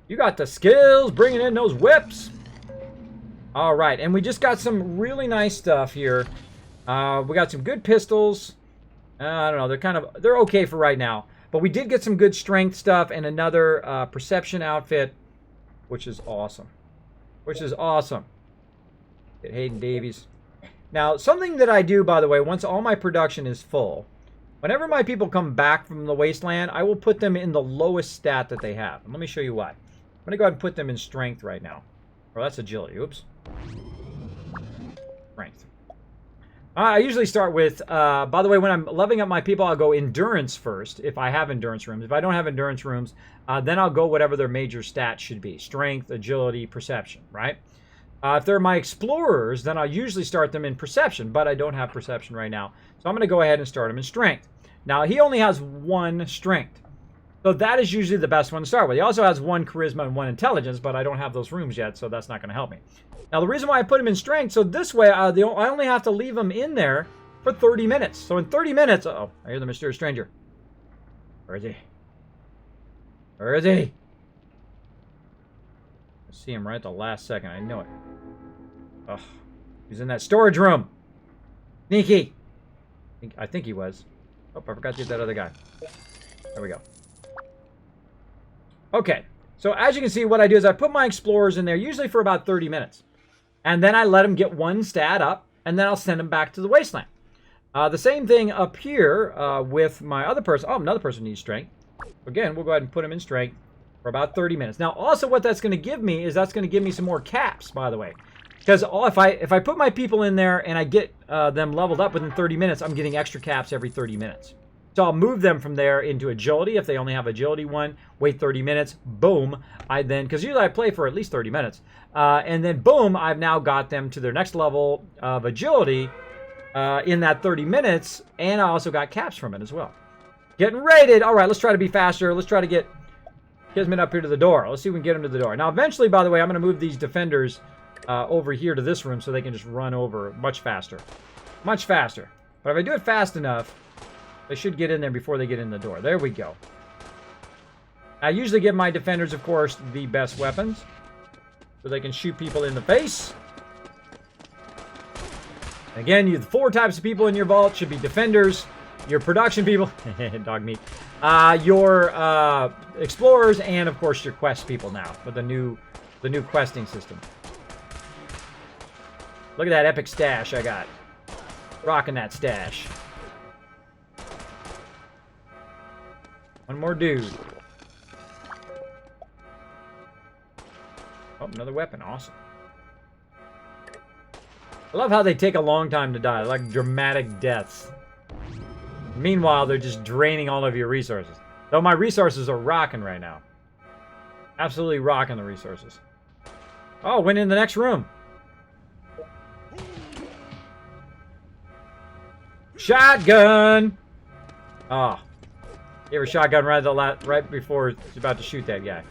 [SPEAKER 1] You got the skills bringing in those whips. All right, and we just got some really nice stuff here. We got some good pistols. I don't know, they're okay for right now. But we did get some good strength stuff and another perception outfit, which is awesome. Which is awesome. Get Hayden Davies. Now, something that I do, by the way, once all my production is full, whenever my people come back from the wasteland, I will put them in the lowest stat that they have. And let me show you why. I'm going to go ahead and put them in strength right now. Oh, that's agility. Oops. Strength. I usually start with, by the way, when I'm leveling up my people, I'll go endurance first, if I have endurance rooms. If I don't have endurance rooms, then I'll go whatever their major stats should be. Strength, agility, perception, right? If they're my explorers, then I'll usually start them in perception, but I don't have perception right now. So I'm going to go ahead and start them in strength. Now, he only has 1 strength. So that is usually the best one to start with. He also has 1 charisma and 1 intelligence, but I don't have those rooms yet, so that's not going to help me. Now, the reason why I put him in strength, so this way, I only have to leave him in there for 30 minutes. So in 30 minutes, uh-oh, I hear the mysterious stranger. Where is he? Where is he? I see him right at the last second. I know it. Oh, he's in that storage room. Sneaky. I think he was. Oh, I forgot to get that other guy. There we go. Okay. So as you can see, what I do is I put my explorers in there, usually for about 30 minutes. And then I let them get one stat up, and then I'll send them back to the wasteland. The same thing up here with my other person. Oh, another person needs strength. Again, we'll go ahead and put them in strength for about 30 minutes. Now, also what that's going to give me is that's going to give me some more caps, by the way. Because if I put my people in there and I get them leveled up within 30 minutes, I'm getting extra caps every 30 minutes. So I'll move them from there into agility if they only have agility 1. Wait 30 minutes. Boom. Because usually I play for at least 30 minutes. And then boom, I've now got them to their next level of agility in that 30 minutes. And I also got caps from it as well. Getting rated. All right, let's try to be faster. Let's try to get Kismet up here to the door. Let's see if we can get him to the door. Now, eventually, by the way, I'm going to move these defenders over here to this room so they can just run over much faster. Much faster. But if I do it fast enough, they should get in there before they get in the door. There we go. I usually give my defenders, of course, the best weapons, so they can shoot people in the face. Again, you have 4 types of people in your vault. Should be defenders, your production people, dog meat, your explorers, and of course your quest people now with the new questing system. Look at that epic stash I got. Rocking that stash. One more dude. Oh, another weapon. Awesome. I love how they take a long time to die. Like dramatic deaths. Meanwhile, they're just draining all of your resources. Though my resources are rocking right now. Absolutely rocking the resources. Oh, went in the next room. Shotgun! Oh. Gave her a shotgun right before she's about to shoot that guy.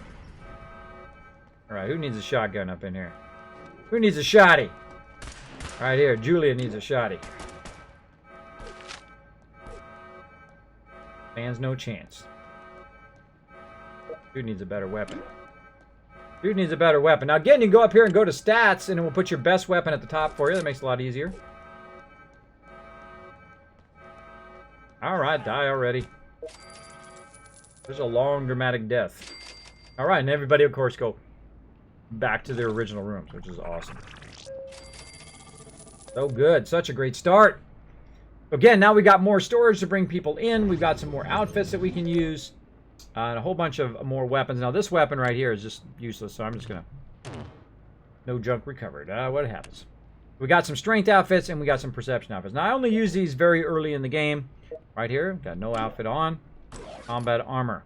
[SPEAKER 1] Alright, who needs a shotgun up in here? Who needs a shotty? Right here, Julia needs a shotty. Stands no chance. Dude needs a better weapon. Dude needs a better weapon. Now again, you can go up here and go to stats, and it will put your best weapon at the top for you. That makes it a lot easier. Alright, die already. There's a long, dramatic death. Alright, and everybody, of course, go back to their original rooms, which is awesome. So good. Such a great start. Again, now we got more storage to bring people in. We've got some more outfits that we can use. And a whole bunch of more weapons. Now, this weapon right here is just useless, so I'm just going to... No junk recovered. What happens? We got some strength outfits, and we got some perception outfits. Now, I only use these very early in the game. Right here, got no outfit on. Combat armor.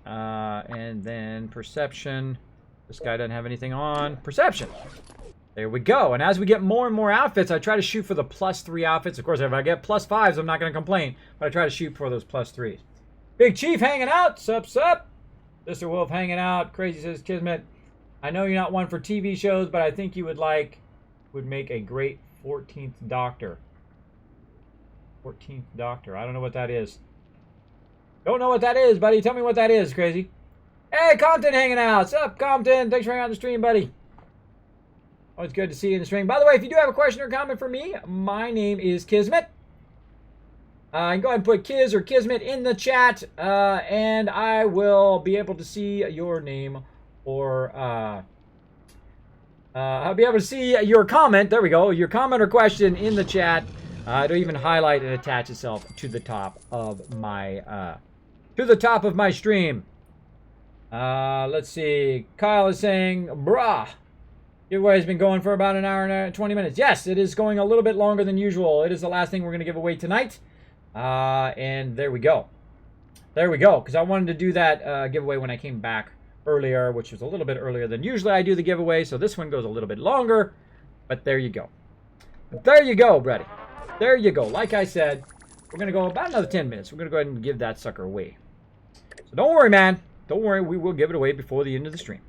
[SPEAKER 1] And then perception. This guy doesn't have anything on. Perception. There we go. And as we get more and more outfits, I try to shoot for the +3 outfits. Of course, if I get +5s, I'm not going to complain. But I try to shoot for those +3s. Big Chief hanging out. Sup, sup. Mr. Wolf hanging out. Crazy says, Kismet, I know you're not one for TV shows, but I think you would make a great 14th Doctor. 14th Doctor. I don't know what that is. Don't know what that is, buddy. Tell me what that is, Crazy. Hey, Compton hanging out. Sup, Compton? Thanks for hanging out on the stream, buddy. Always good to see you in the stream. By the way, if you do have a question or comment for me, my name is Kismet. You can go ahead and put Kiz or Kismet in the chat, and I will be able to see your name, or I'll be able to see your comment. There we go. Your comment or question in the chat. It'll even highlight and attach itself to the top of my stream. Let's see. Kyle is saying, brah. Giveaway has been going for about an hour and 20 minutes. Yes, it is going a little bit longer than usual. It is the last thing we're going to give away tonight. And there we go. There we go. Because I wanted to do that giveaway when I came back earlier, which was a little bit earlier than usually I do the giveaway. So this one goes a little bit longer. But there you go. There you go, buddy. There you go. Like I said, we're going to go about another 10 minutes. We're going to go ahead and give that sucker away. So don't worry, man. Don't worry. We will give it away before the end of the stream.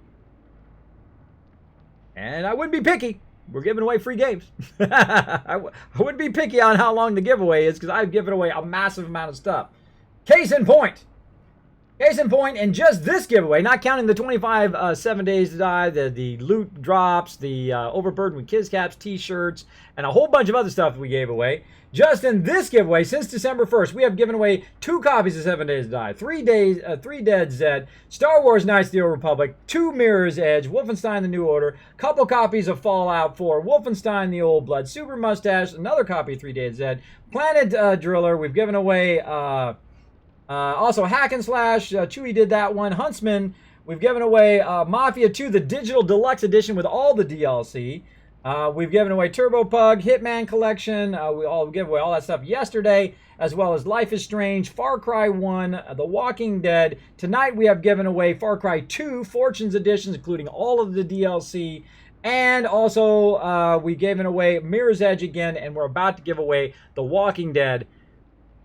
[SPEAKER 1] And I wouldn't be picky. We're giving away free games. I wouldn't be picky on how long the giveaway is because I've given away a massive amount of stuff. Case in point. Case in point, in just this giveaway, not counting the 25 7 days to die, the loot drops, the overburden with kids caps, t-shirts, and a whole bunch of other stuff we gave away. Just in this giveaway, since December 1st, we have given away 2 copies of 7 Days to Die, 3 Dead Zed, Star Wars Knights of the Old Republic, 2 Mirror's Edge, Wolfenstein The New Order, couple copies of Fallout 4, Wolfenstein The Old Blood, Super Mustache, another copy of 3 Days Zed, Planet Driller. We've given away also Hack and Slash. Chewy did that one. Huntsman. We've given away Mafia 2, the digital deluxe edition with all the DLC. We've given away Turbo Pug, Hitman Collection. We gave away all that stuff yesterday, as well as Life is Strange, Far Cry 1, The Walking Dead. Tonight we have given away Far Cry 2 Fortunes Editions, including all of the DLC. And also we gave away Mirror's Edge again, and we're about to give away The Walking Dead.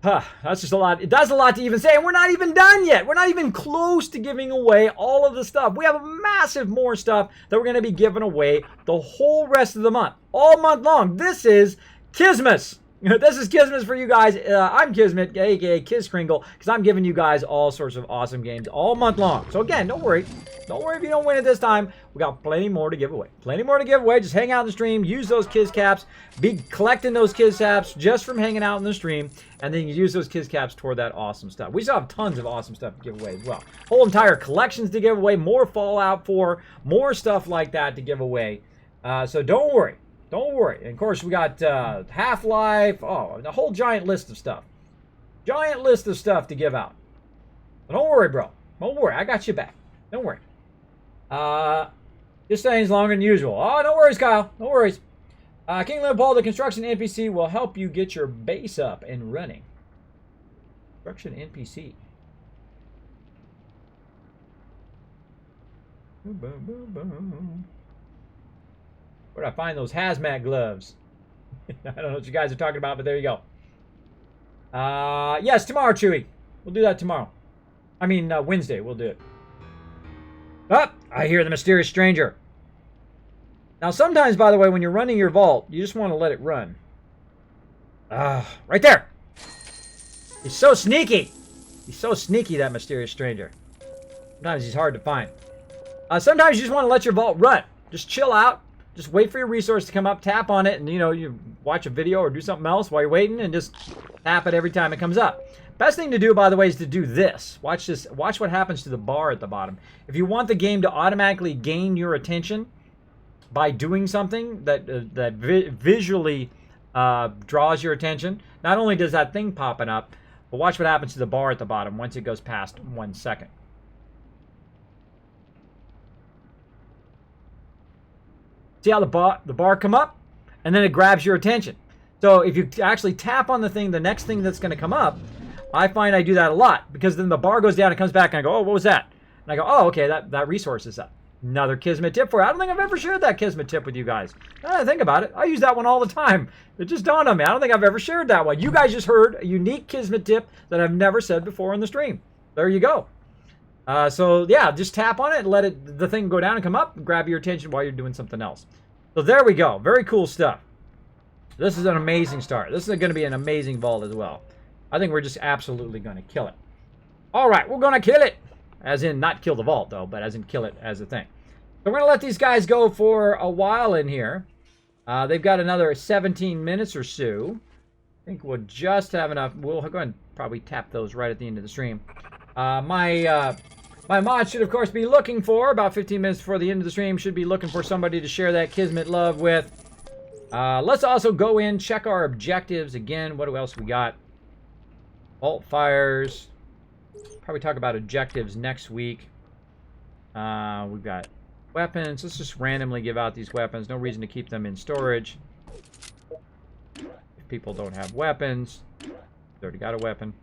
[SPEAKER 1] That's just a lot. It does a lot to even say, and we're not even done yet. We're not even close to giving away all of the stuff. We have a massive more stuff that we're going to be giving away the whole rest of the month, all month long. This is Kismet. This is Kismet for you guys. I'm Kismet, aka Kiz Kringle, because I'm giving you guys all sorts of awesome games all month long. So again, don't worry. Don't worry if you don't win it this time. We got plenty more to give away. Plenty more to give away. Just hang out in the stream. Use those Kiz caps. Be collecting those Kiz caps just from hanging out in the stream. And then you use those Kiz caps toward that awesome stuff. We still have tons of awesome stuff to give away as well. Whole entire collections to give away. More Fallout 4. More stuff like that to give away. So don't worry. Don't worry. And of course, we got Half-Life. Oh, a whole giant list of stuff. Giant list of stuff to give out. But don't worry, bro. Don't worry. I got you back. Don't worry. This thing's longer than usual. Oh, no worries, Kyle. No worries. King Leopold, the construction NPC will help you get your base up and running. Construction NPC. Boom, boom, boom, boom. Where'd I find those hazmat gloves? I don't know what you guys are talking about, but there you go. Yes, tomorrow, Chewy. We'll do that tomorrow. I mean, Wednesday, we'll do it. Oh, I hear the mysterious stranger. Now, sometimes, by the way, when you're running your vault, you just want to let it run. Right there. He's so sneaky. He's so sneaky, that mysterious stranger. Sometimes he's hard to find. Sometimes you just want to let your vault run. Just chill out. Just wait for your resource to come up, tap on it, and you watch a video or do something else while you're waiting, and just tap it every time it comes up. Best thing to do, by the way, is to do this. Watch this. Watch what happens to the bar at the bottom. If you want the game to automatically gain your attention by doing something that visually draws your attention, not only does that thing popping up, but watch what happens to the bar at the bottom once it goes past 1 second. See how the bar come up? And then it grabs your attention. So if you actually tap on the thing, the next thing that's going to come up, I find I do that a lot. Because then the bar goes down, it comes back, and I go, oh, what was that? And I go, oh, okay, that resource is up. Another Kismet tip for you. I don't think I've ever shared that Kismet tip with you guys. Think about it. I use that one all the time. It just dawned on me. I don't think I've ever shared that one. You guys just heard a unique Kismet tip that I've never said before in the stream. There you go. So yeah, just tap on it and let the thing go down and come up and grab your attention while you're doing something else. So there we go. Very cool stuff. This is an amazing start. This is going to be an amazing vault as well. I think we're just absolutely going to kill it. All right, we're going to kill it. As in, not kill the vault, though, but as in kill it as a thing. So we're going to let these guys go for a while in here. They've got another 17 minutes or so. I think we'll just have enough. We'll go ahead and probably tap those right at the end of the stream. My mod should, of course, be looking for, about 15 minutes before the end of the stream, should be looking for somebody to share that Kismet love with. Let's also go in, check our objectives. Again, what else we got? Vault fires. Probably talk about objectives next week. We've got weapons. Let's just randomly give out these weapons. No reason to keep them in storage. If people don't have weapons, they already got a weapon.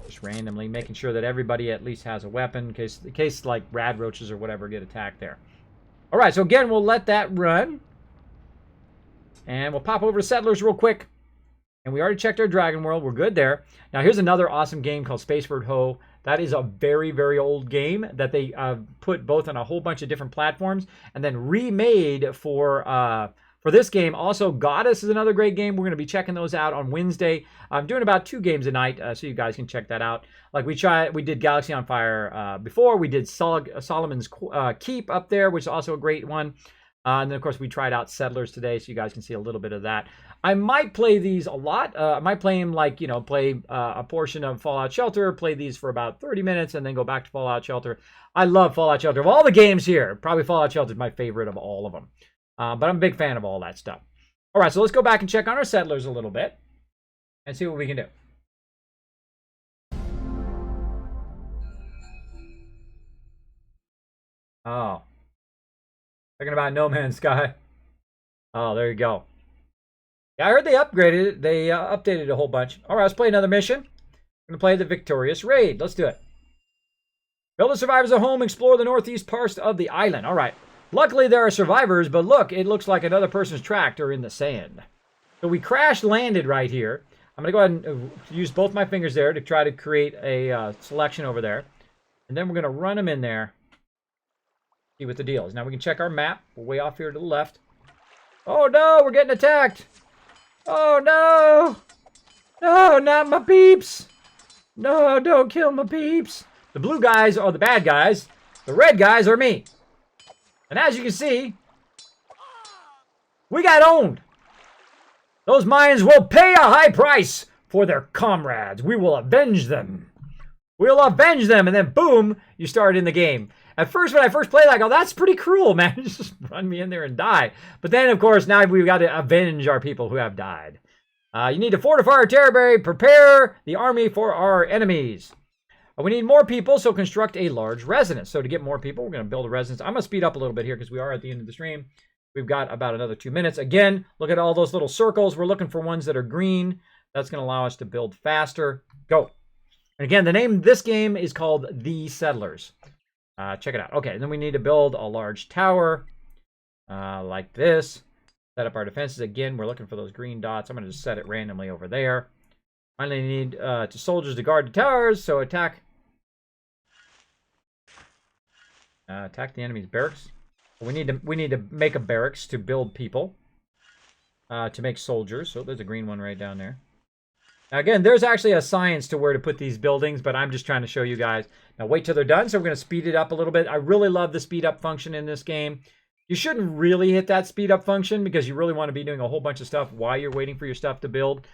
[SPEAKER 1] Just randomly making sure that everybody at least has a weapon in case like rad roaches or whatever get attacked there. All right, so again, we'll let that run. And we'll pop over to Settlers real quick. And we already checked our Dragon World. We're good there. Now, here's another awesome game called Spacebird Ho. That is a very, very old game that they put both on a whole bunch of different platforms and then remade for for this game. Also, Goddess is another great game. We're going to be checking those out on Wednesday. I'm doing about 2 games a night, so you guys can check that out. Like we did Galaxy on Fire before. We did Solomon's Keep up there, which is also a great one. And then, of course, we tried out Settlers today, so you guys can see a little bit of that. I might play these a lot. I might play them like, play a portion of Fallout Shelter, play these for about 30 minutes, and then go back to Fallout Shelter. I love Fallout Shelter. Of all the games here, probably Fallout Shelter is my favorite of all of them. But I'm a big fan of all that stuff. All right, so let's go back and check on our Settlers a little bit and see what we can do. Oh. Talking about No Man's Sky. Oh, there you go. Yeah, I heard they upgraded it. They updated a whole bunch. All right, let's play another mission. We're going to play the Victorious Raid. Let's do it. Build the survivors a home. Explore the northeast parts of the island. All right. Luckily, there are survivors, but look, it looks like another person's tractor in the sand. So we crash landed right here. I'm going to go ahead and use both my fingers there to try to create a selection over there. And then we're going to run them in there. See what the deal is. Now we can check our map. We're way off here to the left. Oh no, we're getting attacked. Oh no. No, not my peeps. No, don't kill my peeps. The blue guys are the bad guys. The red guys are me. And as you can see, we got owned. Those Mayans will pay a high price for their comrades. We will avenge them. We'll avenge them. And then boom, you start in the game. At first, when I first played that, I go, that's pretty cruel, man. Just run me in there and die. But then, of course, now we've got to avenge our people who have died. You need to fortify our territory, prepare the army for our enemies. We need more people, so construct a large residence. So to get more people, we're going to build a residence. I'm going to speed up a little bit here because we are at the end of the stream. We've got about another 2 minutes. Again, look at all those little circles. We're looking for ones that are green. That's going to allow us to build faster. Go. And again, the name of this game is called The Settlers. Check it out. Okay, then we need to build a large tower like this. Set up our defenses. Again, we're looking for those green dots. I'm going to just set it randomly over there. Finally, need soldiers to guard the towers. So attack the enemy's barracks. We need to make a barracks to build people. To make soldiers. So there's a green one right down there. Now again, there's actually a science to where to put these buildings, but I'm just trying to show you guys. Now wait till they're done, so we're going to speed it up a little bit. I really love the speed up function in this game. You shouldn't really hit that speed up function because you really want to be doing a whole bunch of stuff while you're waiting for your stuff to build.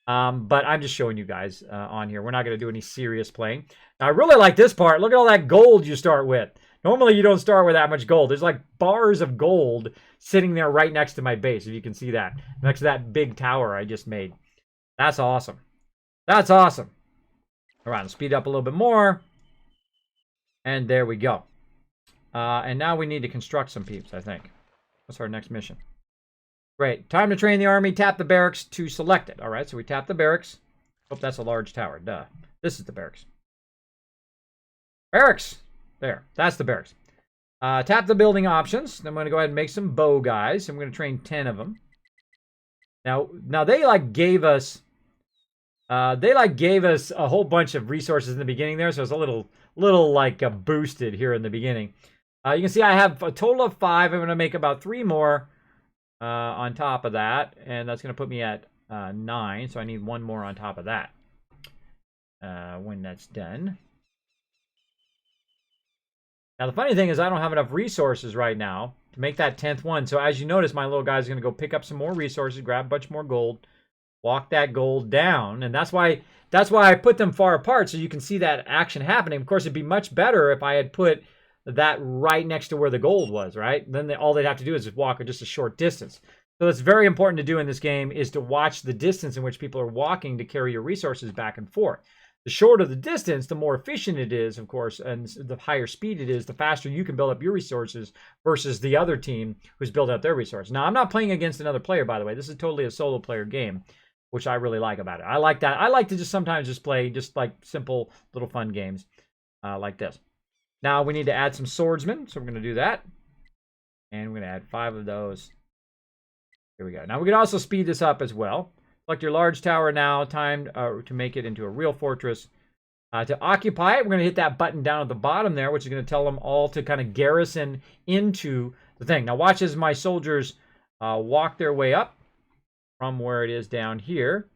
[SPEAKER 1] But I'm just showing you guys on here. We're not going to do any serious playing. Now I really like this part. Look at all that gold you start with. Normally you don't start with that much gold. There's like bars of gold sitting there right next to my base, if you can see that. Next to that big tower I just made. That's awesome. That's awesome. All right, let's speed up a little bit more. And there we go. And now we need to construct some peeps, I think. What's our next mission? Great. Time to train the army. Tap the barracks to select it. All right, so we tap the barracks. Oh, that's a large tower. Duh. This is the barracks. Barracks. There. That's the barracks. Tap the building options. Then I'm going to go ahead and make some bow guys. I'm going to train 10 of them. Now they like gave us... gave us a whole bunch of resources in the beginning there, so it's a little boosted here in the beginning. You can see I have a total of 5. I'm going to make about 3 more on top of that, and that's going to put me at 9. So I need 1 more on top of that when that's done. Now the funny thing is I don't have enough resources right now to make that 10th one. So as you notice, my little guy's going to go pick up some more resources, grab a bunch more gold. Walk that gold down, and that's why I put them far apart so you can see that action happening. Of course, it'd be much better if I had put that right next to where the gold was, right? Then all they'd have to do is just walk just a short distance. So it's very important to do in this game is to watch the distance in which people are walking to carry your resources back and forth. The shorter the distance, the more efficient it is, of course, and the higher speed it is, the faster you can build up your resources versus the other team who's built up their resources. Now, I'm not playing against another player, by the way. This is totally a solo player game, which I really like about it. I like that. I like to just sometimes just play just like simple little fun games like this. Now we need to add some swordsmen, so we're going to do that. And we're going to add 5 of those. Here we go. Now we can also speed this up as well. Select your large tower now. Time to make it into a real fortress. To occupy it, we're going to hit that button down at the bottom there, which is going to tell them all to kind of garrison into the thing. Now watch as my soldiers walk their way up from where it is down here.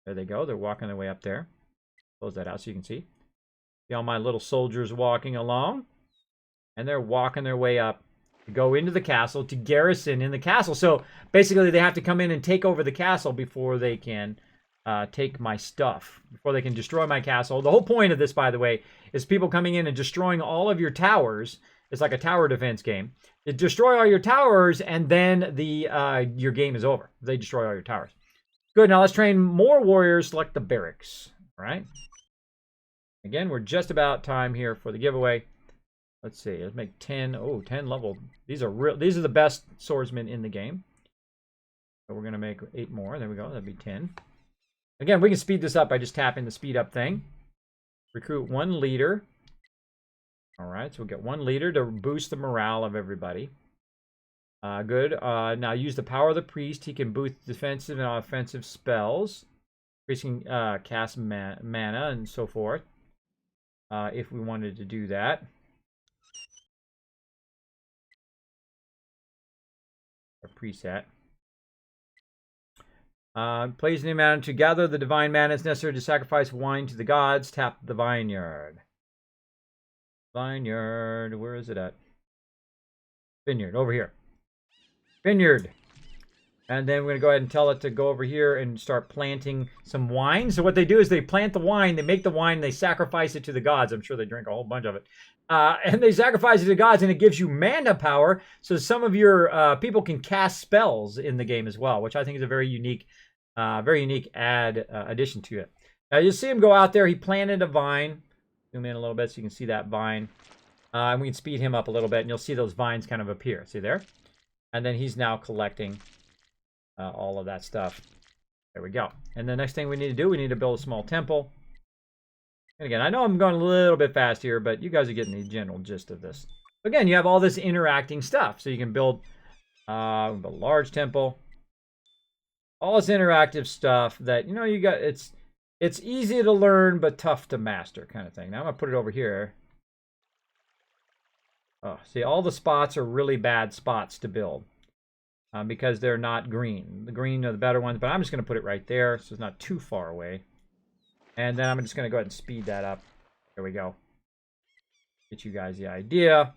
[SPEAKER 1] There they go. They're walking their way up there. Close that out so you can see. See all my little soldiers walking along. And they're walking their way up to go into the castle, to garrison in the castle. So basically they have to come in and take over the castle before they can take my stuff, before they can destroy my castle. The whole point of this, by the way, is people coming in and destroying all of your towers. It's like a tower defense game. You destroy all your towers, and then your game is over. They destroy all your towers. Good, now let's train more warriors. Select the barracks. All right. Again, we're just about time here for the giveaway. Let's see. Let's make 10. Oh, 10 level. These are the best swordsmen in the game. So we're going to make 8 more. There we go. That'd be 10. Again, we can speed this up by just tapping the speed up thing. Recruit 1 leader. All right, so we'll get 1 leader to boost the morale of everybody. Good. Now use the power of the priest. He can boost defensive and offensive spells, increasing cast mana and so forth. If we wanted to do that. A preset. Plays the mana to gather the divine mana. It's necessary to sacrifice wine to the gods. Tap the vineyard. Vineyard, where is it at? Vineyard, over here. Vineyard. And then we're going to go ahead and tell it to go over here and start planting some wine. So what they do is they plant the wine, they make the wine, they sacrifice it to the gods. I'm sure they drink a whole bunch of it. And they sacrifice it to gods, and it gives you mana power. So some of your people can cast spells in the game as well, which I think is a very unique addition to it. Now you see him go out there. He planted a vine. Zoom in a little bit so you can see that vine. And we can speed him up a little bit, and you'll see those vines kind of appear. See there? And then he's now collecting all of that stuff. There we go. And the next thing we need to do, we need to build a small temple. And again, I know I'm going a little bit fast here, but you guys are getting the general gist of this. Again, you have all this interacting stuff. So you can build a large temple. All this interactive stuff that, you know, you got, it's easy to learn, but tough to master kind of thing. Now I'm going to put it over here. Oh, see, all the spots are really bad spots to build because they're not green. The green are the better ones, but I'm just going to put it right there so it's not too far away. And then I'm just going to go ahead and speed that up. There we go. Get you guys the idea.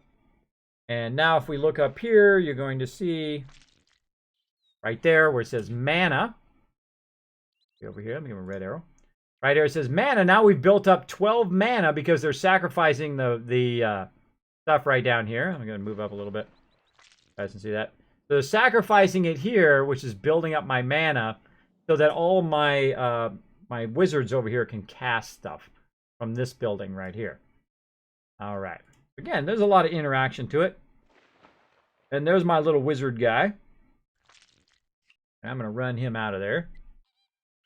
[SPEAKER 1] And now if we look up here, you're going to see right there where it says mana. Over here, let me give him a red arrow. Right here it says mana. Now we've built up 12 mana because they're sacrificing the stuff right down here. I'm going to move up a little bit. You guys can see that. So they're sacrificing it here, which is building up my mana so that all my my wizards over here can cast stuff from this building right here. All right. Again, there's a lot of interaction to it. And there's my little wizard guy. I'm going to run him out of there.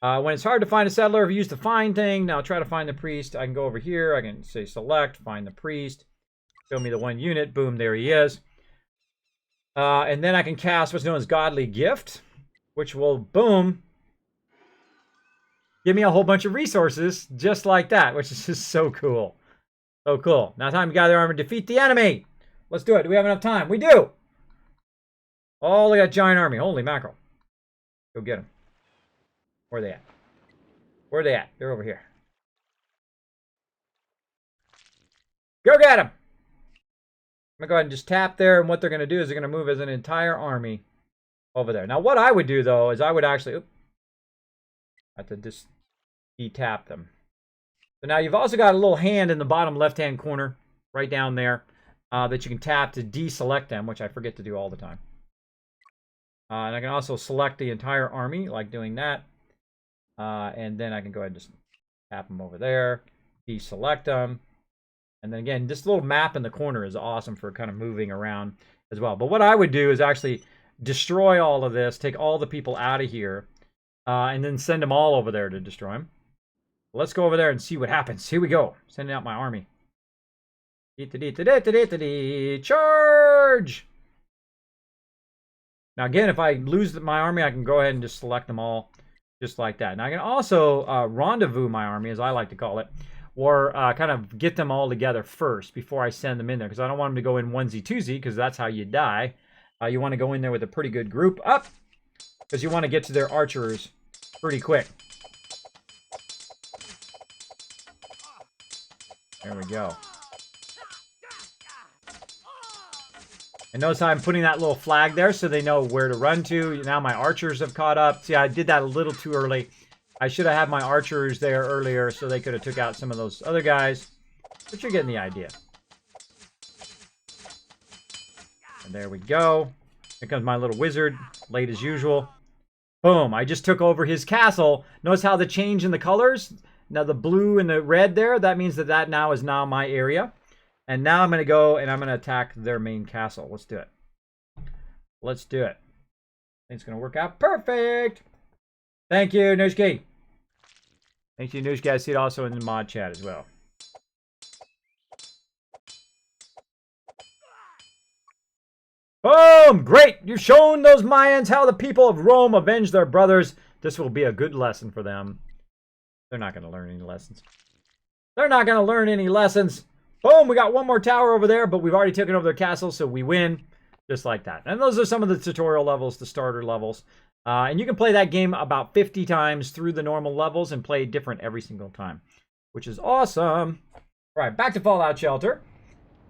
[SPEAKER 1] When it's hard to find a settler, if you use the find thing, now try to find the priest. I can go over here. I can say select, find the priest. Show me the 1 unit. Boom, there he is. And then I can cast what's known as Godly Gift, which will, boom, give me a whole bunch of resources just like that, which is just so cool. So cool. Now time to gather armor and defeat the enemy. Let's do it. Do we have enough time? We do. Oh, look at that giant army. Holy mackerel. Go get them. Where are they at? Where are they at? They're over here. Go get them. I'm going to go ahead and just tap there, and what they're going to do is they're going to move as an entire army over there. Now, what I would do, though, is I would actually have to just de-tap them. So now you've also got a little hand in the bottom left-hand corner, right down there, that you can tap to deselect them, which I forget to do all the time. And I can also select the entire army, like doing that. And then I can go ahead and just tap them over there, deselect them. And then again, this little map in the corner is awesome for kind of moving around as well. But what I would do is actually destroy all of this, take all the people out of here, and then send them all over there to destroy them. Let's go over there and see what happens. Here we go. Sending out my army. Charge! Now again, if I lose my army, I can go ahead and just select them all just like that. Now I can also rendezvous my army, as I like to call it, or kind of get them all together first before I send them in there, because I don't want them to go in onesie-twosie, because that's how you die. You want to go in there with a pretty good group up, because you want to get to their archers pretty quick. There we go. And notice how I'm putting that little flag there so they know where to run to. Now my archers have caught up. See, I did that a little too early. I should have had my archers there earlier so they could have took out some of those other guys. But you're getting the idea. And there we go. Here comes my little wizard, late as usual. Boom, I just took over his castle. Notice how the change in the colors? Now the blue and the red there, that means that now is now my area. And now I'm going to go and I'm going to attack their main castle. Let's do it. Let's do it. I think it's going to work out perfect. Thank you, Nushki. Thank you, Nushki. I see it also in the mod chat as well. Boom! Great! You've shown those Mayans how the people of Rome avenged their brothers. This will be a good lesson for them. They're not going to learn any lessons. They're not going to learn any lessons. Boom! We got one more tower over there, but we've already taken over their castle, so we win. Just like that. And those are some of the tutorial levels, the starter levels. And you can play that game about 50 times through the normal levels and play different every single time, which is awesome. All right, back to Fallout Shelter.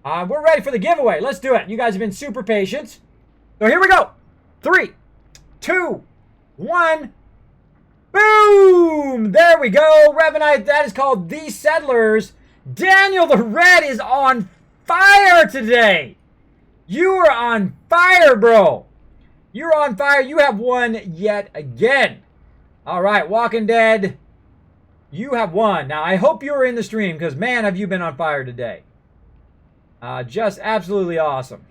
[SPEAKER 1] We're ready for the giveaway. Let's do it. You guys have been super patient. So here we go. 3, 2, 1. Boom! There we go. Revenite, that is called The Settlers. Daniel the Red is on fire today. You are on fire, bro. You're on fire. You have won yet again. All right, Walking Dead. You have won. Now, I hope you were in the stream because, man, have you been on fire today. Just absolutely awesome.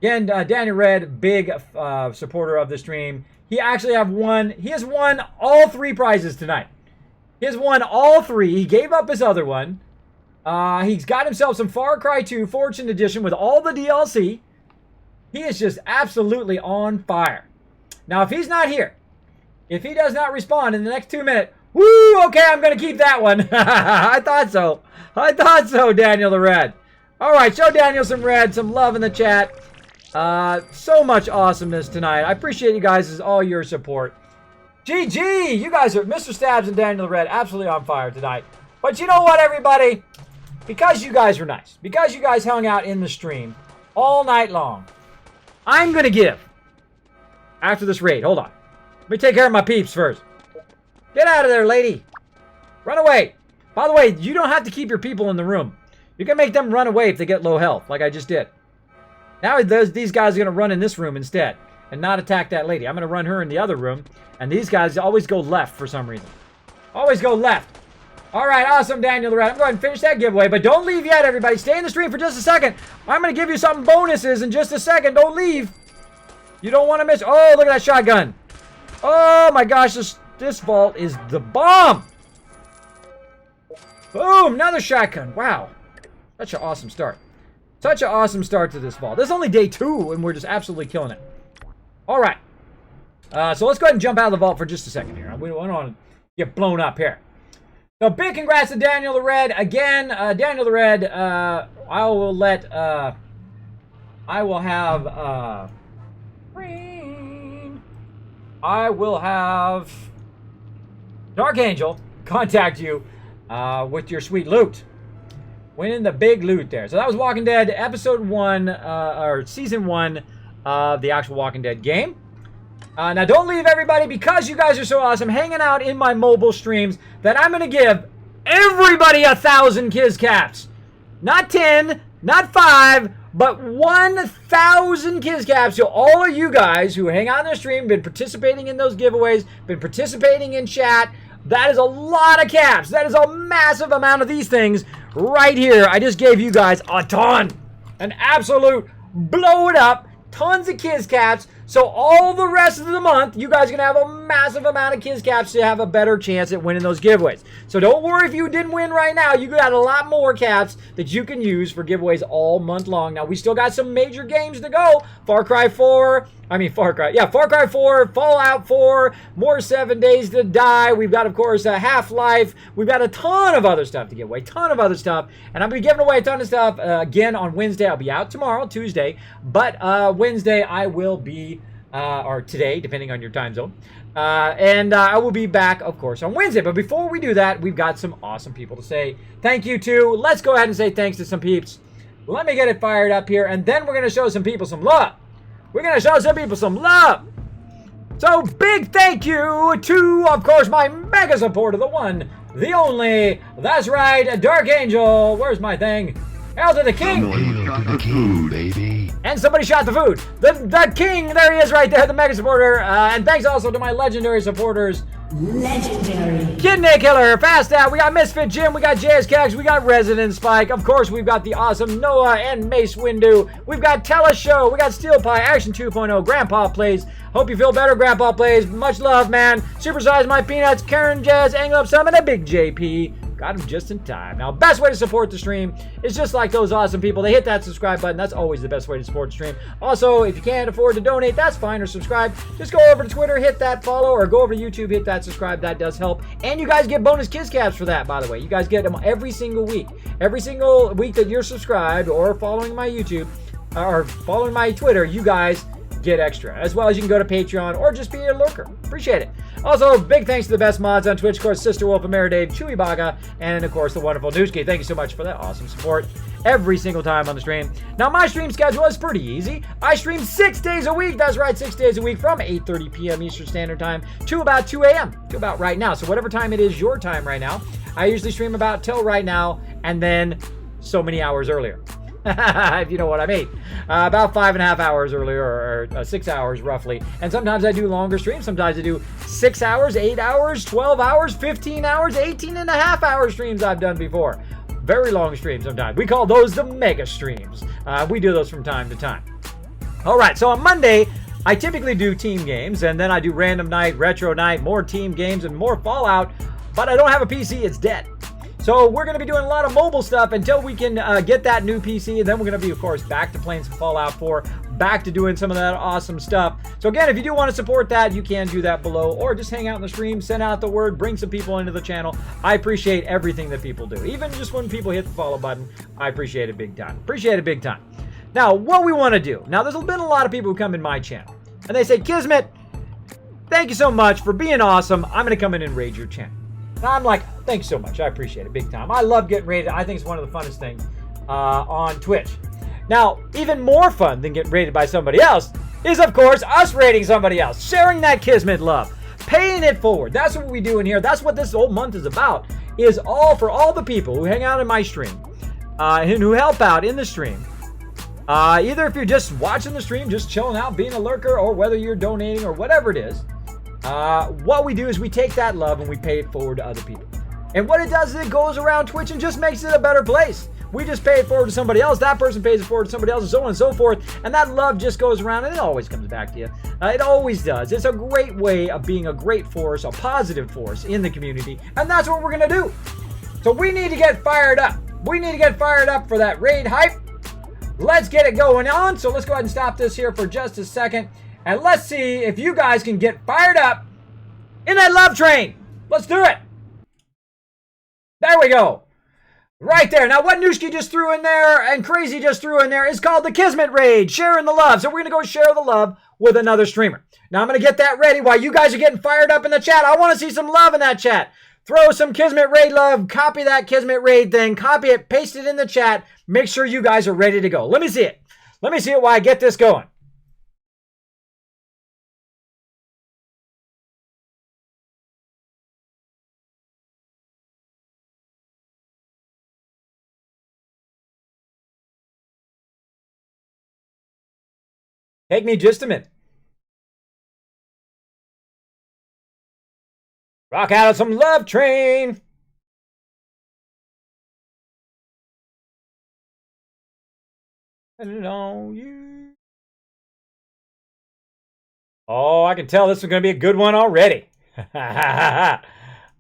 [SPEAKER 1] Again, Daniel Red, big supporter of the stream. He actually he has won all 3 prizes tonight. He has won all 3. He gave up his other one. He's got himself some Far Cry 2 Fortune Edition with all the DLC. He is just absolutely on fire. Now, if he's not here, if he does not respond in the next 2 minutes, woo, okay, I'm going to keep that one. I thought so. I thought so, Daniel the Red. All right, show Daniel some red, some love in the chat. So much awesomeness tonight. I appreciate you guys' all your support. GG! You guys are, Mr. Stabs and Daniel the Red, absolutely on fire tonight. But you know what, everybody? Because you guys were nice, because you guys hung out in the stream all night long, I'm going to give, after this raid, hold on. Let me take care of my peeps first. Get out of there, lady. Run away. By the way, you don't have to keep your people in the room. You can make them run away if they get low health, like I just did. Now these guys are going to run in this room instead and not attack that lady. I'm going to run her in the other room, and these guys always go left for some reason. Always go left. All right, awesome, Daniel the Red. I'm going to finish that giveaway, but don't leave yet, everybody. Stay in the stream for just a second. I'm going to give you some bonuses in just a second. Don't leave. You don't want to miss. Oh, look at that shotgun. Oh, my gosh, this vault is the bomb. Boom, another shotgun. Wow. Such an awesome start. Such an awesome start to this vault. This is only day 2, and we're just absolutely killing it. All right. So let's go ahead and jump out of the vault for just a second here. We don't want to get blown up here. So big congrats to Daniel the Red. Again, Daniel the Red, I will have Dark Angel contact you with your sweet loot. Winning the big loot there. So that was Walking Dead episode 1, or season 1 of the actual Walking Dead game. Now don't leave, everybody, because you guys are so awesome hanging out in my mobile streams that I'm going to give everybody 1,000 Kiz Caps. Not 10, not 5, but 1,000 Kiz Caps to all of you guys who hang out in the stream, been participating in those giveaways, been participating in chat. That is a lot of caps. That is a massive amount of these things right here. I just gave you guys a ton. An absolute blow it up. Tons of Kiz Caps So all the rest of the month, you guys are going to have a massive amount of Kiz Caps to have a better chance at winning those giveaways. So don't worry if you didn't win right now. You got a lot more caps that you can use for giveaways all month long. Now, we still got some major games to go. Far Cry 4, Fallout 4, more 7 Days to Die. We've got, of course, Half-Life. We've got a ton of other stuff to give away, ton of other stuff. And I'm going to be giving away a ton of stuff again on Wednesday. I'll be out tomorrow, Tuesday. But Wednesday, I will be, or today, depending on your time zone. And I will be back, of course, on Wednesday. But before we do that, we've got some awesome people to say thank you to. Let's go ahead and say thanks to some peeps. Let me get it fired up here, and then we're going to show some people some love. We're going to show some people some love. So, big thank you to, of course, my mega supporter, the one, the only, that's right, Dark Angel. Where's my thing? Hail to the king.
[SPEAKER 2] Hail to the king, baby.
[SPEAKER 1] And somebody shot the food. The king, there he is right there, the mega supporter. And thanks also to my legendary supporters.
[SPEAKER 3] Legendary.
[SPEAKER 1] Kidney Killer, Fast Out, we got Misfit Jim, we got JS Cags, we got Resident Spike, of course we've got the awesome Noah and Mace Windu, we've got Teleshow, we got Steel Pie, Action 2.0, Grandpa Plays, hope you feel better, Grandpa Plays, much love, man, Supersize My Peanuts, Karen Jazz, Angle Up Summon, and Big JP. Got him just in time. Now, best way to support the stream is just like those awesome people. They hit that subscribe button. That's always the best way to support the stream. Also, if you can't afford to donate, that's fine, or subscribe. Just go over to Twitter, hit that follow, or go over to YouTube, hit that subscribe. That does help. And you guys get bonus Kiz Caps for that, by the way. You guys get them every single week. Every single week that you're subscribed or following my YouTube or following my Twitter, you guys get extra. As well as you can go to Patreon or just be a lurker. Appreciate it. Also, big thanks to the best mods on Twitch, of course, Sister Wolf, Ameridave, Chewy Baga, and of course, the wonderful Newski. Thank you so much for that awesome support every single time on the stream. Now, my stream schedule is pretty easy. I stream 6 days a week. That's right, 6 days a week from 8:30 p.m. Eastern Standard Time to about 2 a.m. to about right now. So whatever time it is your time right now, I usually stream about till right now and then so many hours earlier. If you know what I mean. About 5.5 hours earlier, or 6 hours roughly. And sometimes I do longer streams. Sometimes I do 6 hours, 8 hours, 12 hours, 15 hours, 18.5 hour streams I've done before. Very long streams sometimes. We call those the mega streams. We do those from time to time. All right, so on Monday, I typically do team games, and then I do random night, retro night, more team games, and more Fallout. But I don't have a PC. It's dead. So we're going to be doing a lot of mobile stuff until we can get that new PC. And then we're going to be, of course, back to playing some Fallout 4, back to doing some of that awesome stuff. So again, if you do want to support that, you can do that below. Or just hang out in the stream, send out the word, bring some people into the channel. I appreciate everything that people do. Even just when people hit the follow button, I appreciate it big time. Appreciate it big time. Now, what we want to do. Now, there's been a lot of people who come in my channel. And they say, Kismet, thank you so much for being awesome. I'm going to come in and raid your channel. And I'm like, thanks so much. I appreciate it big time. I love getting rated. I think it's one of the funnest things on Twitch. Now, even more fun than getting rated by somebody else is, of course, us rating somebody else. Sharing that Kismet love. Paying it forward. That's what we do in here. That's what this whole month is about. Is all for all the people who hang out in my stream. And who help out in the stream. Either if you're just watching the stream, just chilling out, being a lurker, or whether you're donating or whatever it is. What we do is we take that love and we pay it forward to other people. And what it does is it goes around Twitch and just makes it a better place. We just pay it forward to somebody else. That person pays it forward to somebody else, and so on and so forth. And that love just goes around, and it always comes back to you. It always does. It's a great way of being a great force, a positive force in the community. And that's what we're going to do. So we need to get fired up. We need to get fired up for that raid hype. Let's get it going on. So let's go ahead and stop this here for just a second. And let's see if you guys can get fired up in that love train. Let's do it. There we go. Right there. Now, what Nooski just threw in there and Crazy just threw in there is called the Kismet Raid, sharing the love. So we're going to go share the love with another streamer. Now, I'm going to get that ready while you guys are getting fired up in the chat. I want to see some love in that chat. Throw some Kismet Raid love. Copy that Kismet Raid thing. Copy it. Paste it in the chat. Make sure you guys are ready to go. Let me see it. Let me see it while I get this going. Take me just a minute. Rock out of some love train. And on you. Oh, I can tell this is going to be a good one already.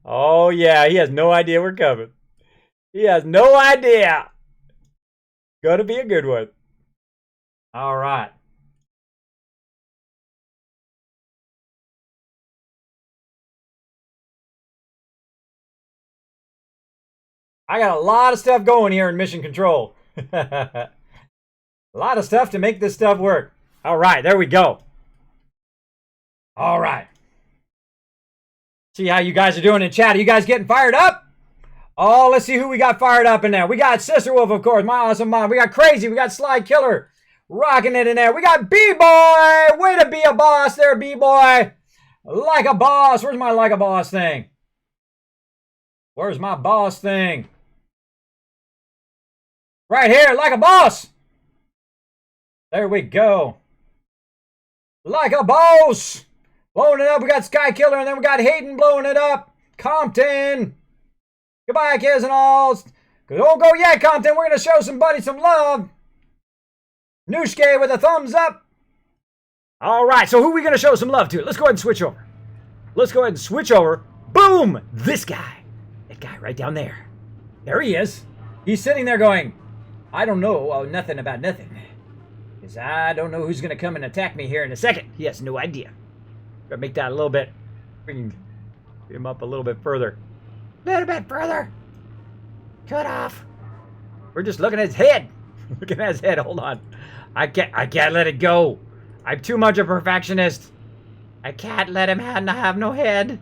[SPEAKER 1] Oh, yeah, he has no idea we're coming. He has no idea. Going to be a good one. All right. I got a lot of stuff going here in Mission Control. A lot of stuff to make this stuff work. All right, there we go. All right. See how you guys are doing in chat. Are you guys getting fired up? Oh, let's see who we got fired up in there. We got Sister Wolf, of course, my awesome mom. We got Crazy. We got Sly Killer. Rocking it in there. We got B-Boy. Way to be a boss there, B-Boy. Like a boss. Where's my like a boss thing? Where's my boss thing? Right here, like a boss. There we go. Like a boss. Blowing it up. We got Sky Killer, and then we got Hayden blowing it up. Compton. Goodbye, kids and alls. Don't go yet, Compton. We're going to show somebody some love. Nooshke with a thumbs up. All right, so who are we going to show some love to? Let's go ahead and switch over. Let's go ahead and switch over. Boom! This guy. That guy right down there. There he is. He's sitting there going, I don't know nothing about nothing. Because I don't know who's going to come and attack me here in a second. He has no idea. Gotta make that a little bit. Bring him up a little bit further. A little bit further. Cut off. We're just looking at his head. Looking at his head. Hold on. I can't let it go. I'm too much a perfectionist. I can't let him have no head.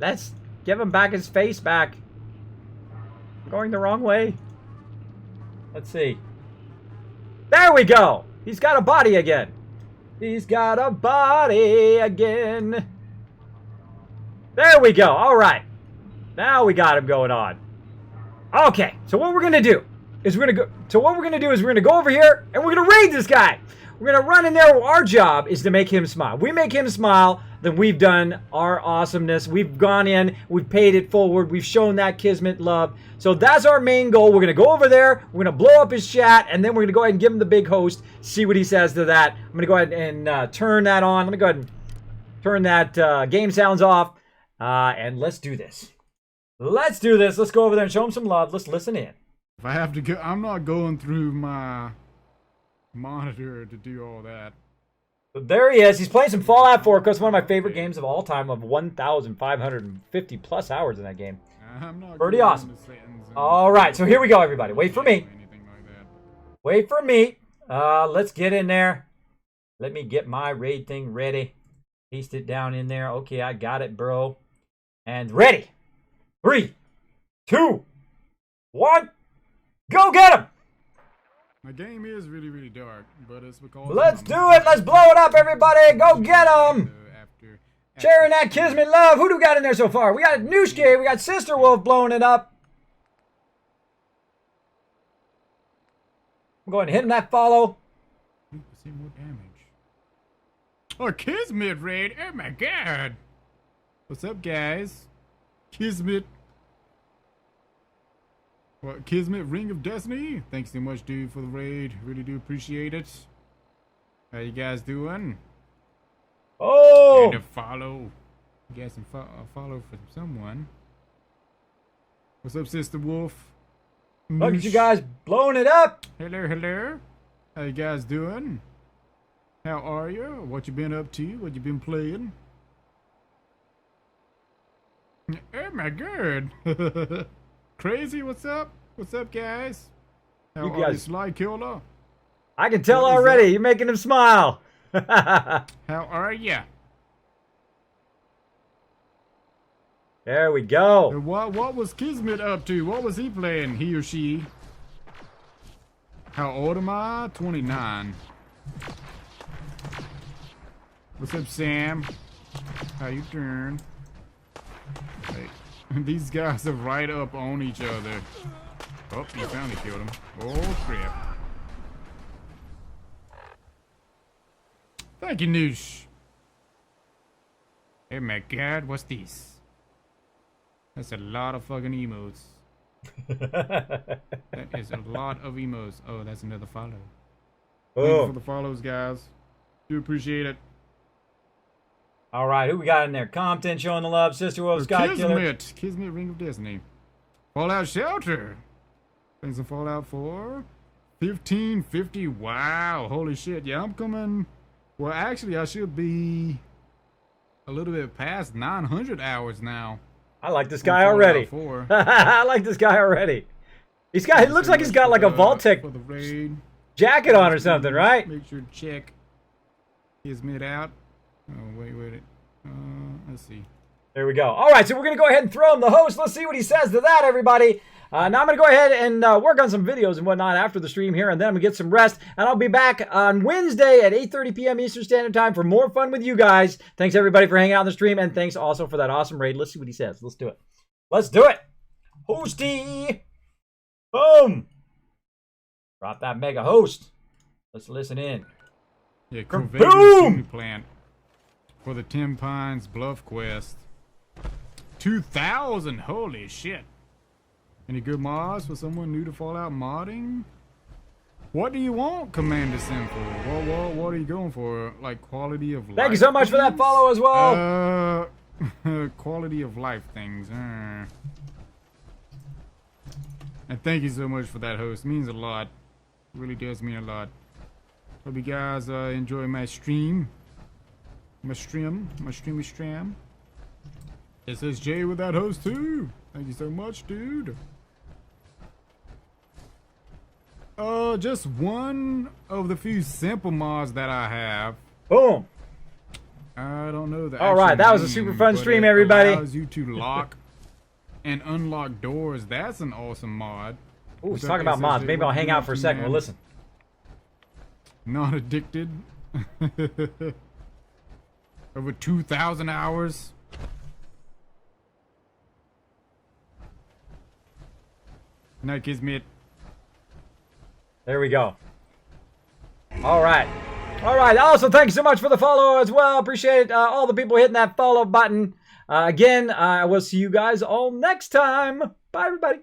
[SPEAKER 1] Let's give him back his face back. I'm going the wrong way. Let's see. There we go. He's got a body again. He's got a body again. There we go. All right. Now we got him going on. Okay. So what we're going to do is we're going to go over here and we're going to raid this guy. We're going to run in there. Our job is to make him smile. We make him smile, then we've done our awesomeness. We've gone in, we've paid it forward, we've shown that Kismet love. So that's our main goal. We're going to go over there, we're going to blow up his chat, and then we're going to go ahead and give him the big host, see what he says to that. I'm going to go ahead and turn that on. Let me go ahead and turn that game sounds off, and let's do this. Let's do this. Let's go over there and show him some love. Let's listen in.
[SPEAKER 4] If I have to go, I'm not going through my monitor to do all that.
[SPEAKER 1] But there he is. He's playing some Fallout 4, because one of my favorite games of all time, of 1,550 plus hours in that game.
[SPEAKER 4] I'm not
[SPEAKER 1] pretty awesome. All right, so here we go, everybody. Wait for me. Wait for me. Let's get in there. Let me get my raid thing ready. Paste it down in there. Okay, I got it, bro. And ready. 3, 2, 1. Go get him.
[SPEAKER 4] My game is really, really dark, but it's because...
[SPEAKER 1] Let's do it! Let's blow it up, everybody! Go get them! Sharing that Kismet love. Who do we got in there so far? We got Nooshke, we got Sister Wolf blowing it up. I'm going to hit him that follow.
[SPEAKER 4] 3% more damage. Oh, Kismet raid! Oh my god! What's up, guys? Kismet. What, Kismet Ring of Destiny? Thanks so much, dude, for the raid. Really do appreciate it. How you guys doing?
[SPEAKER 1] Oh!
[SPEAKER 4] And a follow. You guys can follow from someone. What's up, Sister Wolf?
[SPEAKER 1] Look at you guys blowing it up.
[SPEAKER 4] Hello, hello. How you guys doing? How are you? What you been up to? What you been playing? Oh my god. Crazy, what's up? What's up, guys? How
[SPEAKER 1] You
[SPEAKER 4] are you,
[SPEAKER 1] guys-
[SPEAKER 4] Sly Killer?
[SPEAKER 1] I can tell
[SPEAKER 4] What is
[SPEAKER 1] already.
[SPEAKER 4] that?
[SPEAKER 1] You're making him smile.
[SPEAKER 4] How are ya?
[SPEAKER 1] There we go.
[SPEAKER 4] And what was Kismet up to? What was he playing? He or she? How old am I? 29. What's up, Sam? How you doing? Hey, these guys are right up on each other. Oh, you finally killed him. Oh, crap. Thank you, Noosh. Oh my god, what's this? That's a lot of fucking emotes. That is a lot of emotes. Oh, that's another follow. Thank you
[SPEAKER 1] Oh,
[SPEAKER 4] for the follows, guys. Do appreciate it.
[SPEAKER 1] All right, who we got in there? Compton showing the love. Sister Wolf, Sky Killer.
[SPEAKER 4] Kismet, Ring of Destiny. Fallout Shelter. Thanks for Fallout 4. 1550. Wow. Holy shit. Yeah, I'm coming. Well, actually, I should be a little bit past 900 hours now.
[SPEAKER 1] I like this guy already. I like this guy already. He's got. It looks like he's got like a Vault-Tec jacket on or something, right?
[SPEAKER 4] Make sure to check Kismet out. Oh, wait. Let's see.
[SPEAKER 1] There we go. All right, so we're going to go ahead and throw him the host. Let's see what he says to that, everybody. Now I'm going to go ahead and work on some videos and whatnot after the stream here, and then I'm going to get some rest. And I'll be back on Wednesday at 8:30 p.m. Eastern Standard Time for more fun with you guys. Thanks, everybody, for hanging out on the stream, and thanks also for that awesome raid. Let's see what he says. Let's do it. Let's do it. Hosty. Boom. Drop that mega host. Let's listen in.
[SPEAKER 4] Yeah,
[SPEAKER 1] Boom!
[SPEAKER 4] Plant for the Tim Pines Bluff Quest. 2,000. Holy shit. Any good mods for someone new to Fallout modding? What do you want, Commander Simple? What are you going for? Like quality of life?
[SPEAKER 1] Thank you so much for that follow as well.
[SPEAKER 4] Quality of life things. And thank you so much for that host. It means a lot. It really does mean a lot. Hope you guys enjoy my stream. My stream. SSJ with that host too. Thank you so much, dude. Just one of the few simple mods that I have.
[SPEAKER 1] Boom.
[SPEAKER 4] I don't know the
[SPEAKER 1] All right, that was a super fun stream, everybody.
[SPEAKER 4] Allows you to lock and unlock doors. That's an awesome mod.
[SPEAKER 1] Ooh, he's talking about mods. Maybe I'll hang out for a second. We'll listen.
[SPEAKER 4] Not addicted. Over 2,000 hours. Night, Kismet.
[SPEAKER 1] There we go. All right. Also, thank you so much for the follow as well. Appreciate all the people hitting that follow button. Again, I will see you guys all next time. Bye, everybody.